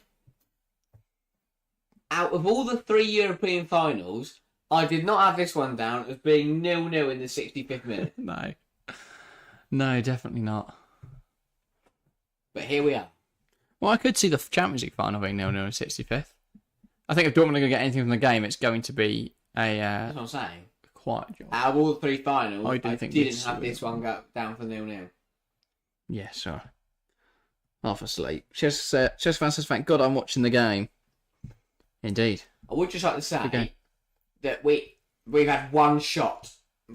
Out of all the 3 European finals, I did not have this one down as being 0-0 in the 65th minute. No, definitely not. But here we are. Well, I could see the Champions League final being 0-0 in the 65th. I think if Dortmund are going to get anything from the game, it's going to be a... That's what I'm saying. Quiet job. Out of all the 3 finals, I didn't have this one go down for 0-0. Yeah, sorry. Half asleep. Chess fan says, thank God I'm watching the game. Indeed. I would just like to say that we've had one shot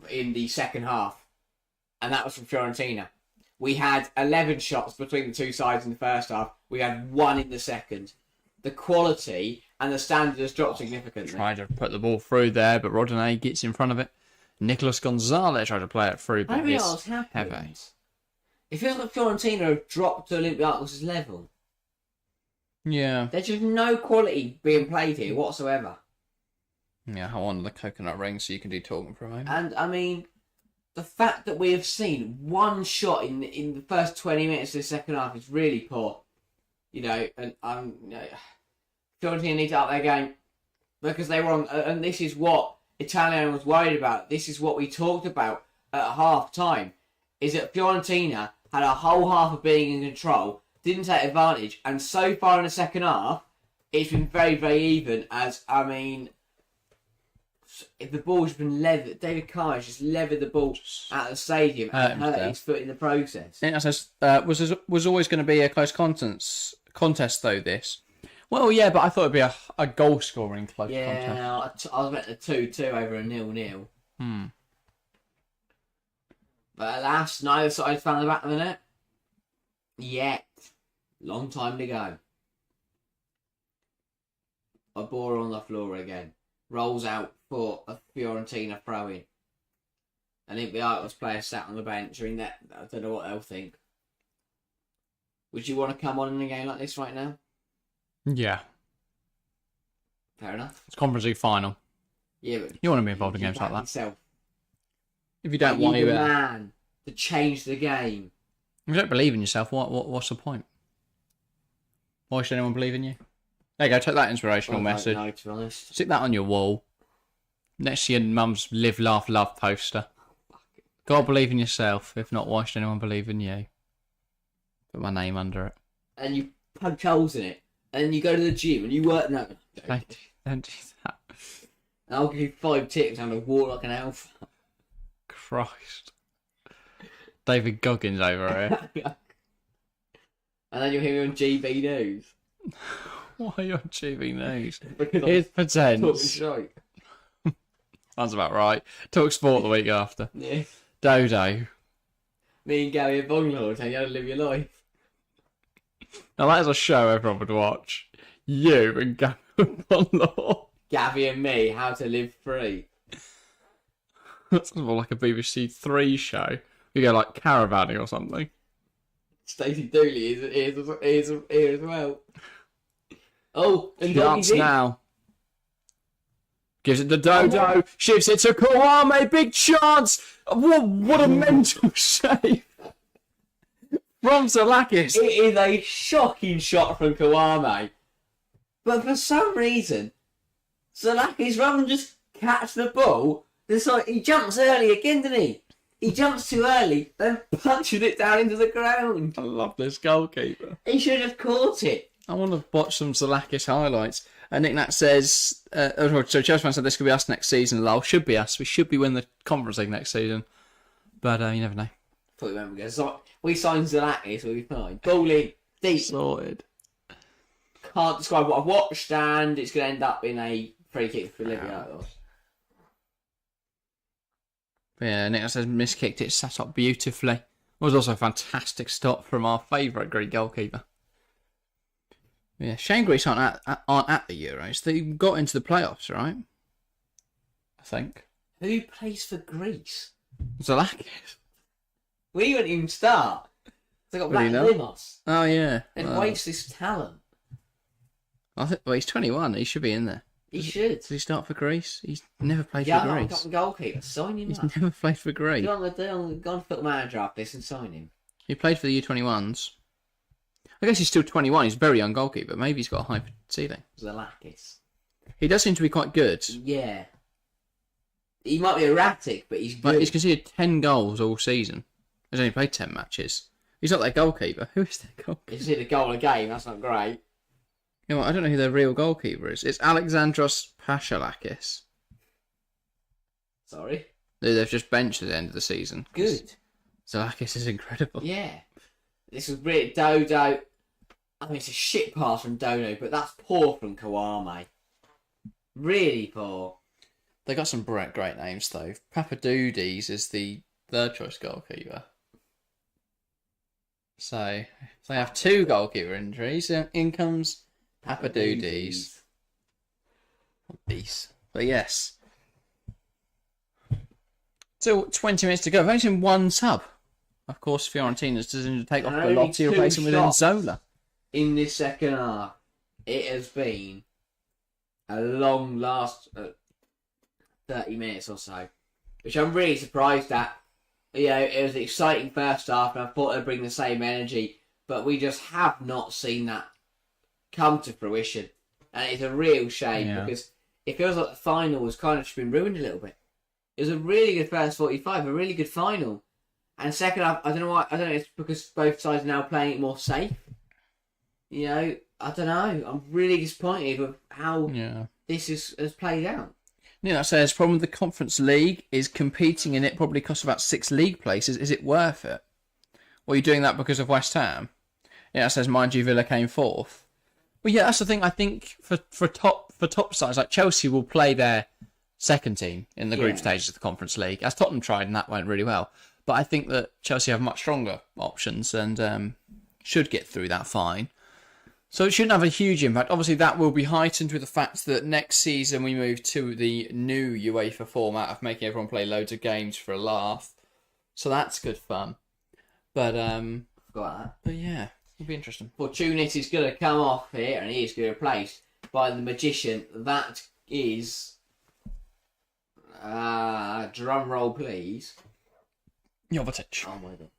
in the second half, and that was from Fiorentina. We had 11 shots between the two sides in the first half. We had 1 in the second. The quality and the standard has dropped significantly. Tried to put the ball through there, but Rodinei gets in front of it. Nicolas Gonzalez tried to play it through, but I don't know what's happened. It feels like Fiorentina have dropped to Olympiacos' level. Yeah. There's just no quality being played here whatsoever. Yeah, I want the coconut ring so you can do talking for a moment. And, I mean, the fact that we have seen one shot in the first 20 minutes of the second half is really poor. You know, and Fiorentina need to up their game because they were on, and this is what Italiano was worried about. This is what we talked about at half time, is that Fiorentina had a whole half of being in control, didn't take advantage, and so far in the second half, it's been very, very even. As I mean, if the ball's been levered, David Carr has just levered the ball out of the stadium and hurt his foot in the process. It says, was always going to be a close contest though, this. Well, yeah, but I thought it'd be a goal scoring close contest. Yeah, I was betting a 2-2 over a 0-0. But alas, neither side found the back of the net. Yet. Long time to go. A ball on the floor again. Rolls out for a Fiorentina throw-in. And Olympiacos player sat on the bench. I mean, I don't know what they'll think. Would you want to come on in a game like this right now? Yeah. Fair enough. It's Conference League final. Yeah, but you want to be involved in games like that. Yourself. If you don't want to, man to change the game. If you don't believe in yourself, what's the point? Why should anyone believe in you? There you go. Take that inspirational message. No, to be honest. Stick that on your wall next to your mum's "Live, Laugh, Love" poster. God, believe in yourself. If not, why should anyone believe in you? Put my name under it. And you punch holes in it. And you go to the gym and you work. No, don't do that. And I'll give you 5 tips on how to walk like an alpha. Christ. David Goggins over here. And then you'll hear me on GB News. Why are you on GB News? Because Here's pretend. Talking shite. Sounds about right. Talk sport the week after. Yeah. Dodo. Me and Gary and Bonglaw will tell you how to live your life. Now that is a show everyone would watch. You and Gary and Bonglaw. Gabby and me, how to live free. That's more like a BBC 3 show. You go like caravanning or something. Stacey Dooley is here as well. Oh, and Chance now. Gives it to Dodo. Shifts it to Kouame. Big chance. What a mental save. From Zalakis. It is a shocking shot from Kouame. But for some reason, Zalakis, rather than just catch the ball, he jumps early again, didn't he? He jumps too early, then punches it down into the ground. I love this goalkeeper. He should have caught it. I want to watch some Zalakis highlights. Nick Nat says, so Chelsea said this could be us next season. Lol, should be us. We should be winning the Conference League next season. But you never know. Thought we went because we signed Zalakis, we'll be fine. Ball in, deep. Sorted. Can't describe what I've watched, and it's going to end up in a free kick for Olympiacos. Yeah, Nick says miskicked it, sat up beautifully. It was also a fantastic stop from our favourite Greek goalkeeper. Yeah, shame Greece aren't at the Euros. They got into the playoffs, right? I think. Who plays for Greece? Zalakis. We wouldn't even start. They got Black Limos. Oh, yeah. And waste this talent. I think, well, he's 21. He should be in there. He should. Does he start for Greece? He's never played for Yeah, Greece. I've got the goalkeeper. Sign him He's up. never played for Greece. Go on Football Manager after this and sign him. He played for the U21s. I guess he's still 21. He's a very young goalkeeper. Maybe he's got a high ceiling. Zalakis. He does seem to be quite good. Yeah. He might be erratic, but he's good. But he's conceded 10 goals all season. He's only played 10 matches. He's not their goalkeeper. Who is their goalkeeper? He's hit a goal a game. That's not great. You know, I don't know who their real goalkeeper is. It's Alexandros Paschalakis. Sorry? They've just benched at the end of the season. Good. Zalakis is incredible. Yeah. This was really Dodo. I mean, it's a shit pass from Dodo, but that's poor from Kawame. Really poor. They got some great names, though. Papadoudies is the third choice goalkeeper. So they have 2 goalkeeper injuries. In comes Papadoudies. Beast. But yes. Still 20 minutes to go. I've only seen 1 sub. Of course, Fiorentina's decision to take off Belotti, replace him with Nzola. In this second half, it has been a long last 30 minutes or so, which I'm really surprised at. You know, it was an exciting first half, and I thought they'd bring the same energy, but we just have not seen that come to fruition, and it's a real shame because it feels like the final has kind of just been ruined a little bit. It was a really good first 45, a really good final, and second half, I don't know why. I don't know. It's because both sides are now playing it more safe. You know, I don't know. I'm really disappointed with how this has played out. Yeah, says problem with the Conference League is competing in it probably costs about 6 league places. Is it worth it? Or are you doing that because of West Ham? Yeah, it says mind you, Villa came 4th. Well, yeah, that's the thing. I think for top sides like Chelsea will play their second team in the group stages of the Conference League, as Tottenham tried, and that went really well. But I think that Chelsea have much stronger options and should get through that fine. So it shouldn't have a huge impact. Obviously, that will be heightened with the fact that next season we move to the new UEFA format of making everyone play loads of games for a laugh. So that's good fun. But Forgot that. But yeah, it'll be interesting. Fortunis is going to come off here, and he is going to be replaced by the magician. That is, drum roll, please. Jovetic. Oh my god!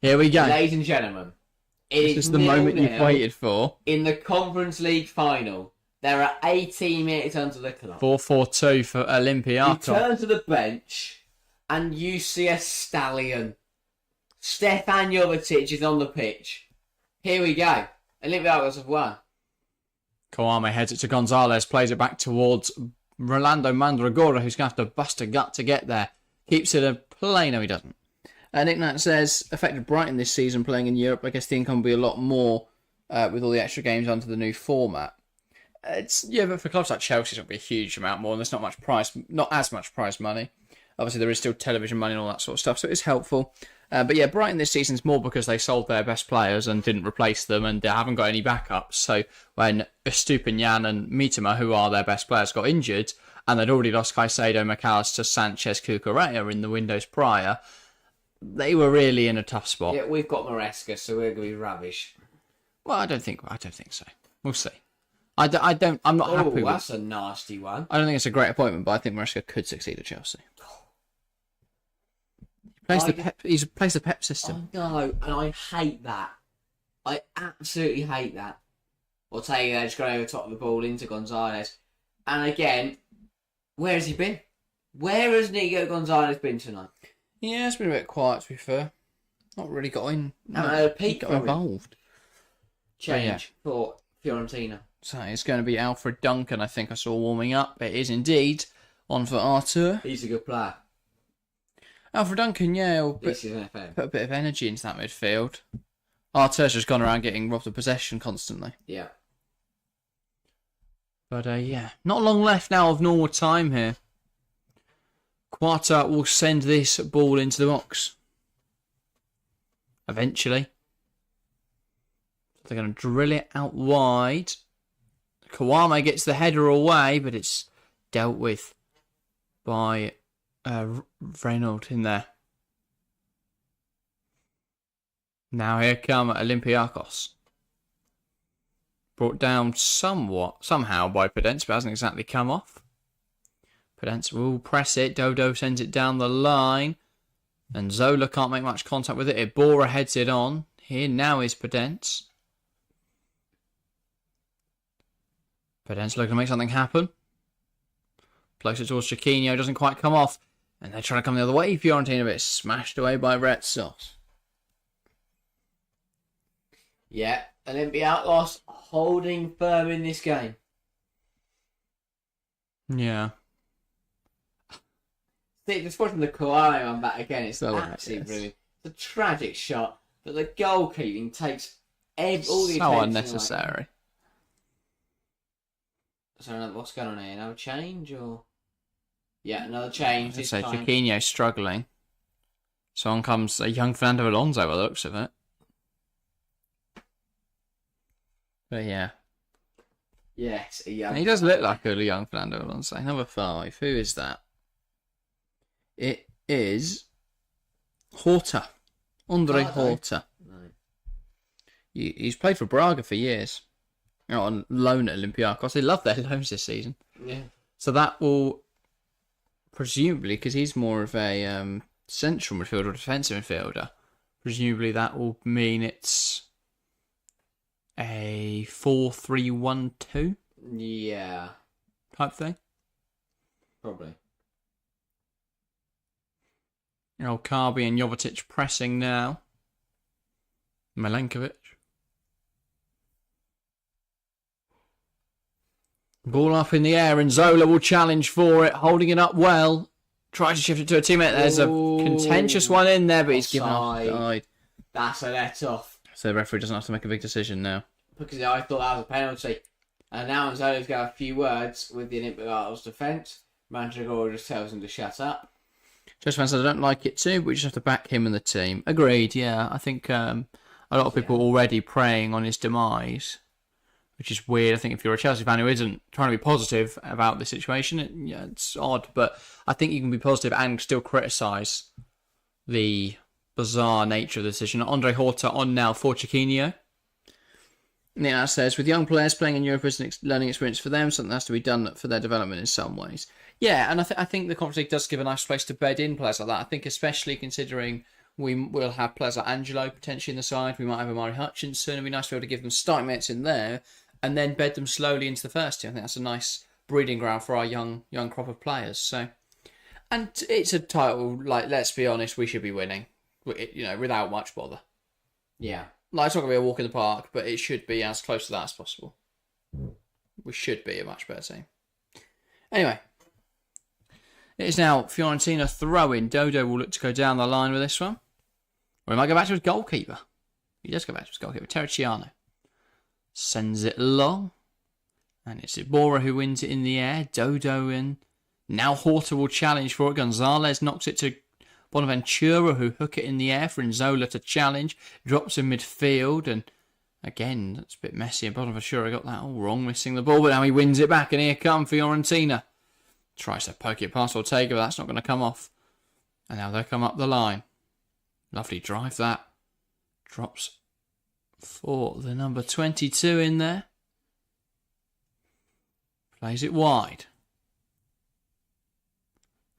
Here we go. Ladies and gentlemen. This is the moment you've waited for. In the Conference League final, there are 18 minutes under the clock. 4-4-2 for Olympiacos. You turn to the bench and you see a stallion. Stefan Jovetic is on the pitch. Here we go. Olympiacos have won. Kawame heads it to Gonzalez, plays it back towards Rolando Mandragora, who's going to have to bust a gut to get there. Keeps it a play. No, he doesn't. Nick Nat says, affected Brighton this season playing in Europe. I guess the income will be a lot more with all the extra games under the new format. But for clubs like Chelsea, it's not going to be a huge amount more, and there's not as much prize money. Obviously, there is still television money and all that sort of stuff, so it's helpful. But yeah, Brighton this season's more because they sold their best players and didn't replace them, and they haven't got any backups. So when Estupinian and Mitoma, who are their best players, got injured, and they'd already lost Caicedo, McAllister, Sanchez, Cucurella in the windows prior, they were really in a tough spot. Yeah, we've got Maresca, so we're going to be rubbish. Well, I don't think so. We'll see. I'm not happy with. That's a nasty one. I don't think it's a great appointment, but I think Maresca could succeed at Chelsea. He's plays the Pep system. I know, and I hate that. I absolutely hate that. Or taking that, just going over the top of the ball into Gonzalez. And again, where has he been? Where has Nico Gonzalez been tonight? Yeah, it's been a bit quiet, to be fair. Not really got peak got involved. Change for Fiorentina. So it's going to be Alfred Duncan, I think I saw warming up. It is indeed on for Artur. He's a good player. Alfred Duncan, yeah, will this is an FM. put a bit of energy into that midfield. Arteta's just gone around getting robbed of possession constantly. Yeah. But yeah, not long left now of normal time here. Quarta will send this ball into the box. Eventually. They're going to drill it out wide. Kawame gets the header away, but it's dealt with by Reynolds in there. Now here come Olympiacos. Brought down somehow by Podence, but hasn't exactly come off. Podence will press it. Dodo sends it down the line. And Zola can't make much contact with it. Ibora heads it on. Here now is Podence. Podence looking to make something happen. Plays it towards Chiquinho. Doesn't quite come off. And they're trying to come the other way. Fiorentina a bit smashed away by Retsos. Yeah, Olympiacos holding firm in this game. Yeah. See, just watching the Kawhi one back again, it's So absolutely yes. brilliant. It's a tragic shot, but the goalkeeping takes all the So attention unnecessary. away. So what's going on here? Another change or? Yeah, another change. I'd This say time. Chiquinho struggling. So on comes a young Fernando Alonso by the looks of it. But yeah. Yes, a young. He does look like a young Fernando Alonso. Number 5. Who is that? It is Horta. Andre Horta. No. He's played for Braga for years. On loan at Olympiacos. They love their loans this season. Yeah. So that will, presumably, because he's more of a central midfielder or defensive midfielder, presumably that will mean it's a 4-3-1-2 Yeah, type thing. probably. Kabi and Jovetic pressing now. Milenkovic. Ball up in the air and Zola will challenge for it, holding it up well. Tries to shift it to a teammate. There's a contentious one in there, but he's given offside. That's a let off. So the referee doesn't have to make a big decision now. Because I thought that was a penalty. And now Zola's got a few words with the Olympiacos defence. Mandragora just tells him to shut up. Just fans, I don't like it too, but we just have to back him and the team. Agreed, yeah. I think a lot of people are already preying on his demise, which is weird. I think if you're a Chelsea fan who isn't trying to be positive about the situation, it's odd. But I think you can be positive and still criticise the bizarre nature of the decision. Andre Horta on now for Chiquinho. Yeah, it says, with young players playing in Europe is an learning experience for them, something has to be done for their development in some ways. Yeah, and I think the Conference League does give a nice place to bed in players like that. I think especially considering we'll have players like Angelo potentially in the side, we might have Amari Hutchinson, it'd be nice to be able to give them starting minutes in there and then bed them slowly into the first team. I think that's a nice breeding ground for our young crop of players. So, and it's a title, like, let's be honest, we should be winning, without much bother. Yeah. Like, it's not going to be a walk in the park, but it should be as close to that as possible. We should be a much better team. Anyway, it is now Fiorentina throw-in. Dodo will look to go down the line with this one. Or he might go back to his goalkeeper. He does go back to his goalkeeper. Terracciano sends it long. And it's Ibora who wins it in the air. Dodo in. Now Horta will challenge for it. Gonzalez knocks it to Bonaventura, who hook it in the air for Nzola to challenge. Drops in midfield, and again, that's a bit messy. And Bonaventura got that all wrong, missing the ball, but now he wins it back, and here come Fiorentina. Tries to poke it past Ortega, but that's not going to come off. And now they come up the line. Lovely drive that. Drops for the number 22 in there. Plays it wide.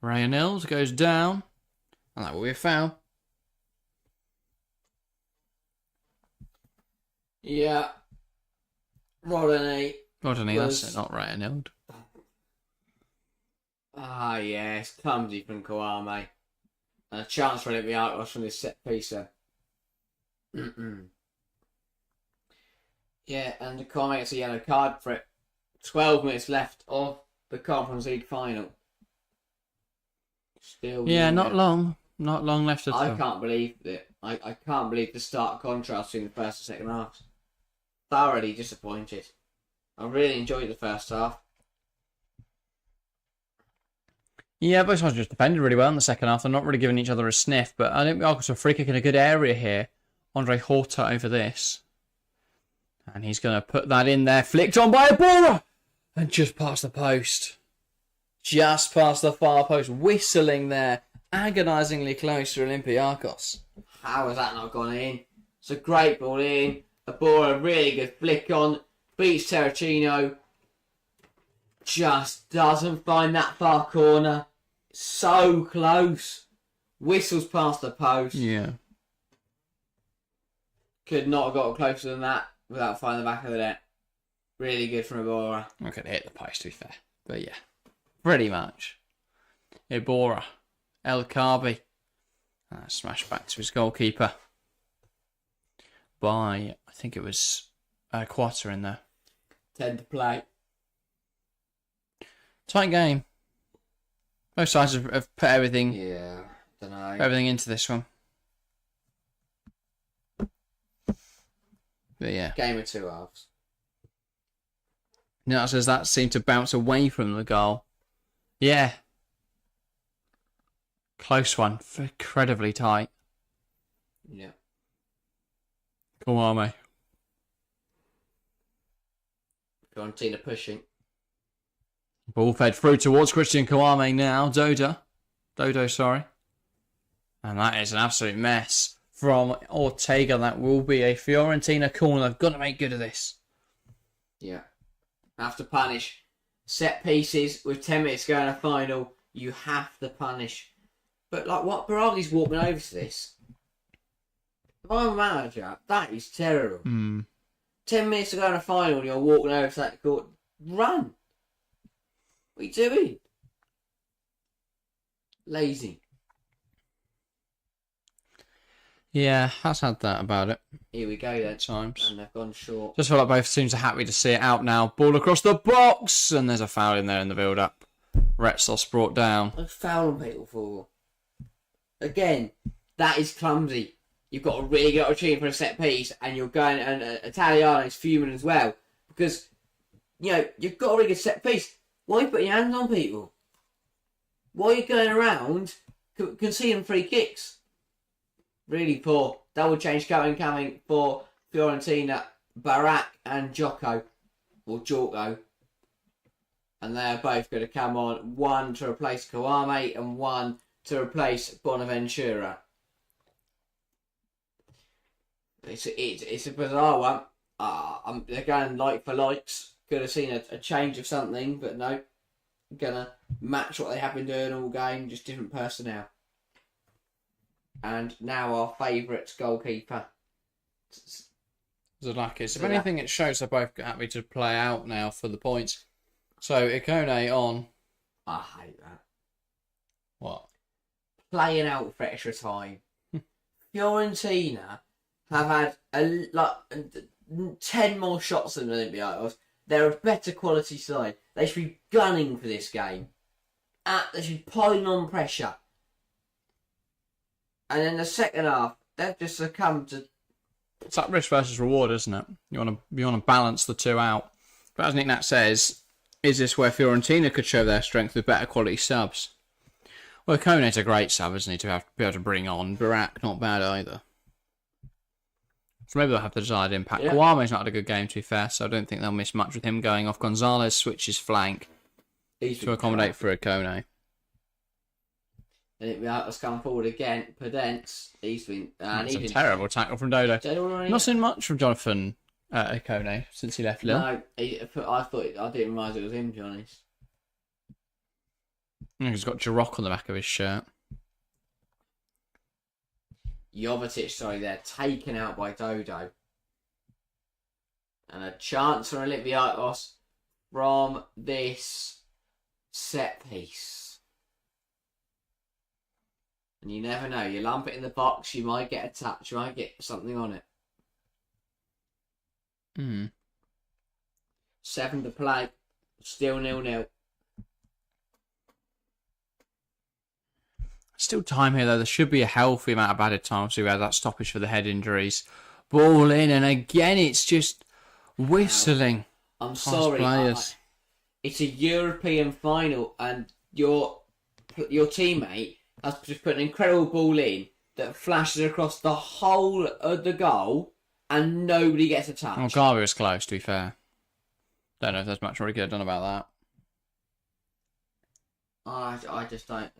Rayanils goes down. And that will be a foul. Yeah. Rodney, that's it, not Rayanils. Ah, yes. Clumsy from Kawame. And a chance for Olympiacos from this set piece then. Yeah, and Kawame gets a yellow card for it. 12 minutes left of the Conference League Final. Still. Yeah, not long. Not long left at all. I can't believe that I can't believe the stark contrast between the first and second halves. Thoroughly disappointed. I really enjoyed the first half. Yeah, both sides just defended really well in the second half. They're not really giving each other a sniff, but I think Olympiacos a free kick in a good area here. Andre Horta over this. And he's going to put that in there. Flicked on by Iborra! And just past the post. Just past the far post. Whistling there. Agonisingly close to Olympiacos. How has that not gone in? It's a great ball in. Iborra, really good flick on. Beats Terracino. Just doesn't find that far corner. So close. Whistles past the post. Yeah. Could not have got closer than that without finding the back of the net. Really good from Iborra. I could hit the post, to be fair. But yeah, pretty much. Iborra. El Kabi. Smash back to his goalkeeper. By, I think it was a quarter in there. 10 to play. Tight game. Both sides have put everything, Don't know. everything into this one. But yeah. Game of two halves. Now says that seemed to bounce away from the goal. Yeah. Close one. Incredibly tight. Yeah. Kawame. Fiorentina pushing. Ball fed through towards Christian Kawame now. Dodo, sorry. And that is an absolute mess from Ortega. That will be a Fiorentina corner. They've got to make good of this. Yeah. Have to punish. Set pieces with 10 minutes to go in a final. You have to punish. But like what Baragi's walking over to this. If I'm a manager, that is terrible. 10 minutes to go in a final and you're walking over to that court. Run. What are you doing? Lazy. Yeah, has had that about it Here we go then. at times. And they've gone short. Just feel like both teams are happy to see it out now. Ball across the box, and there's a foul in there in the build-up. Retsos brought down. What's foul on people for? Again, that is clumsy. You've got a really good opportunity for a set piece, and you're going, and Italiano's fuming as well because you've got a really good set piece. Why are you putting your hands on people? Why are you going around conceding free kicks? Really poor. Double change coming for Fiorentina, Barak and Joko, or Jorko. And they're both going to come on. One to replace Kawame and one to replace Bonaventura. It's a bizarre one. They're going like for likes. Could have seen a change of something, but no. Gonna match what they have been doing all game, just different personnel. And now our favourite goalkeeper. Zalakis. If anything, it shows they're both happy to play out now for the points. So, Ikone on. I hate that. What? Playing out for extra time. Fiorentina have had 10 more shots than Olympiacos. They're a better quality side. They should be gunning for this game. They should be piling on pressure. And in the second half, they've just succumbed to. It's like risk versus reward, isn't it? You want to balance the two out. But as Nick Nat says, is this where Fiorentina could show their strength with better quality subs? Well, Kone's a great sub, isn't he, to be able to bring on. Barak, not bad either. So maybe they'll have the desired impact. Yeah. Kawame's not had a good game, to be fair, so I don't think they'll miss much with him going off. Gonzalez switches flank to accommodate for Ikone. And let's come forward again. Pedence. He's been. It's a terrible tackle from Dodo. Not seen much from Jonathan Ikone since he left Lille. No, I didn't realise it was him, to be honest. He's got Jarok on the back of his shirt. Jovetic, they're taken out by Dodo. And a chance for Olympiacos from this set piece. And you never know. You lump it in the box, you might get a touch, you might get something on it. 7 to play. Still 0-0. Still time here, though. There should be a healthy amount of added time. Obviously, we had that stoppage for the head injuries. Ball in, and again, it's just whistling. I'm sorry. It's a European final, and your teammate has just put an incredible ball in that flashes across the whole of the goal, and nobody gets a touch. Well, Garvey was close, to be fair. Don't know if there's much more he could have done about that. I just don't,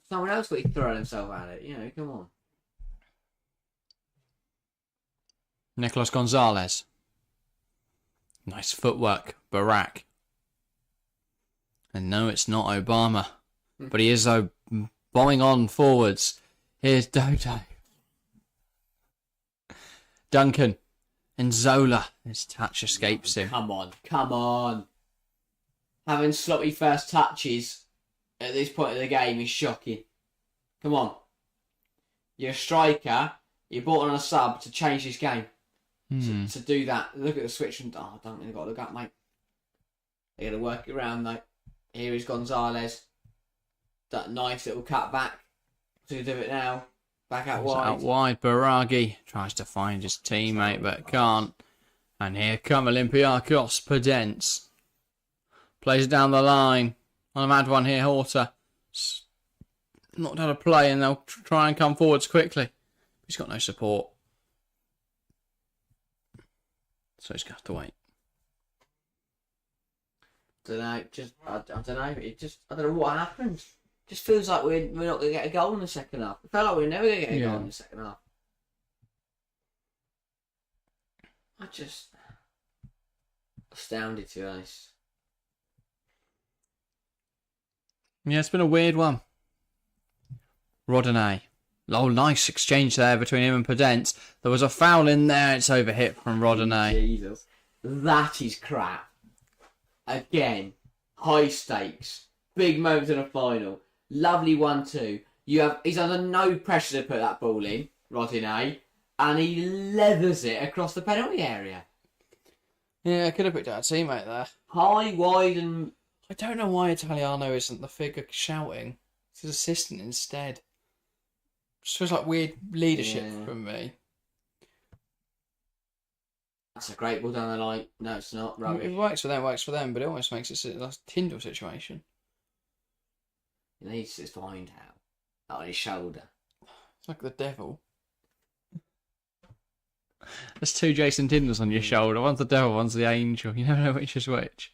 Someone else would throw himself at it, come on. Nicolas Gonzalez. Nice footwork. Barak. And no, it's not Obama. But he is, though, bombing on forwards. Here's Dodo. Duncan. And Zola. His touch escapes him. Come on. Having sloppy first touches at this point of the game is shocking. Come on. You're a striker. You brought on a sub to change this game. To do that. Look at the switch. And I don't really got to look up, mate. They got to work it around, though. Here is Gonzalez. That nice little cut back. To do it now. Back out wide. Out wide. Baragi tries to find his teammate, but can't. And here come Olympiacos. Podence. Plays it down the line. On a mad one here, Horta. Not how to play, and they'll try and come forwards quickly. He's got no support. So he's going to have to wait. I don't know. I don't know what happened. Just feels like we're not going to get a goal in the second half. It felt like we're never going to get a goal in the second half. Astounded, to be honest. Yeah, it's been a weird one. Rodinei. Oh, nice exchange there between him and Podence. There was a foul in there. It's overhit from Rodinei. Jesus. That is crap. Again, high stakes. Big moments in a final. Lovely 1-2. He's under no pressure to put that ball in, Rodinei, and he leathers it across the penalty area. Yeah, I could have picked out a teammate there. High, wide, and... I don't know why Italiano isn't the figure shouting. It's his assistant instead. Just feels like weird leadership from me. That's a great ball down the line. No, it's not. Rubbish. It works for them, but it almost makes it like a Tyndall situation. He needs to find out. On his shoulder. It's like the devil. There's two Jason Tyndalls on your shoulder. One's the devil, one's the angel. You never know which is which.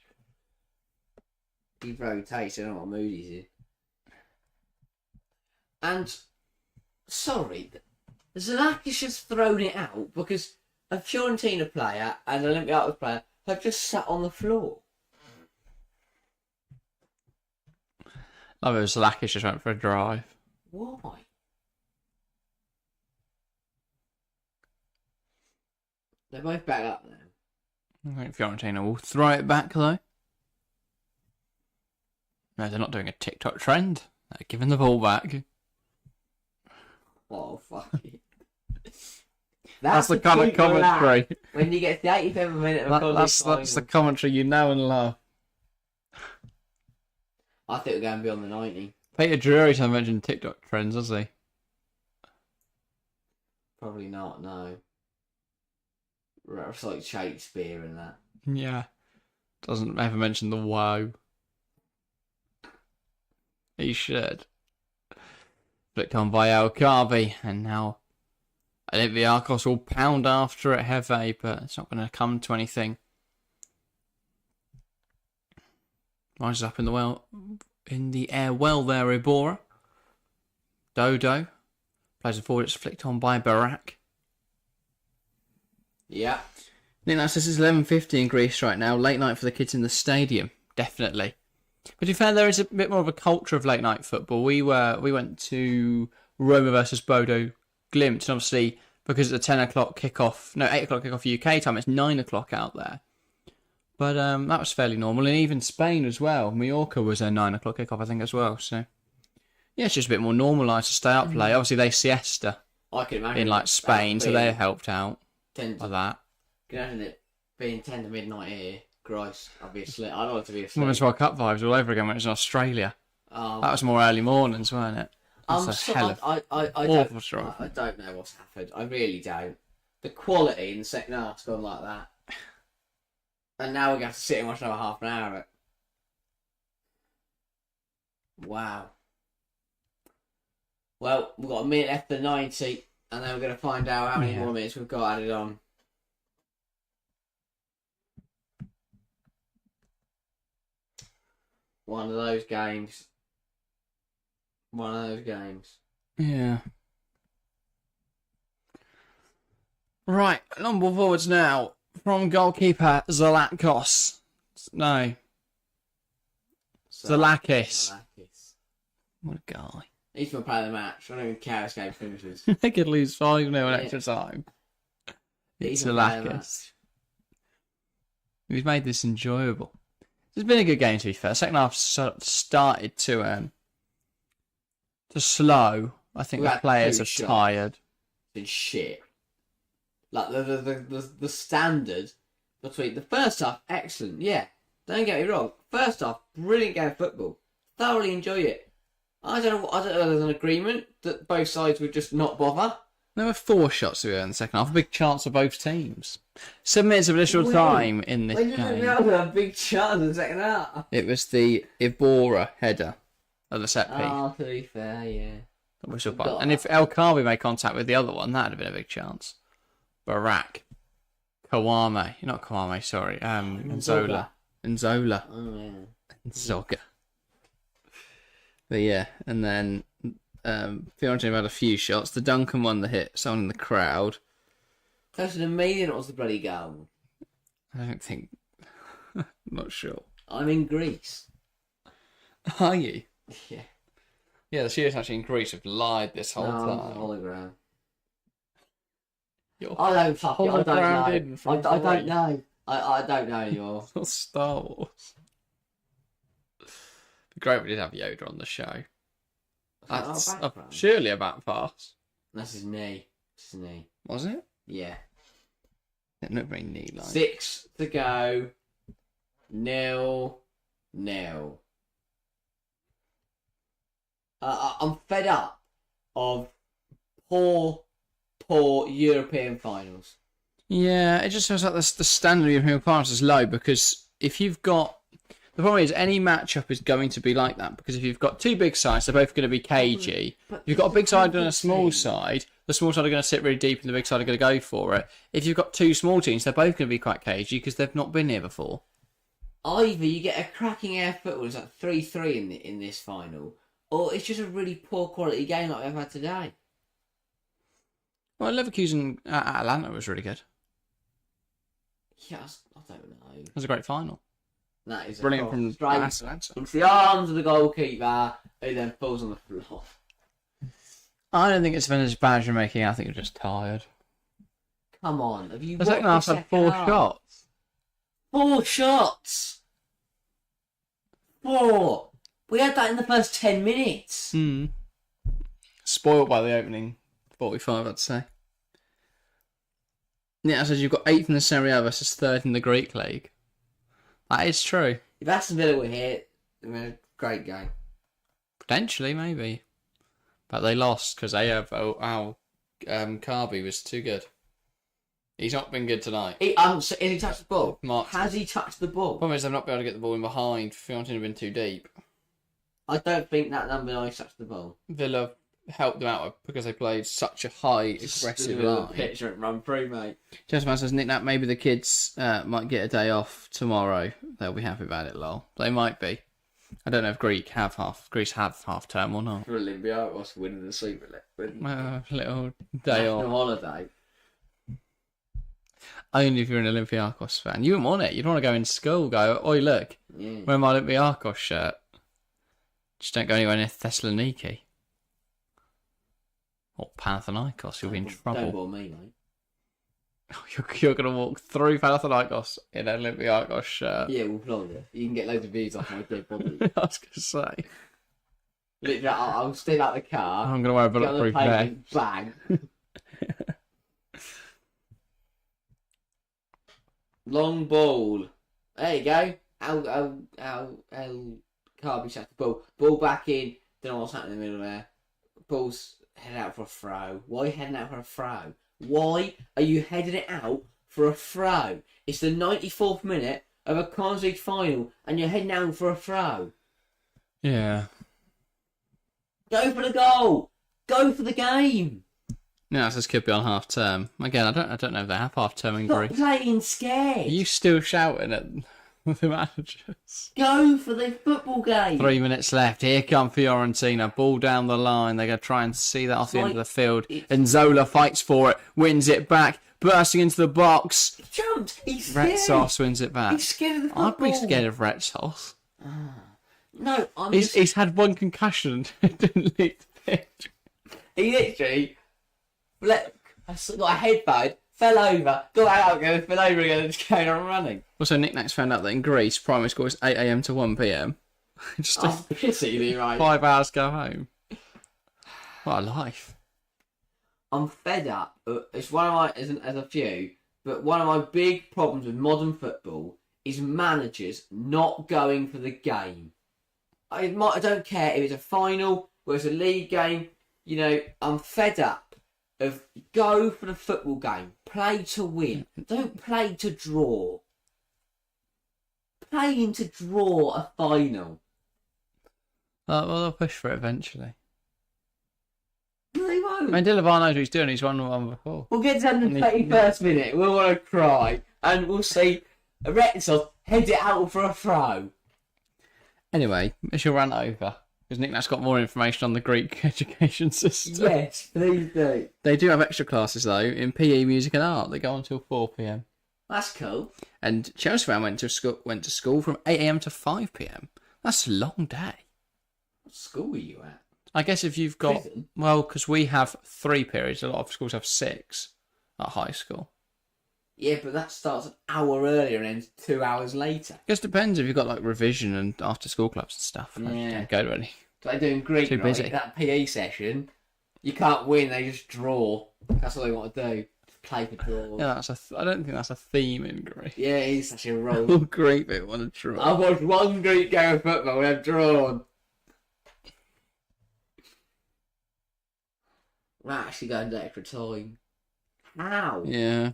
He rotates. I don't know what mood he's in. And, sorry, Zalakis just thrown it out because a Fiorentina player and an Olympiacos player have just sat on the floor. Love it, Zalakis just went for a drive. Why? They're both back up now. I think Fiorentina will throw it back, though. No, they're not doing a TikTok trend. They're giving the ball back. Oh, fuck it. That's the kind of commentary. When you get the 85th minute of that's the commentary you know and love. I think we're going to be on the 90. Peter Drury's not mentioned TikTok trends, has he? Probably not, no. It's like Shakespeare and that. Yeah. Doesn't ever mention the woe. He should. Flicked on by El Carby, and now Olympiacos will pound after it heavy, but it's not going to come to anything. Rises up in the air well there, Ibora. Dodo plays it forward. It's flicked on by Barak. Yeah. I think this is 11:50 in Greece right now. Late night for the kids in the stadium, definitely. But to be fair, there is a bit more of a culture of late night football. We went to Roma versus Bodo Glimt, and obviously because it's a 10 o'clock kickoff, no 8 o'clock kickoff UK time, it's 9 o'clock out there. But that was fairly normal, and even Spain as well. Mallorca was a 9 o'clock kickoff, I think, as well. So yeah, it's just a bit more normalised to stay up late. Obviously, they siesta I can imagine in like Spain, so they helped out by that. Can you imagine it being 10 to midnight here? Christ, I'd be asleep. I'd like to be asleep. Women's World Cup vibes all over again when it was in Australia. Oh, that was more early mornings, weren't it? That's a hell of awful trophy. I don't know what's happened. I really don't. The quality in the second half's gone like that. And now we're going to have to sit and watch another half an hour of it. Wow. Well, we've got a minute left to 90, and then we're going to find out how many more minutes we've got added on. One of those games. Yeah. Right, long ball forwards now from goalkeeper Zalatkos. No. Zalakis. What a guy. He's going to play the match. I don't even care if this game finishes. They could lose 5-0 in extra time. It's Zalakis. We've made this enjoyable. It's been a good game, to be fair. Second half started to slow. I think the players are tired. It's been shit. Like the standard between the first half, excellent. Yeah, don't get me wrong. First half, brilliant game of football. Thoroughly enjoy it. I don't know. There's an agreement that both sides would just not bother. There were 4 shots in the second half. A big chance for both teams. 7 minutes of additional time in this game. A big chance in the second half. It was the Ibora header of the set piece. Oh, to be fair, yeah. And if El Kabi made contact with the other one, that'd have been a big chance. Barak. Kawame. Not Kawame, sorry. Nzola. Oh, yeah. Nzoga. But yeah, and then Fiorentina had a few shots. The Duncan one that hit someone in the crowd. Closer than me than it was the bloody goal. I don't think... I'm not sure. I'm in Greece. Are you? Yeah. Yeah, the shooters actually in Greece have lied this whole time. Hologram. I don't fucking... I don't know. I don't know anymore. It's not Star Wars. It'd be great if we did have Yoda on the show. That's surely a back pass. That's his knee. Was it? Yeah. It looked very knee-like. 6 to go. 0-0. I'm fed up of poor European finals. Yeah, it just feels like the standard of European finals is low because if you've got... The problem is any matchup is going to be like that because if you've got 2 big sides, they're both going to be cagey. If you've got a big side and a small side, the small side are going to sit really deep and the big side are going to go for it. If you've got 2 small teams, they're both going to be quite cagey because they've not been here before. Either you get a cracking air football, it's like 3-3 in this final, or it's just a really poor quality game like we've had today. Well, Leverkusen at Atlanta was really good. Yes, I don't know. It was a great final. That is brilliant from Atlanta. Into the arms of the goalkeeper, who then falls on the floor. I don't think it's been as bad as you're making. I think you're just tired. Come on, have you? The second half had 4 shots. 4 shots. 4. We had that in the first 10 minutes. Spoiled by the opening 45, I'd say. Yeah, I said you've got 8th in the Serie A versus 3rd in the Greek League. That is true. If Aston Villa were here, it would be a great game. Potentially, maybe. But they lost because Carby was too good. He's not been good tonight. Has he touched the ball? Mark. Has he touched the ball? Problem is they've not been able to get the ball in behind. Fiorentina have been too deep. I don't think that number 9 touched the ball. Villa helped them out because they played such a high, aggressive line. Picture it run through, mate. Gentleman says, Nick, that maybe the kids might get a day off tomorrow. They'll be happy about it, lol. They might be. I don't know if Greece have half term or not. For Olympiacos winning the Super League. Little day off. Holiday. Only if you're an Olympiacos fan. You wouldn't want it. You'd want to go in school, go, oi, look, wear my Olympiacos shirt. Just don't go anywhere near Thessaloniki. Or Panathinaikos, you'll be in trouble. Don't bore me, mate. You're going to walk through Panathinaikos in an Olympiacos shirt. Yeah, we'll vlog it. You can get loads of views off my dead body. I was going to say. Literally, I'll steal out the car. I'm going to wear a bulletproof vest. Bang. Long ball. There you go. Carby shot the ball. Ball back in. Don't know what's happening in the middle there. Ball's heading out for a throw. Why are you heading out for a throw? Why are you heading it out for a throw? It's the 94th minute of a Conference League final and you're heading out for a throw. Yeah. Go for the goal. Go for the game. Yeah, this could be on half term. Again, I don't know if they have half term in Stop Greece. playing scared. Are you still shouting at the managers? Go for the football game. 3 minutes left. Here come Fiorentina. Ball down the line. They're going to try and see that off the end of the field. And Zola fights for it. Wins it back. Bursting into the box. He jumped. He's scared. Retsos wins it back. He's scared of the football. I'd be scared of Retsos. No, He's had one concussion. Didn't leave the pitch. He literally got a headbutt, fell over, got out again, fell over again, and just carried on running. Also, Nick Nack's found out that in Greece, primary school is 8 a.m. to 1 p.m. Just Pissy, right? 5 hours go home. What a life. I'm fed up. It's one of my, as a few, but one of my big problems with modern football is managers not going for the game. I don't care if it's a final or it's a league game. You know, I'm fed up of go for the football game. Play to win. Don't play to draw. Playing to draw a final. Well, they'll push for it eventually. No, they won't. I mean, Dillavar knows what he's doing. He's won one before. We'll get to the 31st minute. We'll want to cry. And we'll see Retsos head it out for a throw. Anyway, it's your rant over. Because Nick Nack's got more information on the Greek education system. Yes, please do. They do have extra classes, though, in PE, music and art. They go until 4 p.m. That's cool. And Chelsea fan went to school from 8 a.m. to 5 p.m. That's a long day. What school were you at? I guess if you've got... Prison? Well, because we have 3 periods. A lot of schools have 6 at high school. Yeah, but that starts an hour earlier and ends 2 hours later. I guess it depends if you've got like revision and after school clubs and stuff. Yeah. You don't go to any. Like doing Greek, Too right? busy. That PE session, you can't win, they just draw. That's all they want to do. Just play for draws. Yeah, I don't think that's a theme in Greek. Yeah, it is such a role. All Greek people want to draw. I've watched one Greek game of football and I've drawn. We're actually going to extra time. How? Yeah.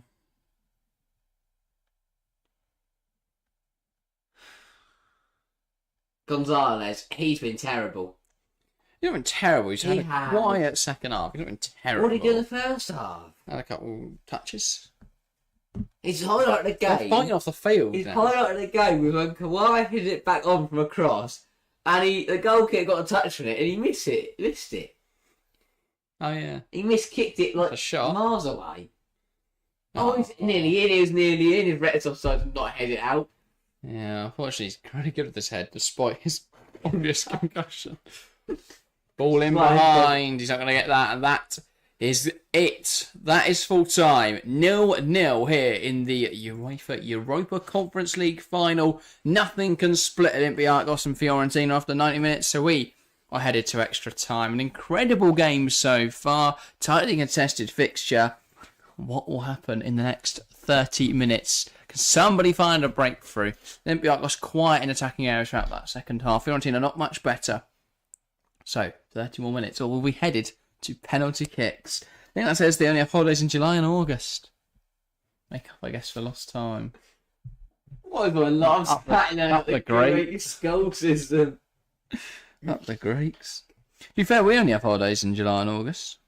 Gonzalez, he's been terrible. He's not been terrible. He's had He a has. quiet second half. He's not been terrible. What did he do in the first half? Had a couple touches. He's highlighted the They're game. fighting off the field He's now. highlighted the game with when Kawhi hit it back on from across, and the goalkeeper got a touch on it, and he missed it. Oh, yeah. He kicked it like A shot. miles away. Oh, he's nearly in. He was nearly in. His Ret's offside and not head it out. Yeah, unfortunately, he's really good with his head, despite his obvious concussion. Ball in Right, behind. He's not going to get that, and that is it. That is full time. 0-0 here in the Europa Conference League Final. Nothing can split Olympiacos and Fiorentina after 90 minutes, so we are headed to extra time. An incredible game so far. Tightly contested fixture. What will happen in the next 30 minutes? Can somebody find a breakthrough? Olympiacos quiet in attacking areas throughout that second half. Fiorentina not much better. So, 30 more minutes, or will we headed to penalty kicks? I think that says they only have holidays in July and August. Make up, I guess, for lost time. What is my love spatting out the Greek school system? Up the Greeks. To be fair, we only have holidays in July and August.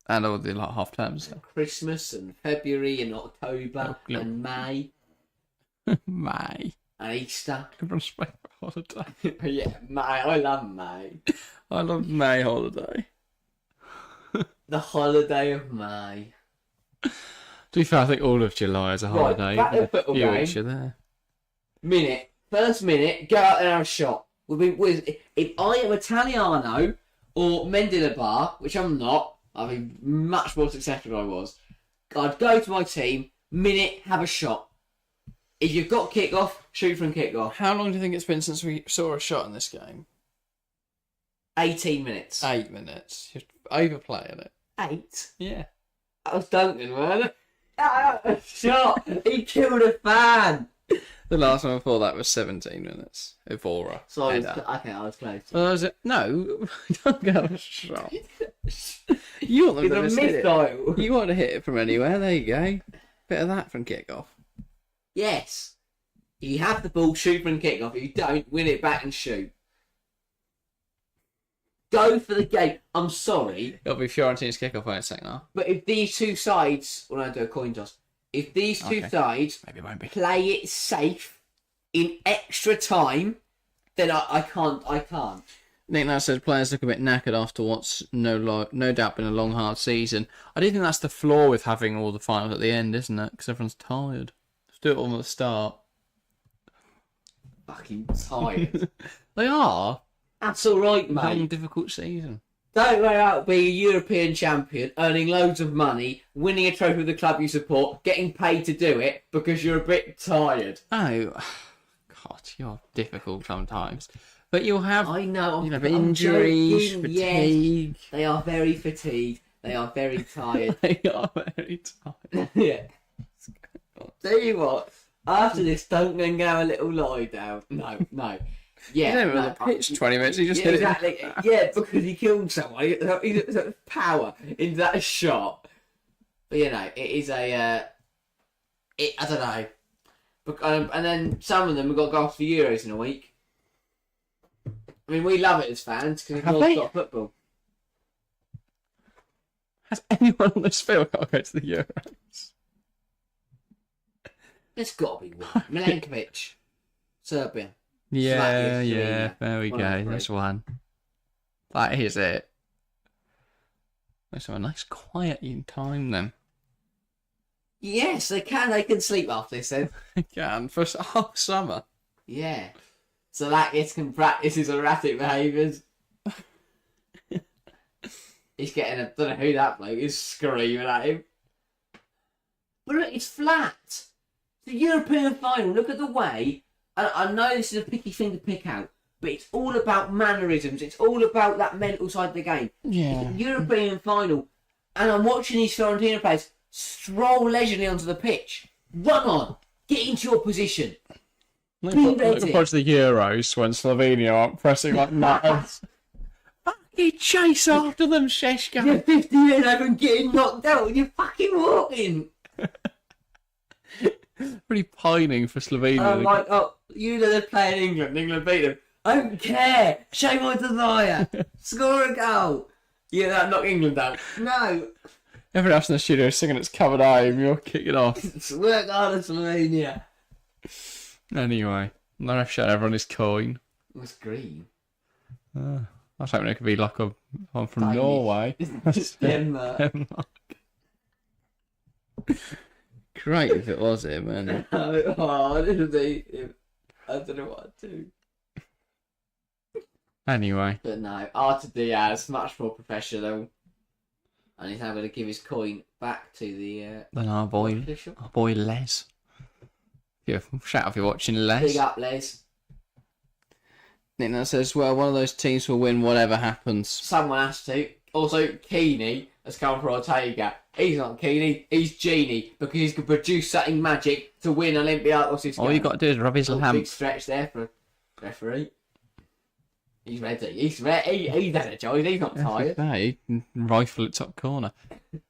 And all the half terms stuff. Christmas and February and October Oh, and May May. and Easter. Everyone's paying for holiday. Yeah, May. I love May. I love May holiday. The holiday of May. To be fair, I think all of July is a holiday. back to the A football few game. weeks you're there. First minute, go out there and have a shot. If I am Italiano or Mendilibar, which I'm not, I'd be much more successful than I was. I'd go to my team, minute, have a shot. If you've got kick-off, shoot from kick-off. How long do you think it's been since we saw a shot in this game? 18 minutes. 8 minutes. You're overplaying it. 8? Yeah. That was Duncan, wasn't it? Shot! He killed a fan! The last one before that was 17 minutes. Evora. So I was close. Oh, was it? No, don't go a shot. You want them to It's a miss it. missile. You want to hit it from anywhere. There you go. Bit of that from kickoff. Yes. You have the ball, shoot from kickoff. If you don't, win it back and shoot. Go for the game. I'm sorry. It'll be Fiorentina's kickoff in a second half. But if these two sides, when I do a coin toss, if these two sides Maybe it won't be. play it safe in extra time, then I can't. Nick now says players look a bit knackered after what's no doubt been a long, hard season. I do think that's the flaw with having all the finals at the end, isn't it? Because everyone's tired. Let's do it all at the start. Fucking tired. They are. That's all right, Long, mate. difficult season. Don't worry about being a European champion, earning loads of money, winning a trophy with the club you support, getting paid to do it because you're a bit tired. Oh, God, you're difficult sometimes. But you'll have, I know. you know, I'm injuries, joking, fatigue. Yes, they are very fatigued. They are very tired. They are very tired. Yeah. Tell you what, after this, don't then go a little lie down. No. Yeah. He's over on the pitch 20 minutes, he just yeah, hit exactly. it. Yeah, because he killed someone. He's power into that shot. But you know, it is a. I don't know. And then some of them have got to go off for Euros in a week. I mean, we love it as fans because it's non-stop football. Has anyone on this field got to go to the Euros? There's got to be one. Milenkovic, Serbia. Yeah, Slovenia. there we One of go. the three. That's one. That is it. Let's have a nice quiet time then. Yes, they can. They can sleep after this then. Again, for a whole summer. Yeah. So that gets can practice his erratic behaviours. He's getting a... don't know who that bloke is screaming at him. But look, it's flat. The European final, look at the way... and I know this is a picky thing to pick out, but it's all about mannerisms. It's all about that mental side of the game. Yeah. European final. And I'm watching these Fiorentina players stroll leisurely onto the pitch. Run on. Get into your position. Look ready. approach the Euros when Slovenia aren't pressing like nutters. Fucking chase after them, Sheshka. You're 50 years old and getting knocked out and you're fucking walking. Really pining for Slovenia. I'm like, oh, you know they're playing England. England beat them. I don't care. Show my desire. Score a goal. Yeah, that knock England out. No. Everyone else in the studio is singing It's Covered Home. You're kicking off. Work harder, Slovenia. Anyway, the ref showed everyone his coin. It was green. I was hoping it could be like one from Danish. Norway. Denmark. Great if it was him, man. Oh, didn't they? I don't know what to do. Anyway. But no, Artur Diaz, much more professional. And he's now going to give his coin back to the Then our boy Les. Yeah, shout out if you're watching Les. Big up, Les. Nick now says, well, one of those teams will win whatever happens. Someone has to. Also, Keeney has come for Ortega. He's not Keeney, he's Genie, because he's going to produce something magic to win Olympiacos this game. All you got to do is rub his lamp. Big stretch there for referee. He's ready. He's ready. He's energized. He's not tired. Yeah, he can rifle at top corner.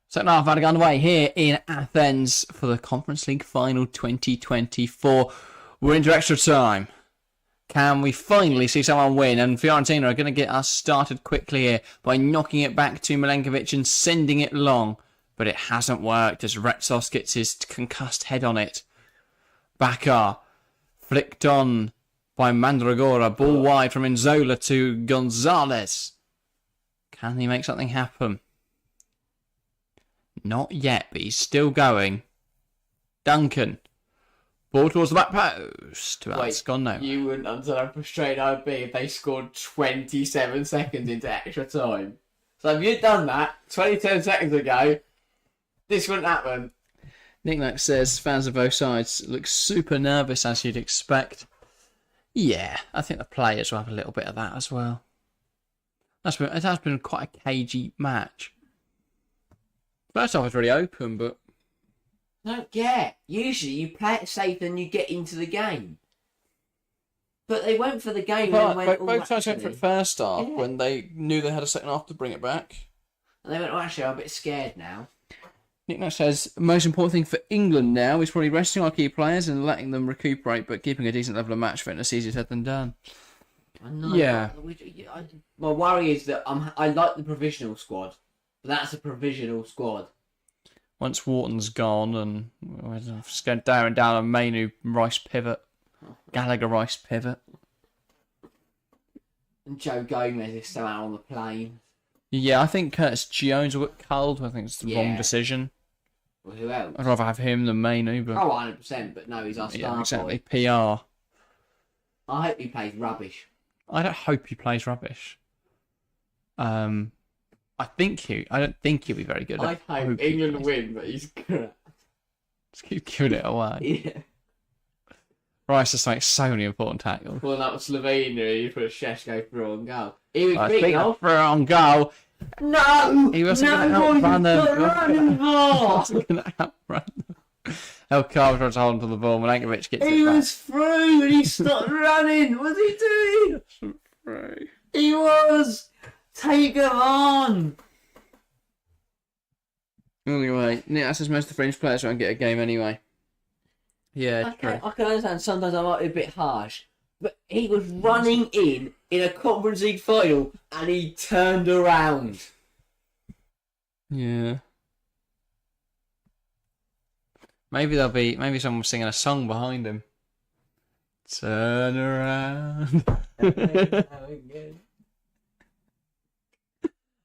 Second half had underway here in Athens for the Conference League Final 2024. We're into extra time. Can we finally see someone win? And Fiorentina are going to get us started quickly here by knocking it back to Milenkovic and sending it long. But it hasn't worked as Retsos gets his concussed head on it. Bakar flicked on by Mandragora. Ball wide from Inzola to Gonzalez. Can he make something happen? Not yet, but he's still going. Duncan. Ball towards the back post. Well, it's gone now. You wouldn't understand how frustrated I'd be if they scored 27 seconds into extra time. So if you'd done that 27 seconds ago, this wouldn't happen. Nick says fans of both sides look super nervous as you'd expect. Yeah, I think the players will have a little bit of that as well. It has been quite a cagey match. First half was really open, but Don't get. Usually you play it safe and you get into the game. But they went for the game and went, both sides went for it first half Yeah. when they knew they had a second half to bring it back. And they went, oh, actually, I'm a bit scared now. Nick Nash says, most important thing for England now is probably resting our key players and letting them recuperate, but keeping a decent level of match fitness easier said than done. I know. Yeah. My worry is that I like the provisional squad. But that's a provisional squad. Once Wharton's gone and staring down a Mainu Rice pivot, Gallagher Rice pivot. And Joe Gomez is still out on the plane. Yeah, I think Curtis Jones will get culled. I think it's the wrong Yeah. decision. Well, who else? I'd rather have him than Mainu, but Oh, 100%, but no, he's our star yeah, exactly. boy. PR. I hope he plays rubbish. I don't hope he plays rubbish. I don't think he'll be very good. I hope he England plays. win, but he's good. Just keep giving it away. Yeah. Rice just makes so many important tackles. Well, that was Slovenia. You put Šeško through on goal. He was big Speaking off. of for on goal, No! he wasn't no, going to outrun them. Not running ball! Wasn't going to outrun them. El Carver tried to hold onto the ball. Milankovic gets He it back. was through and he stopped running. What's he doing? Right. He was. Take him on. Anyway, Nick says most of the French players won't get a game anyway. Yeah, true. I can understand sometimes I might be a bit harsh, but he was running in a Conference League final and he turned around. Yeah. Maybe someone was singing a song behind him. Turn around.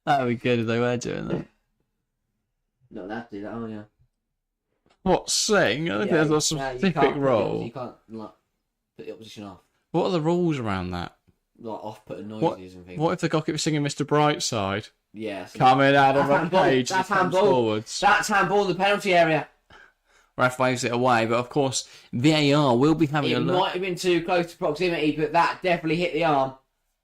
That would be good if they were doing that. No, that's it, oh yeah. What, sing? I don't think there's a no, you specific can't put role. the- You can't like, put the opposition off. What are the rules around that? Like off-putting noises and things. What if the goalkeeper singing Mr. Brightside? Yeah. So Coming out of That's the handball. cage, That's he comes handball. forwards. That's handball in the penalty area. Ref waves it away, but of course VAR will be having It a look. might have been too close to proximity, but that definitely hit the arm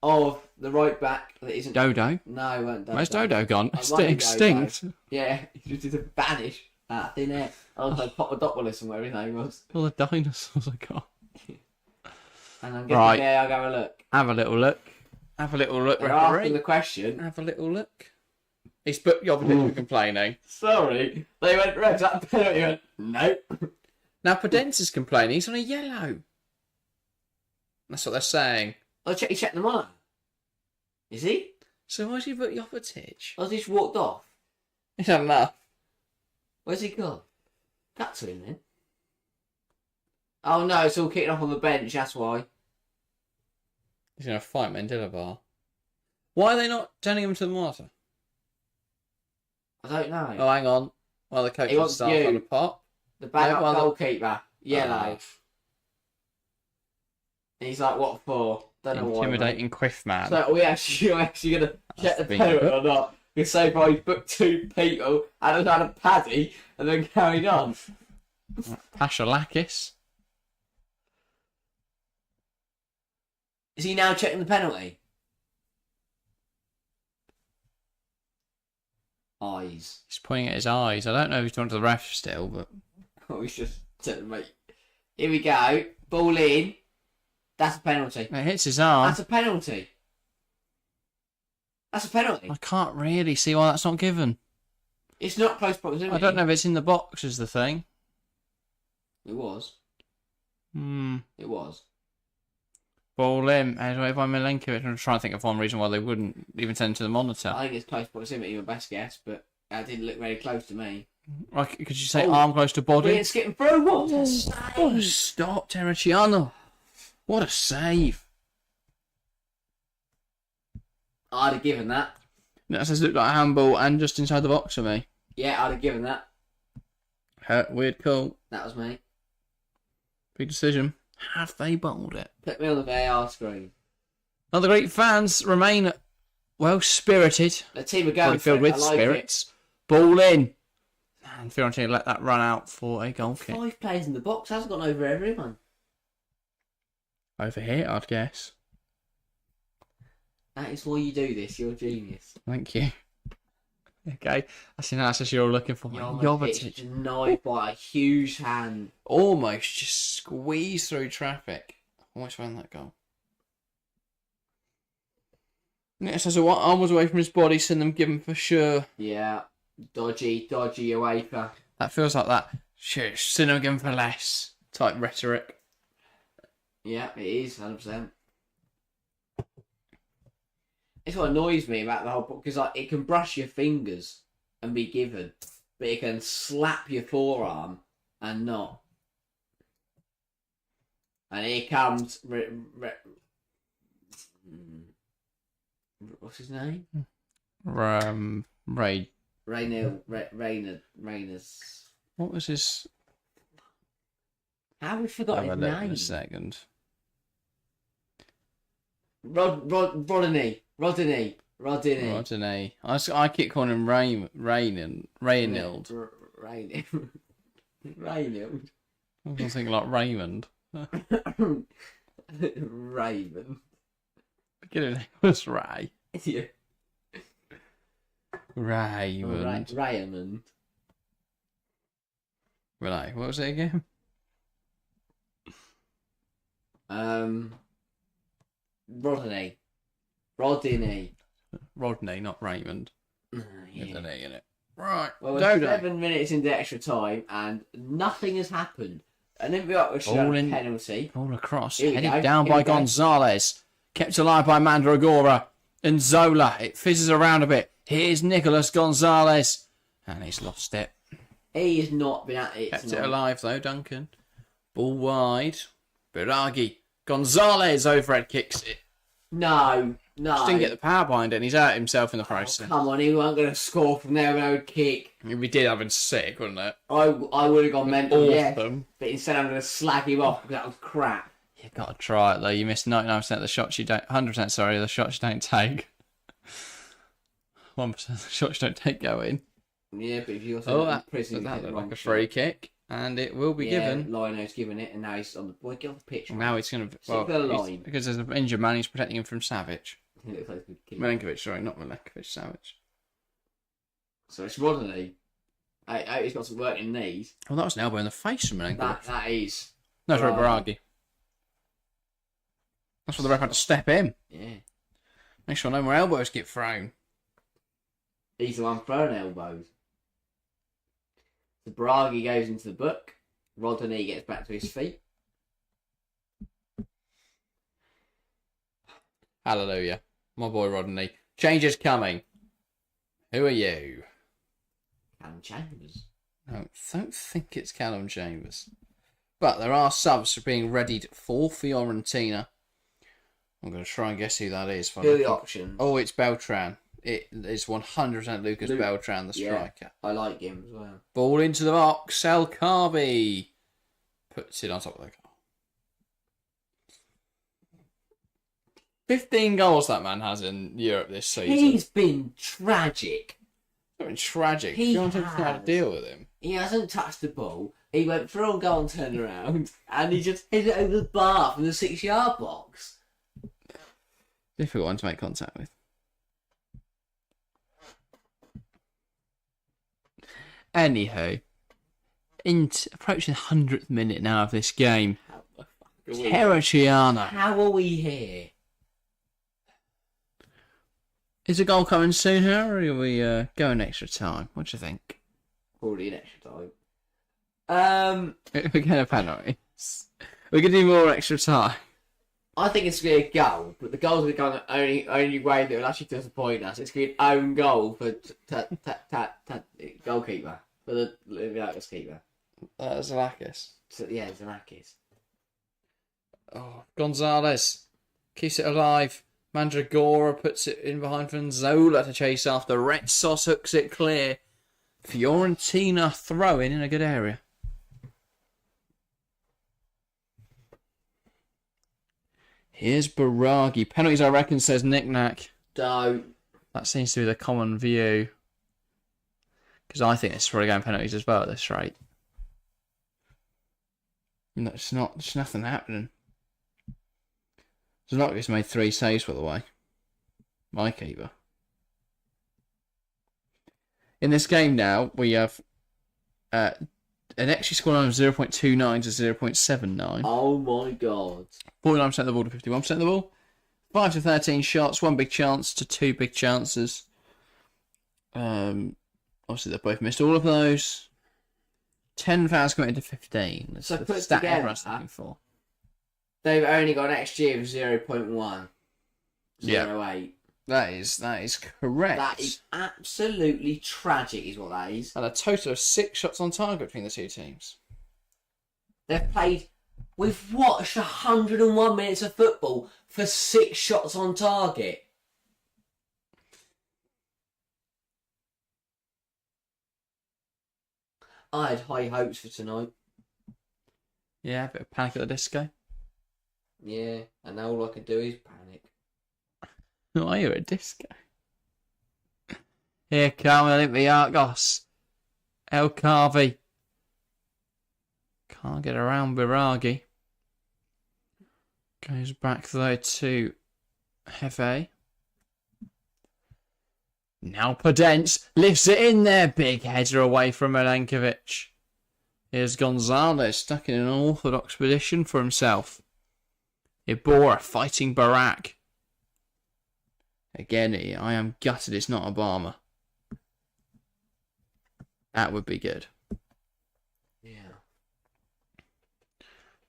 of the right back. That isn't. Dodo? No, it weren't Dodo. Where's Dodo gone? It might be Extinct. Yeah, he just did a vanish out of thin air. I was like Popodopoulos and whatever his name was. All the dinosaurs I got. And I'm getting Right. there, I'll have a look. Have a little look. Have a little look, They're asking referee. the question. Have a little look. He's put the opposition complaining. Sorry. They went, Reg, that penalty. He went, nope. Now Pudence's complaining. He's on a yellow. That's what they're saying. Oh, he checked them on. Is he? So why's he put Jovetic? Or has he just walked off? He's had enough. Where's he gone? Cut to him then. Oh no, it's all kicking off on the bench, that's why. He's going to fight Mandela Bar. Why are they not turning him to the monitor? I don't know. Oh, hang on. Well, the coach He wants starts you. on the pop. The backup No, well, goalkeeper. Yellow. Ah, And he's like, what for? Don't know why. mate. intimidating quiff man. So are we actually going to check the been penalty good. or not? Because so far he's booked 2 people, and had a paddy, and then carried on. Pashalakis. Is he now checking the penalty? Eyes. He's pointing at his eyes. I don't know if he's talking to the ref still, but Oh, he's just telling mate. Here we go. Ball in. That's a penalty. it hits his arm. That's a penalty. That's a penalty. I can't really see why that's not given. It's not close proximity. I don't know if it's in the box is the thing. It was. Hmm. It was. Ball in. If I'm Milenkovic, I'm trying to think of one reason why they wouldn't even send him to the monitor. I think it's close proximity, my best guess, but that didn't look very close to me. Like, could you say Oh, arm close to body? Brilliant skipping through. What a What a save! stop, Terracciano. What a save. I'd have given that. That says look like a handball and just inside the box for me. Yeah, I'd have given that. Weird call. That was me. Big decision. Have they bowled it? Put me on the VAR screen. Other great fans remain well spirited. The team are Probably going filled for it. with I like spirits. Ball in. And Fiorentina let that run out for a goal it. kick. 5 players in the box hasn't gone over everyone. Over here, I'd guess. That is why you do this. You're a genius. Thank you. Okay, that's what you're looking for. Jovetic denied by a huge hand. Almost just squeezed through traffic. Almost won that goal. Next has a arms away from his body, send them given for sure. Yeah, dodgy UEFA. That feels like that. Sure, send them given for less type rhetoric. Yeah, it is 100%. It's what annoys me about the whole book, because it can brush your fingers and be given, but it can slap your forearm and not. And here comes what's his name? Rayners. What was his? How have we forgotten his name? In a second. Rodney. I keep calling him Raynald. Raynald. I was thinking like Raymond. Raven. Beginning name was Ray. Yeah. Raymond. Raymond. Right, what was it again? Rodney, not Raymond. Yeah. With an E in it. Right. Well, we're 7 minutes into extra time and nothing has happened. And then we got a penalty. Ball across. Here we Headed go, down here by we go. Gonzalez. Kept alive by Mandragora. And Zola. It fizzes around a bit. Here's Nicholas Gonzalez. And he's lost it. He has not been at it. Kept it alive though, Duncan. Ball wide. Biragi. Gonzalez overhead kicks it. No. Just didn't get the power behind it, and he's out himself in the process. Come on, he weren't going to score from there with no kick. If we did have been sick, wouldn't it? I would have gone mental, Awesome. but instead I'm going to slag him off because that was crap. You got to try it though. You missed 99% of the shots you don't. 100%, sorry, the shots you don't take. 1% of the shots you don't take go in. Yeah, but if you're in prison, that looked like a free kick, and it will be given. Lino's given it, and now he's on the boy. Get off the pitch. Now it's going to. Stick to the line. Because there's an injured man, he's protecting him from Savage. He looks like a good kid. Milenkovic, sorry, not Milenkovic, Savage. So it's Rodney. He's got some working knees. Well, that was an elbow in the face from Milenkovic. That is. No, sorry, Biragi. That's what the ref had to step in. Yeah. Make sure no more elbows get thrown. He's the one throwing elbows. So Biragi goes into the book. Rodney gets back to his feet. Hallelujah. My boy Rodney. Change is coming. Who are you? Callum Chambers. I don't think it's Callum Chambers. But there are subs being readied for Fiorentina. I'm going to try and guess who that is. Who are the options? Oh, it's Beltran. It is 100% Lucas Beltran, the striker. I like him as well. Ball into the box. El Carby puts it on top of the goal. 15 goals that man has in Europe this season. He's been tragic. It's been tragic. He You don't know how to deal with him. He hasn't touched the ball. He went for a goal and turned around, and he just hit it over the bar from the 6-yard box. Difficult one to make contact with. Anywho, approaching the 100th minute now of this game. Terraciana. How are we here? Is a goal coming soon here, or are we going extra time? What do you think? Already in extra time. We're going to penalty. We're going to do more extra time. I think it's going to be a goal, but the goal's going to go the only way that will actually disappoint us. It's going to be an own goal for goalkeeper, for the Olympiacos keeper. Zalakis. So, yeah, Zanakis. Oh, Gonzalez keeps it alive. Mandragora puts it in behind for Zola to chase after. Red Sauce hooks it clear. Fiorentina throwing in a good area. Here's Biragi. Penalties, I reckon, says Nick Nack. Don't. That seems to be the common view. Because I think it's probably going penalties as well at this rate. No, it's not. There's nothing happening. Zanakis made 3 saves, by the way. My keeper. In this game now, we have an extra scoreline of 0.29 to 0.79. Oh my god. 49% of the ball to 51% of the ball. 5 to 13 shots, 1 big chance to 2 big chances. Obviously, they've both missed all of those. 10 fouls committed to 15. That's So the put stat together, everyone's looking for. They've only got an XG of 0.1. Yeah. 0.8. That is correct. That is absolutely tragic, is what that is. And a total of 6 shots on target between the two teams. They've played... We've watched 101 minutes of football for 6 shots on target. I had high hopes for tonight. Yeah, a bit of Panic at the Disco. Yeah, and now all I can do is panic. Why are you at disco? Here come Olympiacos. El Carvey. Can't get around Biragi. Goes back though to Hefe. Now Podence lifts it in there. Big header away from Milenkovic. Here's Gonzalez stuck in an orthodox position for himself. Ibora fighting Barak. Again, I am gutted it's not Obama. That would be good. Yeah.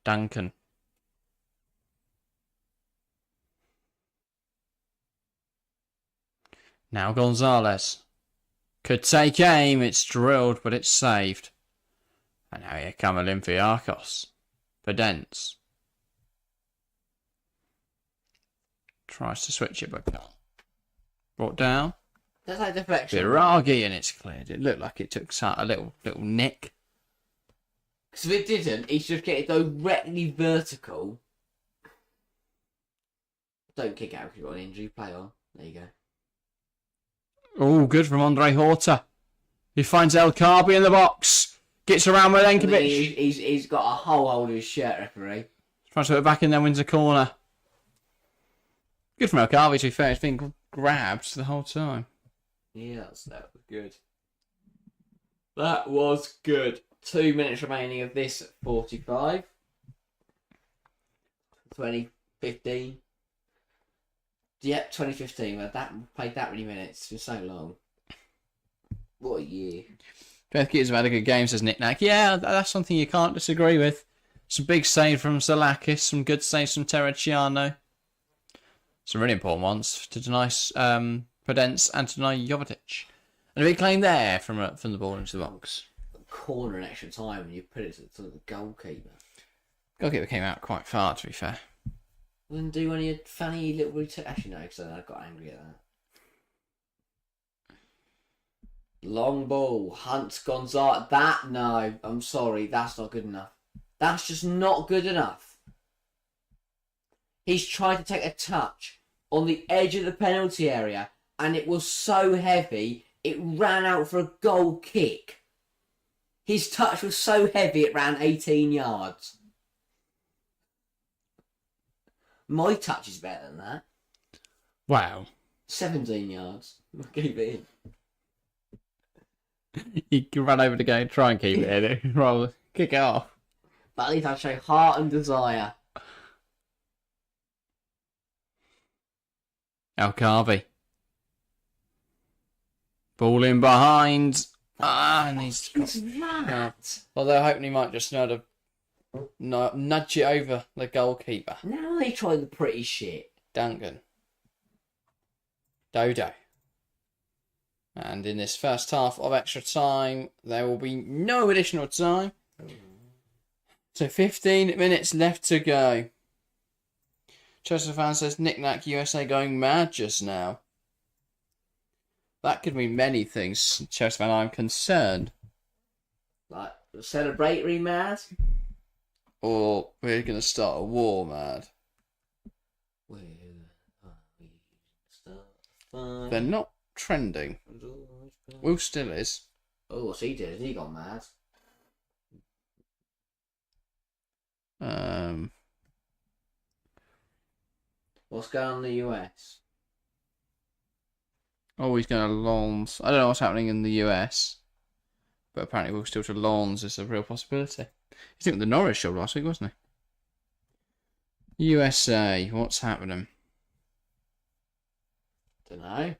Duncan. Now Gonzalez. Could take aim. It's drilled, but it's saved. And now here come Olympiacos. Podence. Tries to switch it, but can't. Brought down. That's like deflection. Biragi, and it's cleared. It looked like it took a little nick. Because if it didn't, he's just getting directly vertical. Don't kick out if you've got an injury. Play on. There you go. Oh, good from Andre Horta. He finds El Carbi in the box. Gets around Milenkovic. He's got a hole hold of his shirt, referee. Tries to put it back in, then wins a corner. Good from El Carbi, to be fair. It's been grabbed the whole time. Yeah, that was good. That was good. 2 minutes remaining of this 45. 2015. Yep, 2015. Well, played that many minutes for so long. What a year. Both kids have had a good game, says Nick Nack. Yeah, that's something you can't disagree with. Some big saves from Zalakis, some good saves from Terracciano. Some really important ones to deny Podence and to deny Jovetic. And a big claim there from the ball into the box. Corner in extra time and you put it to the goalkeeper. Goalkeeper came out quite far, to be fair. Wouldn't do any funny little routine. Actually, no, because I got angry at that. Long ball, Hunt Gonzalez. No, I'm sorry, that's not good enough. That's just not good enough. He's tried to take a touch on the edge of the penalty area, and it was so heavy, it ran out for a goal kick. His touch was so heavy, it ran 18 yards. My touch is better than that. Wow. 17 yards. I'll keep it in. You can run over the game, try and keep it in, rather kick it off. But at least I show heart and desire. El Carvey. Ball in behind. And he's What's that? Although hoping he might just know to nudge it over the goalkeeper. Now they try the pretty shit. Duncan. Dodo. And in this first half of extra time, there will be no additional time. So 15 minutes left to go. Chelsea fan says Nick Nack USA going mad just now. That could mean many things, Chelsea fan. I'm concerned. Like, celebratory mad? Or we're going to start a war mad. Where are we start? They're not trending. Will still is. Oh, what's he did? He gone mad. What's going on in the US? Oh, he's going to Lens. I don't know what's happening in the US, but apparently we'll still to Lens is a real possibility. He's doing the Norwich job last week, wasn't he? USA, what's happening? Don't know.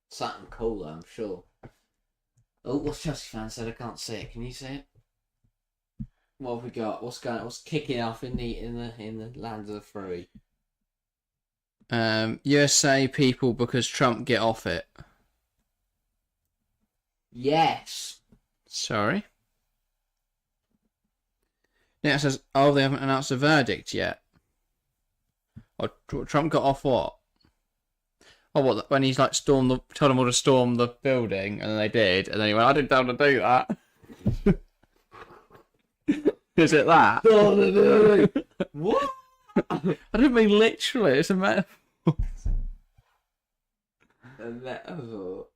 Something cool, I'm sure. Oh, what's Chelsea fan said? I can't see it. Can you see it? What have we got? What's kicking off in the land of the free? USA people because Trump get off it. Yes. Sorry. Yeah, it says, oh, they haven't announced a verdict yet. Oh, Trump got off what? Oh, what? When he's like told them all to storm the building, and then they did, and then he went, I didn't tell them to do that. Is it that? What? I didn't mean literally. It's a metaphor. A metaphor.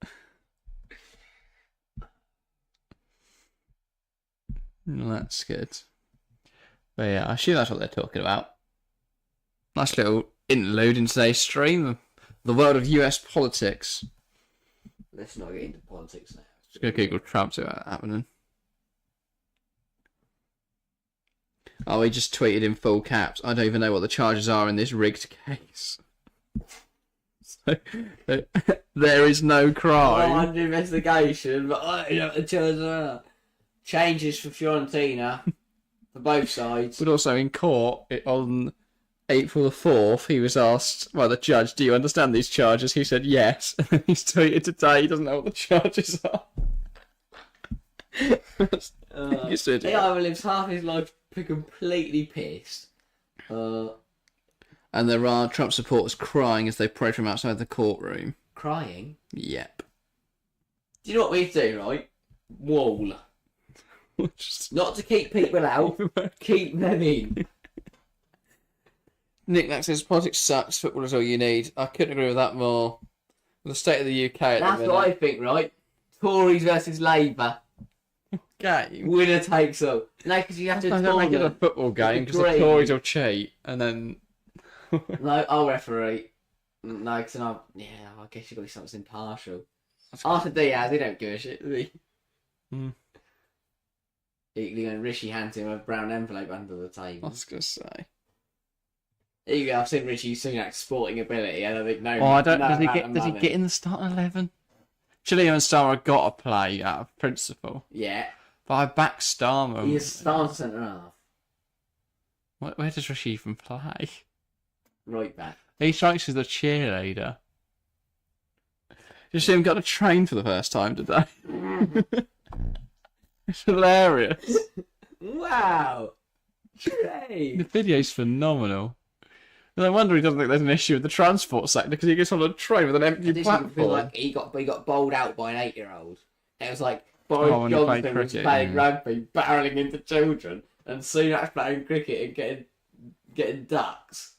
That's good. But yeah, I assume that's what they're talking about. Nice little interlude in today's stream. The world of US politics. Let's not get into politics now. Just go Google Trump, see what's happening. Oh, he just tweeted in full caps. I don't even know what the charges are in this rigged case. So, there is no crime. I'm under investigation, but I don't know what the charges are. Changes for Fiorentina. For both sides. But also in court, on April the 4th, he was asked by the judge, do you understand these charges? He said yes. And then he's tweeted today he doesn't know what the charges are. He either lives half his life completely pissed. And there are Trump supporters crying as they pray from outside the courtroom. Crying? Yep. Do you know what we do, right? Wall. Not to keep people out, keep them in. Nick Nack says, politics sucks, football is all you need. I couldn't agree with that more. The state of the UK at That's the minute. what I think, right? Tories versus Labour. Game. Winner takes all. No, because you have to Don't make it a football game because the Tories will cheat and then... No, I'll referee. No, because I guess you've got to be something impartial. After Diaz, they don't give a shit, do they? Mm. Equally going Rishi hands him a brown envelope under the table. I was going to say. There you go, I've seen Rishi Sunak's sporting ability and I think no... Oh, I don't... no Does he get in the starting 11? Chillian and Starmer have got to play out of principle. Yeah. But I back Starmer. He is starting centre half. Where does Rishi even play? Right back. He strikes as the cheerleader. You see him got to train for the first time today. It's hilarious. Wow. The video's phenomenal. And I wonder he doesn't think there's an issue with the transport sector because he gets on a train with an empty platform. Feel like he got bowled out by an 8-year-old. It was like Boris when he played Johnson was cricket, playing yeah. rugby, barreling into children, and Sunak's playing cricket and getting ducks.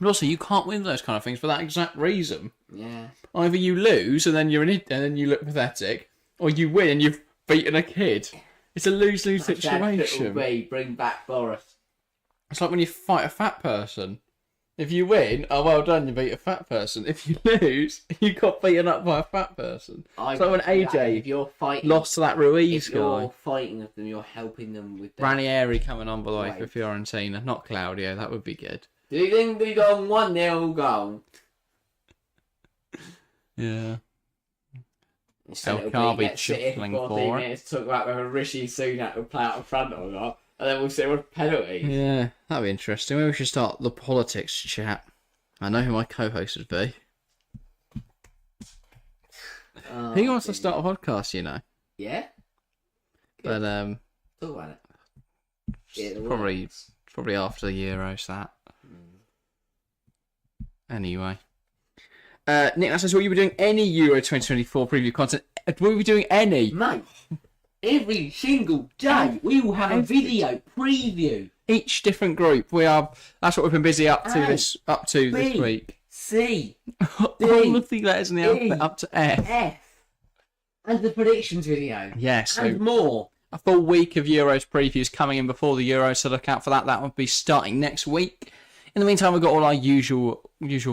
But also, you can't win those kind of things for that exact reason. Yeah. Either you lose and then you're and then you look pathetic, or you win and you've beaten a kid. It's a lose-lose situation. Bring back Boris. It's like when you fight a fat person. If you win, oh well done, you beat a fat person. If you lose, you got beaten up by a fat person. It's like when AJ if you're fighting, lost to that Ruiz if guy. you're fighting with them, you're helping them with their... Ranieri coming on, by the way, Right. for Fiorentina. Not Claudio, that would be good. Do you think we gone 1-0 goal? Yeah. So El it'll Carby be, let's sit here chuckling for 14 for it. minutes to talk about whether Rishi Sunak will play out in front or not, and then we'll see what penalties. Yeah, that'd be interesting. Maybe we should start the politics chat. I know who my co-host would be. Who wants to start a podcast, you know? Yeah? But Talk about it. Yeah, probably after the Euros, that. Anyway. Nick, that says, will you be doing any Euro 2024 preview content? Will we be doing any? Mate, every single day we will have a video preview. Each different group. That's what we've been busy up to this week. C, All of the letters in the alphabet up to F. F. And the predictions video. Yes. And So more. a full week of Euros previews coming in before the Euros, so look out for that. That will be starting next week. In the meantime, we've got all our usual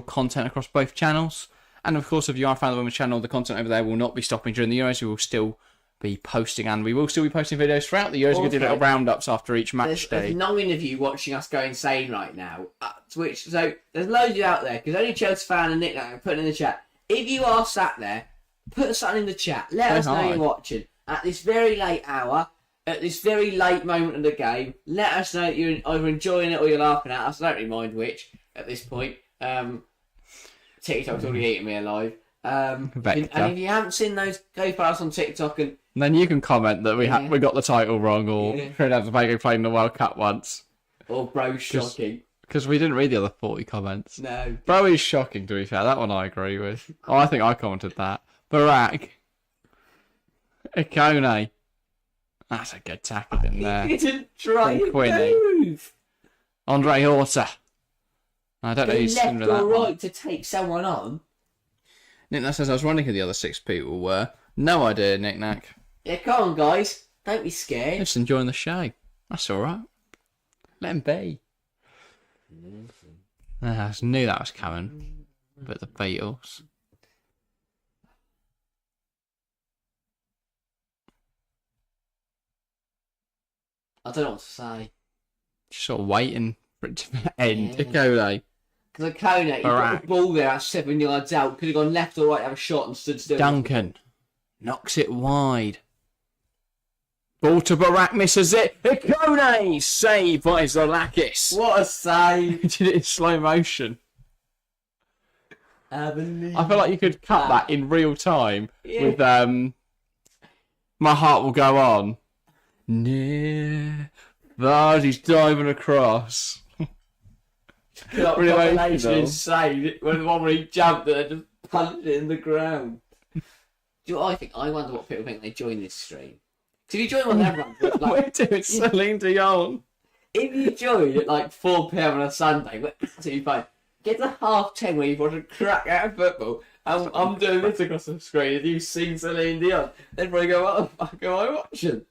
content across both channels. And of course, if you are a fan of the Women's Channel, the content over there will not be stopping during the Euros. We will still be posting, and we will still be posting videos throughout the Euros. Also, We do little roundups after each match day. There's 9 of you watching us go insane right now. Which, so there's loads of you out there, because only Chelsea fan and Nick are putting in the chat. If you are sat there, put something in the chat. Let us know you're watching. At this very late hour, at this very late moment of the game, let us know that you're either enjoying it or you're laughing at us. I don't really mind which at this point. TikTok's already eating me alive. And if you haven't seen those, go follow us on TikTok and then you can comment that we got the title wrong, or Trinidad and Tobago played in the World Cup once. Or bro's shocking. Because we didn't read the other 40 comments. No. Bro is shocking, to be fair. That one I agree with. Oh, I think I commented that. Barak. Ikone. That's a good tackle in there. He didn't try and move. Andre Horta. I don't know who's left similar to or that right one. to take someone on. Nick Nack says, I was wondering who the other 6 people were. No idea, Nick Nack. Yeah, come on, guys. Don't be scared. Just enjoying the show. That's alright. Let him be. I just knew that was coming. But the Beatles. I don't know what to say. Just sort of waiting for it to end. Yeah. Ikone. Because Kona, he got the ball there at 7 yards out. Could have gone left or right, have a shot and stood still. Duncan knocks it wide. Ball to Barak, misses it. Ikone saved by Zolakis. What a save! He did it in slow motion. I feel like you could cut that in real time with My Heart Will Go On. Near Vardy's diving across. Really insane. When the one where he jumped and just punched it in the ground. Do you know what I think? I wonder what people think when they join this stream. Because if you join on everyone, We're doing Celine Dion. If you join at like 4 PM on a Sunday, we're absolutely fine. Get to 10:30 where you've watched a crack out of football. And I'm doing this across the screen and you've seen Celine Dion. Then probably go, what the fuck am I watching?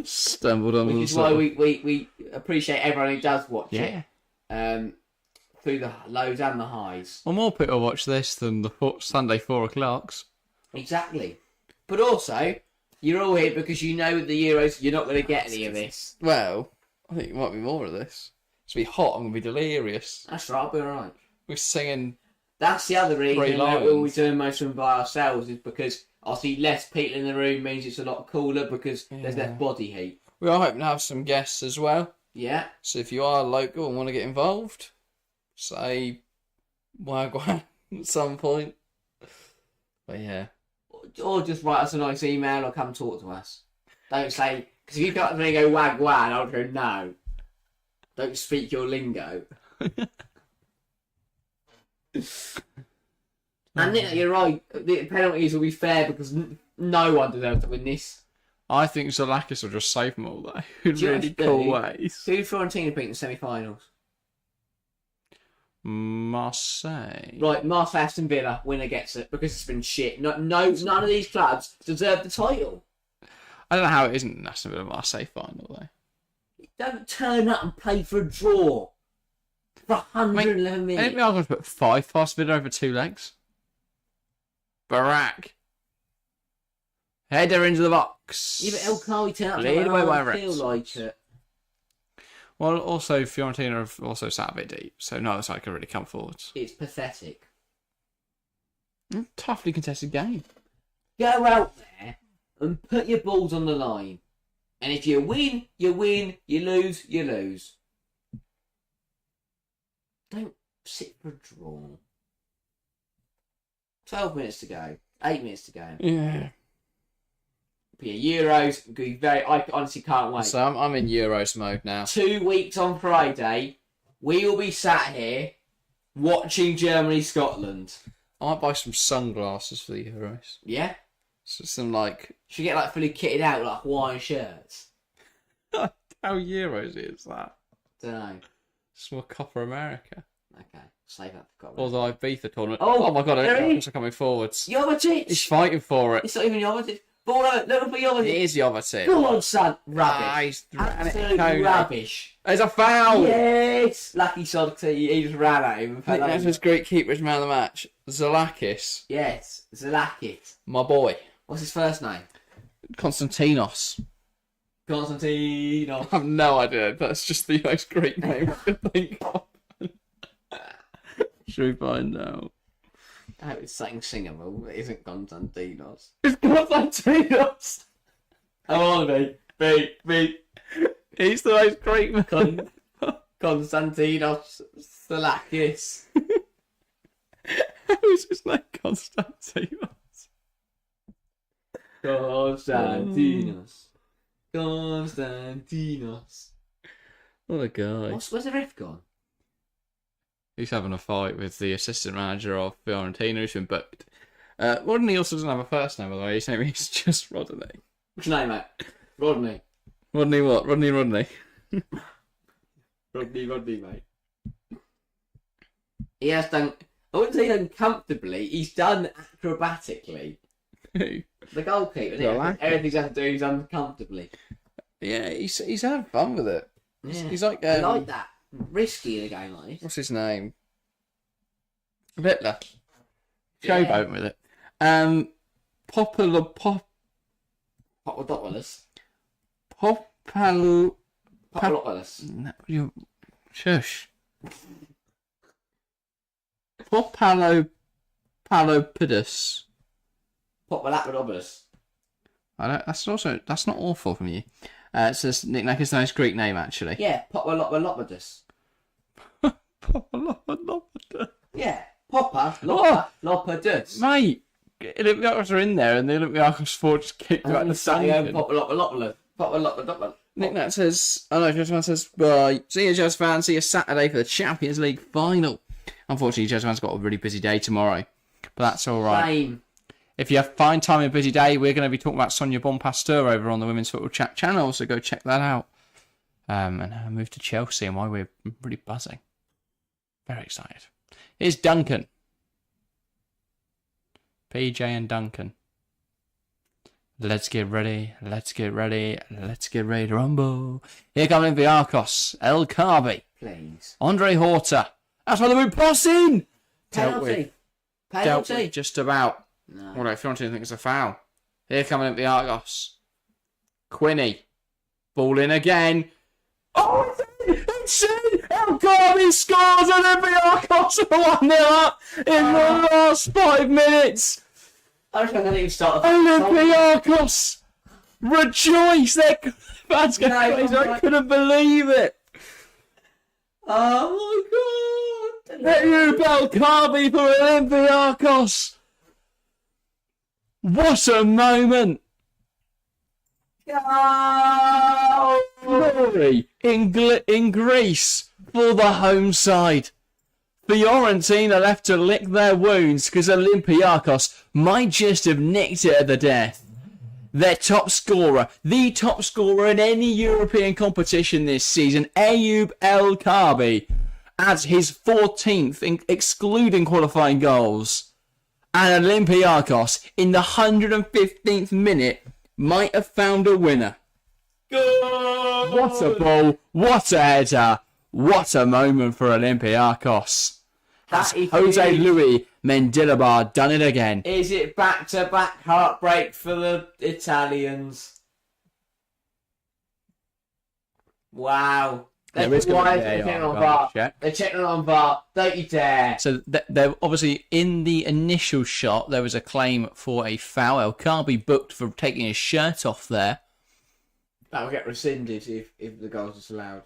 Stumbled on Which the is why we appreciate everyone who does watch it. Through the lows and the highs. Well, more people watch this than the Sunday 4 o'clocks. Exactly. But also, you're all here because you know with the Euros you're not going to get any of this. Well, I think it might be more of this. It's going to be hot, I'm going to be delirious. That's right, I'll be alright. We're singing. That's the other reason Three that we're lines. doing most of them by ourselves, is because obviously less people in the room means it's a lot cooler because there's less body heat. We are hoping to have some guests as well. Yeah. So if you are local and want to get involved, say Wagwan at some point. But yeah. Or just write us a nice email or come talk to us. Don't say, because if you come up to me and go Wagwan, I'll go no. Don't speak your lingo. And Nick, you're right. The penalties will be fair because no one deserves to win this. I think Zolakis will just save them all though. In Do you really know cool what ways. Who did Fiorentina beat in the semi-finals? Marseille. Right, Marseille Aston Villa, winner gets it because it's been shit. None of these clubs deserve the title. I don't know how it isn't an Aston Villa Marseille final though. Don't turn up and play for a draw for 111 I minutes. think we are going to put 5 past Villa over 2 legs. Barak. Header into the box. Yeah, but El Khawi turned up. Lead away by I feel Rex. like it. Well, also Fiorentina have also sat a bit deep, so neither side can really come forwards. It's pathetic. Toughly contested game. Go out there and put your balls on the line. And if you win, you win. You lose, you lose. Don't sit for a draw. 12 minutes to go. 8 minutes to go. Yeah. But yeah, Euros, could be very. I honestly can't wait. So I'm in Euros mode now. 2 weeks on Friday, we will be sat here watching Germany-Scotland. I might buy some sunglasses for the Euros. Yeah? So some like Should we get like fully kitted out like Hawaiian shirts? how Euros is that? Don't know. It's more Copper America. Okay, save that for Or the Ibiza tournament. Oh, Oh my god, there he it's coming forwards. He's Jovetic! fighting for it. It's not even Jovetic. Ball over. Look for the other It team. is the other team. Come on, son. Ah, Rubbish. he's ran it, Absolute Cody. rubbish. There's a foul. Yes. Lucky sod. He just ran at him and fell That's over. his Greek keeper's man of the match. Zalakis, Yes. Zalakis. my boy. What's his first name? Konstantinos. Constantino. I have no idea. That's just the most Greek name I could think of. Should we find out? I hope it's something singable. It isn't Constantinos. It's Konstantinos. Come on, mate. He's the most Greek man. Konstantinos Zalakis. Who's his name? Konstantinos. Constantinos. What a guy. Where's the ref gone? He's having a fight with the assistant manager of Fiorentina who's been booked. Rodney also doesn't have a first name, by the way. His name is just Rodney. What's your name, mate? Rodney. Rodney what? Rodney. Rodney, mate. He has done... I wouldn't say done comfortably. He's done acrobatically. Who? The goalkeeper, isn't I it? like it. Everything's had to do, he's done comfortably. Yeah, he's had fun with it. Yeah. He's like... I like that. Risky in a game like this. What's his name? Hitler. Yeah. Showboat with it. Popolo... Papadopoulos. Popalo... Papadopoulos. No, you... Shush. Popalo... Palopidus. Papadopoulos. I don't... That's not awful from you. It's just Nick Nacker's nice Greek name, actually. Yeah, Papadopoulos. Popalopidus. Yeah, Papadopoulos. Mate, Olympiacos are in there and the Olympiacos 4 just kicked you out of the sunken. Papadopoulos. Nick Nat says, Jazz fan says, bye. See you, Jazz fan. See you Saturday for the Champions League final. Unfortunately, Jazz fan's got a really busy day tomorrow. But that's all right. Same. If you have find time in a busy day, we're going to be talking about Sonia Bonpasteur over on the Women's Football Chat channel, so go check that out. And her move to Chelsea and why we're really buzzing. Very excited. Here's Duncan. PJ and Duncan. Let's get ready to rumble. Here come Olympiacos, El Carbi, Please. Andre Horta. That's why they're passing. Dealt with Penalty. just about. No. Although Fiorentina think it's a foul. Here come Olympiacos. Quinny. Ball in again. Oh, it's in! El Carbi scores Olympiacos are 1-0 up in the last 5 minutes. I was going to even start. Olympiacos rejoice! Their fans go crazy. I couldn't believe it. Oh my god! Ayub El Carbi for Olympiacos. What a moment! Glory in Greece for the home side. Fiorentina left to lick their wounds because Olympiacos might just have nicked it at the death. Their top scorer, the top scorer in any European competition this season, Ayub El Carbi, adds his 14th, excluding qualifying goals. And Olympiacos, in the 115th minute, might have found a winner. What a ball, what a header, what a moment for Olympiacos. Has Jose Luis Mendilibar done it again? Is it back-to-back heartbreak for the Italians? Wow. There is gonna be They're VAR, checking on I've got VAR. to check. They're checking on VAR. Don't you dare. So there obviously in the initial shot there was a claim for a foul. El Carbi booked for taking his shirt off there. That'll get rescinded if the goals are allowed.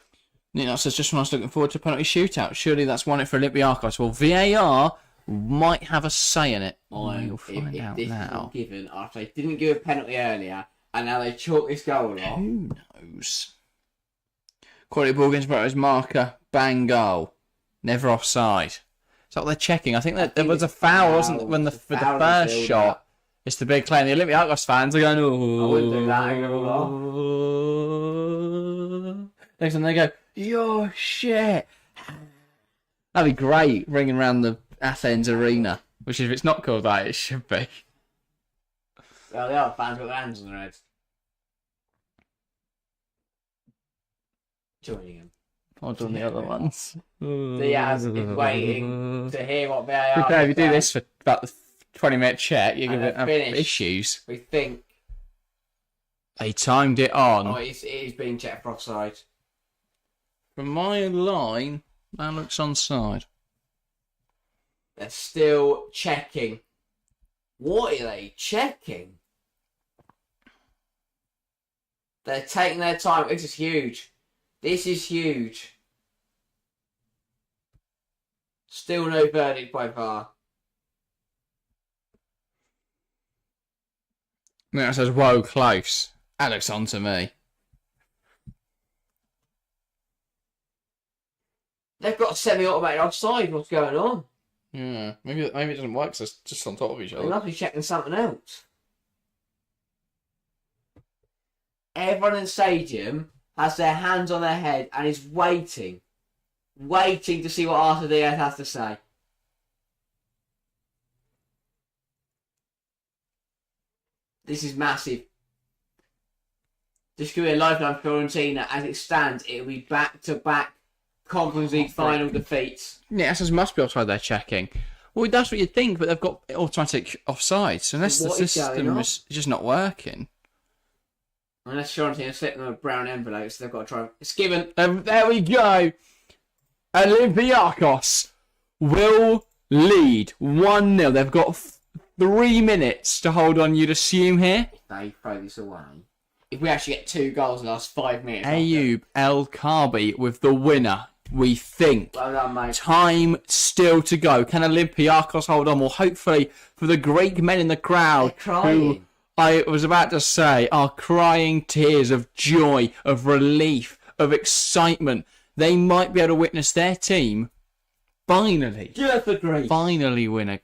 Nino says just when I was looking forward to penalty shootout. Surely that's won it for Olympiacos. Well, VAR might have a say in it. We'll find out this now. is given after they didn't give a penalty earlier, and now they chalk this goal off. Who knows? Quality ball against Brothers marker, bang goal, never offside. Is that what they're checking? I think that there was a foul, wasn't it, when for the first shot? It's the big claim. The Olympiacos fans are going, oh. I wouldn't do that. I'm gonna Next time they go, you're shit. That'd be great, ringing around the Athens arena. Which if it's not called that, it should be. Well, the other fans got their hands on their heads. Joining him. Hold on the other ones. Diaz is waiting to hear what VAR. Okay, if you do this for about the 20-minute check, you're going to have finish. issues. We think. They timed it on. Oh, it is being checked for offside. From my line, that looks onside. They're still checking. What are they checking? They're taking their time. This is huge. This is huge. Still no verdict by VAR. That says, whoa, close. That looks on to me. They've got a semi-automated offside. What's going on? Yeah, maybe it doesn't work because it's just on top of each They other. must be checking something else. Everyone in the stadium has their hands on their head and is waiting to see what Arthur Diaz has to say. This is massive. This could be a lifeline for Fiorentina. As it stands, it will be back-to-back Conference League final defeats. Yeah, it says must be offside they're checking. Well, that's what you'd think, but they've got automatic offside, so unless the What is going system on? is just not working. Unless Fiorentina slip them a brown envelope, so they've got to try. It's given. There we go. Olympiacos will lead 1-0. They've got 3 minutes to hold on, you'd assume here. If they throw this away. If we actually get 2 goals in the last 5 minutes. Ayoub El Karbi with the winner, we think. Well done, mate. Time still to go. Can Olympiacos hold on? Well, hopefully for the Greek men in the crowd They're crying. who I was about to say are crying tears of joy, of relief, of excitement. They might be able to witness their team finally win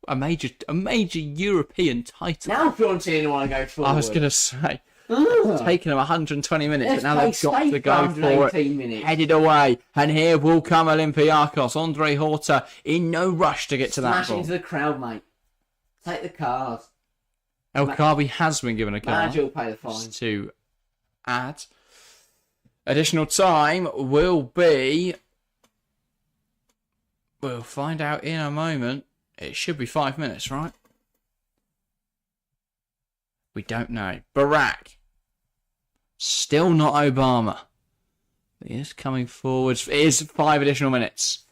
a major European title. Now Fiorentina want to go forward. I was going to say, it's taken them 120 minutes, but now they've got to go for it. Minutes. Headed away, and here will come Olympiacos. Andre Horta in no rush to get to that Smash ball. into the crowd, mate. Take the card. El Karbi has been given a card Manager will pay the fine. to add. Additional time will be... We'll find out in a moment. It should be 5 minutes, right? We don't know. Barak. Still not Obama. He is coming forwards. It is 5 additional minutes.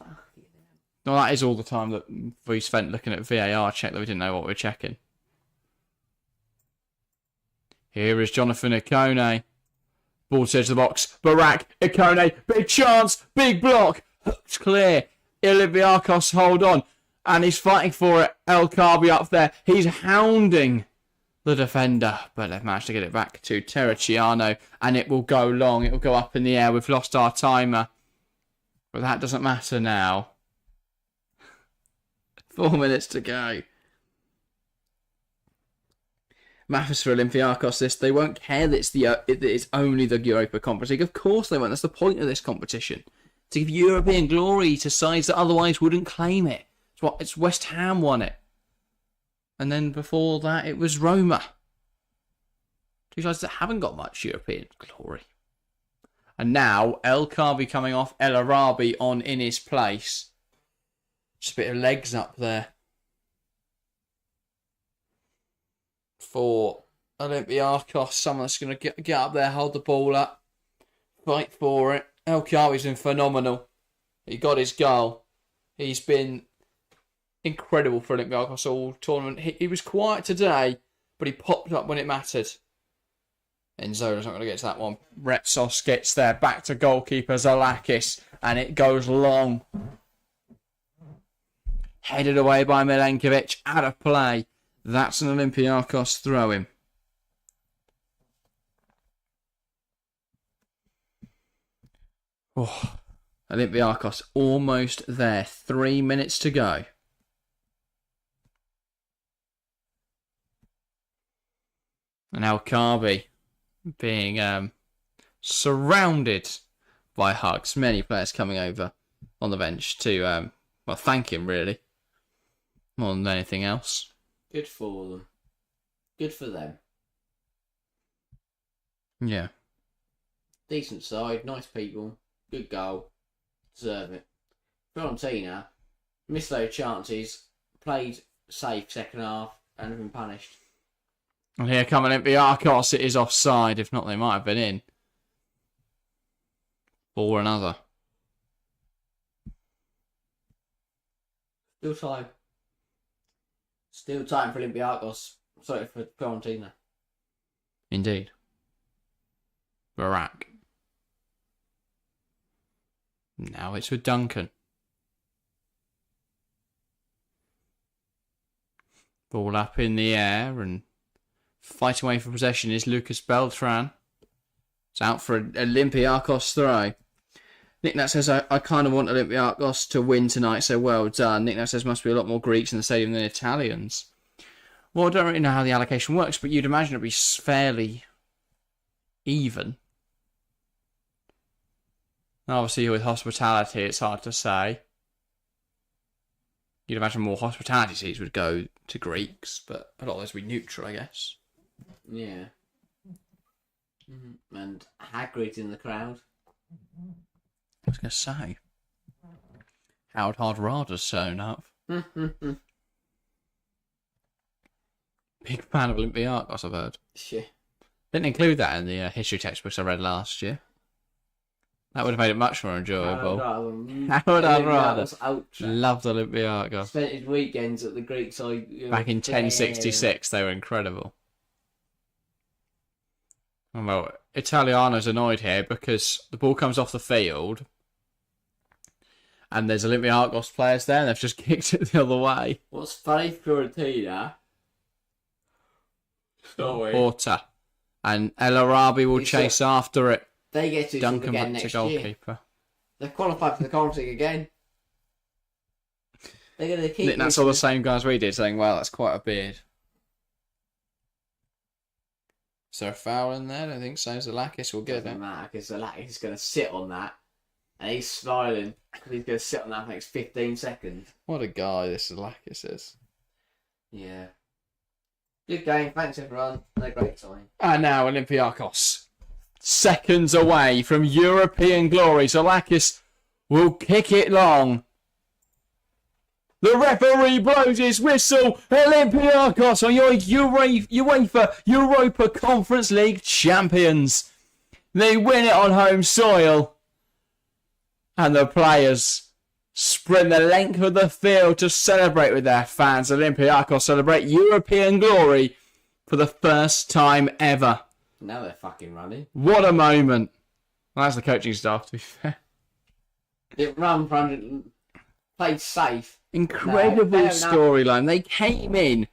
No, that is all the time that we spent looking at VAR check that we didn't know what we were checking. Here is Jonathan Ikone. Ball to the box. Barak, Ikone, big chance, big block. Hooked clear. Olympiacos hold on. And he's fighting for it. El Karbi up there. He's hounding the defender. But they've managed to get it back to Terracciano. And it will go long. It will go up in the air. We've lost our timer. But that doesn't matter now. 4 minutes to go. Matters for Olympiacos this. They won't care that it's only the Europa Conference League. Of course they won't. That's the point of this competition. To give European glory to sides that otherwise wouldn't claim it. It's West Ham won it. And then before that it was Roma. Two sides that haven't got much European glory. And now El Karbi coming off, El Arabi on in his place. Just a bit of legs up there. For Olympiacos, someone that's going to get up there, hold the ball up, fight for it. El Karbi's been phenomenal. He got his goal. He's been incredible for Olympiacos all tournament. He was quiet today, but he popped up when it mattered. Enzola's not going to get to that one. Repsos gets there, back to goalkeeper Zalakis, and it goes long. Headed away by Milenkovic, out of play. That's an Olympiacos throw-in. Oh, Olympiacos almost there. 3 minutes to go. And El Karbi being surrounded by hugs. Many players coming over on the bench to thank him, really. More than anything else. Good for them. Good for them. Yeah. Decent side, nice people, good goal, deserve it. Fiorentina missed those chances, played safe second half, and have been punished. And here come Olympiacos. It is offside. If not, they might have been in. Or another. Still time. Still time for Olympiacos. Sorry for Fiorentina. Indeed. Barak. Now it's with Duncan. Ball up in the air and fighting away for possession is Lucas Beltran. It's out for an Olympiacos throw. Nick Nat says, I kind of want Olympiacos to win tonight, so well done. Nick Nat says, must be a lot more Greeks in the stadium than Italians. Well, I don't really know how the allocation works, but you'd imagine it'd be fairly even. Obviously, with hospitality, it's hard to say. You'd imagine more hospitality seats would go to Greeks, but a lot of those would be neutral, I guess. Yeah. And Hagrid in the crowd. I was going to say. Howard Hardrada's sewn up. Big fan of Olympiacos, I've heard. Shit. Didn't include that in the history textbooks I read last year. That would have made it much more enjoyable. Howard Hardrada loved Olympiacos. Spent his weekends at the Greek side. Back in 1066, they were incredible. Well, Italiano's annoyed here because the ball comes off the field and there's Olympiacos players there and they've just kicked it the other way. What's funny for Fiorentina? Porta. And El Arabi will chase after it. They get to Duncan again back to next goalkeeper. year. They've qualified for the Conference League again. They're going to keep. That's all the same guys we did saying, well, that's quite a beard. Is there a foul in there? I don't think so. Zalakis will get it. Doesn't matter because Zalakis is going to sit on that and he's smiling because he's going to sit on that for the next 15 seconds. What a guy this Zalakis is. Yeah. Good game. Thanks, everyone. No great time. And now Olympiacos. Seconds away from European glory. Zalakis will kick it long. The referee blows his whistle. Olympiacos are your UEFA Europa Conference League champions. They win it on home soil. And the players sprint the length of the field to celebrate with their fans. Olympiacos celebrate European glory for the first time ever. Now they're fucking running. What a moment. Well, that's the coaching staff, to be fair. It ran for 100, played safe. Incredible storyline. They came in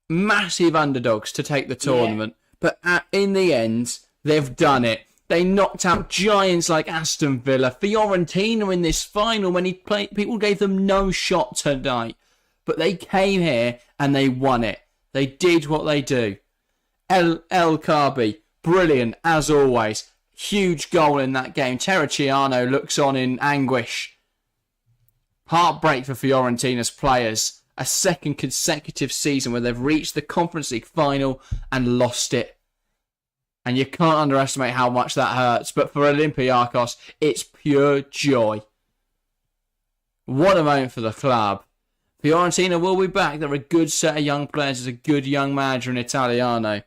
massive underdogs to take the tournament, but in the end, they've done it. They knocked out giants like Aston Villa, Fiorentina in this final when people gave them no shot tonight. But they came here and they won it. They did what they do. El Carbi, brilliant as always. Huge goal in that game. Terracciano looks on in anguish. Heartbreak for Fiorentina's players. A second consecutive season where they've reached the Conference League final and lost it. And you can't underestimate how much that hurts. But for Olympiacos, it's pure joy. What a moment for the club. Fiorentina will be back. They're a good set of young players. There's a good young manager in Italiano.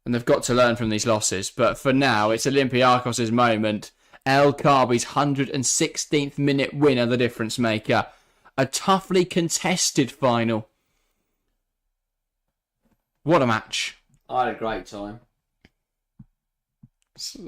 And they've got to learn from these losses. But for now, it's Olympiacos' moment. El Carbi's 116th minute winner, the difference maker. A toughly contested final. What a match. I had a great time.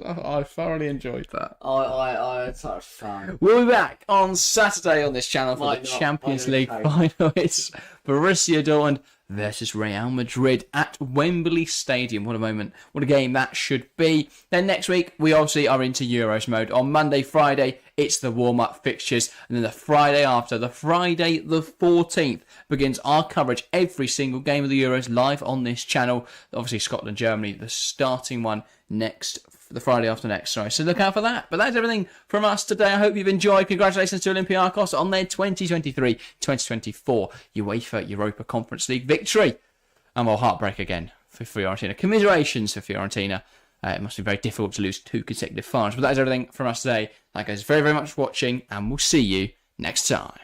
I thoroughly enjoyed that. I had such fun. We'll be back on Saturday on this channel for the Champions League final. It's Borussia Dortmund versus Real Madrid at Wembley Stadium. What a moment. What a game that should be. Then next week, we obviously are into Euros mode. On Monday, Friday, it's the warm-up fixtures. And then the Friday after, the Friday the 14th, begins our coverage every single game of the Euros live on this channel. Obviously, Scotland, Germany, the starting one the Friday after next. Sorry, so look out for that. But that's everything from us today. I hope you've enjoyed. Congratulations to Olympiacos on their 2023-2024 UEFA Europa Conference League victory. And well, heartbreak again for Fiorentina. Commiserations for Fiorentina. It must be very difficult to lose 2 consecutive finals. But that is everything from us today. Thank you guys very, very much for watching, and we'll see you next time.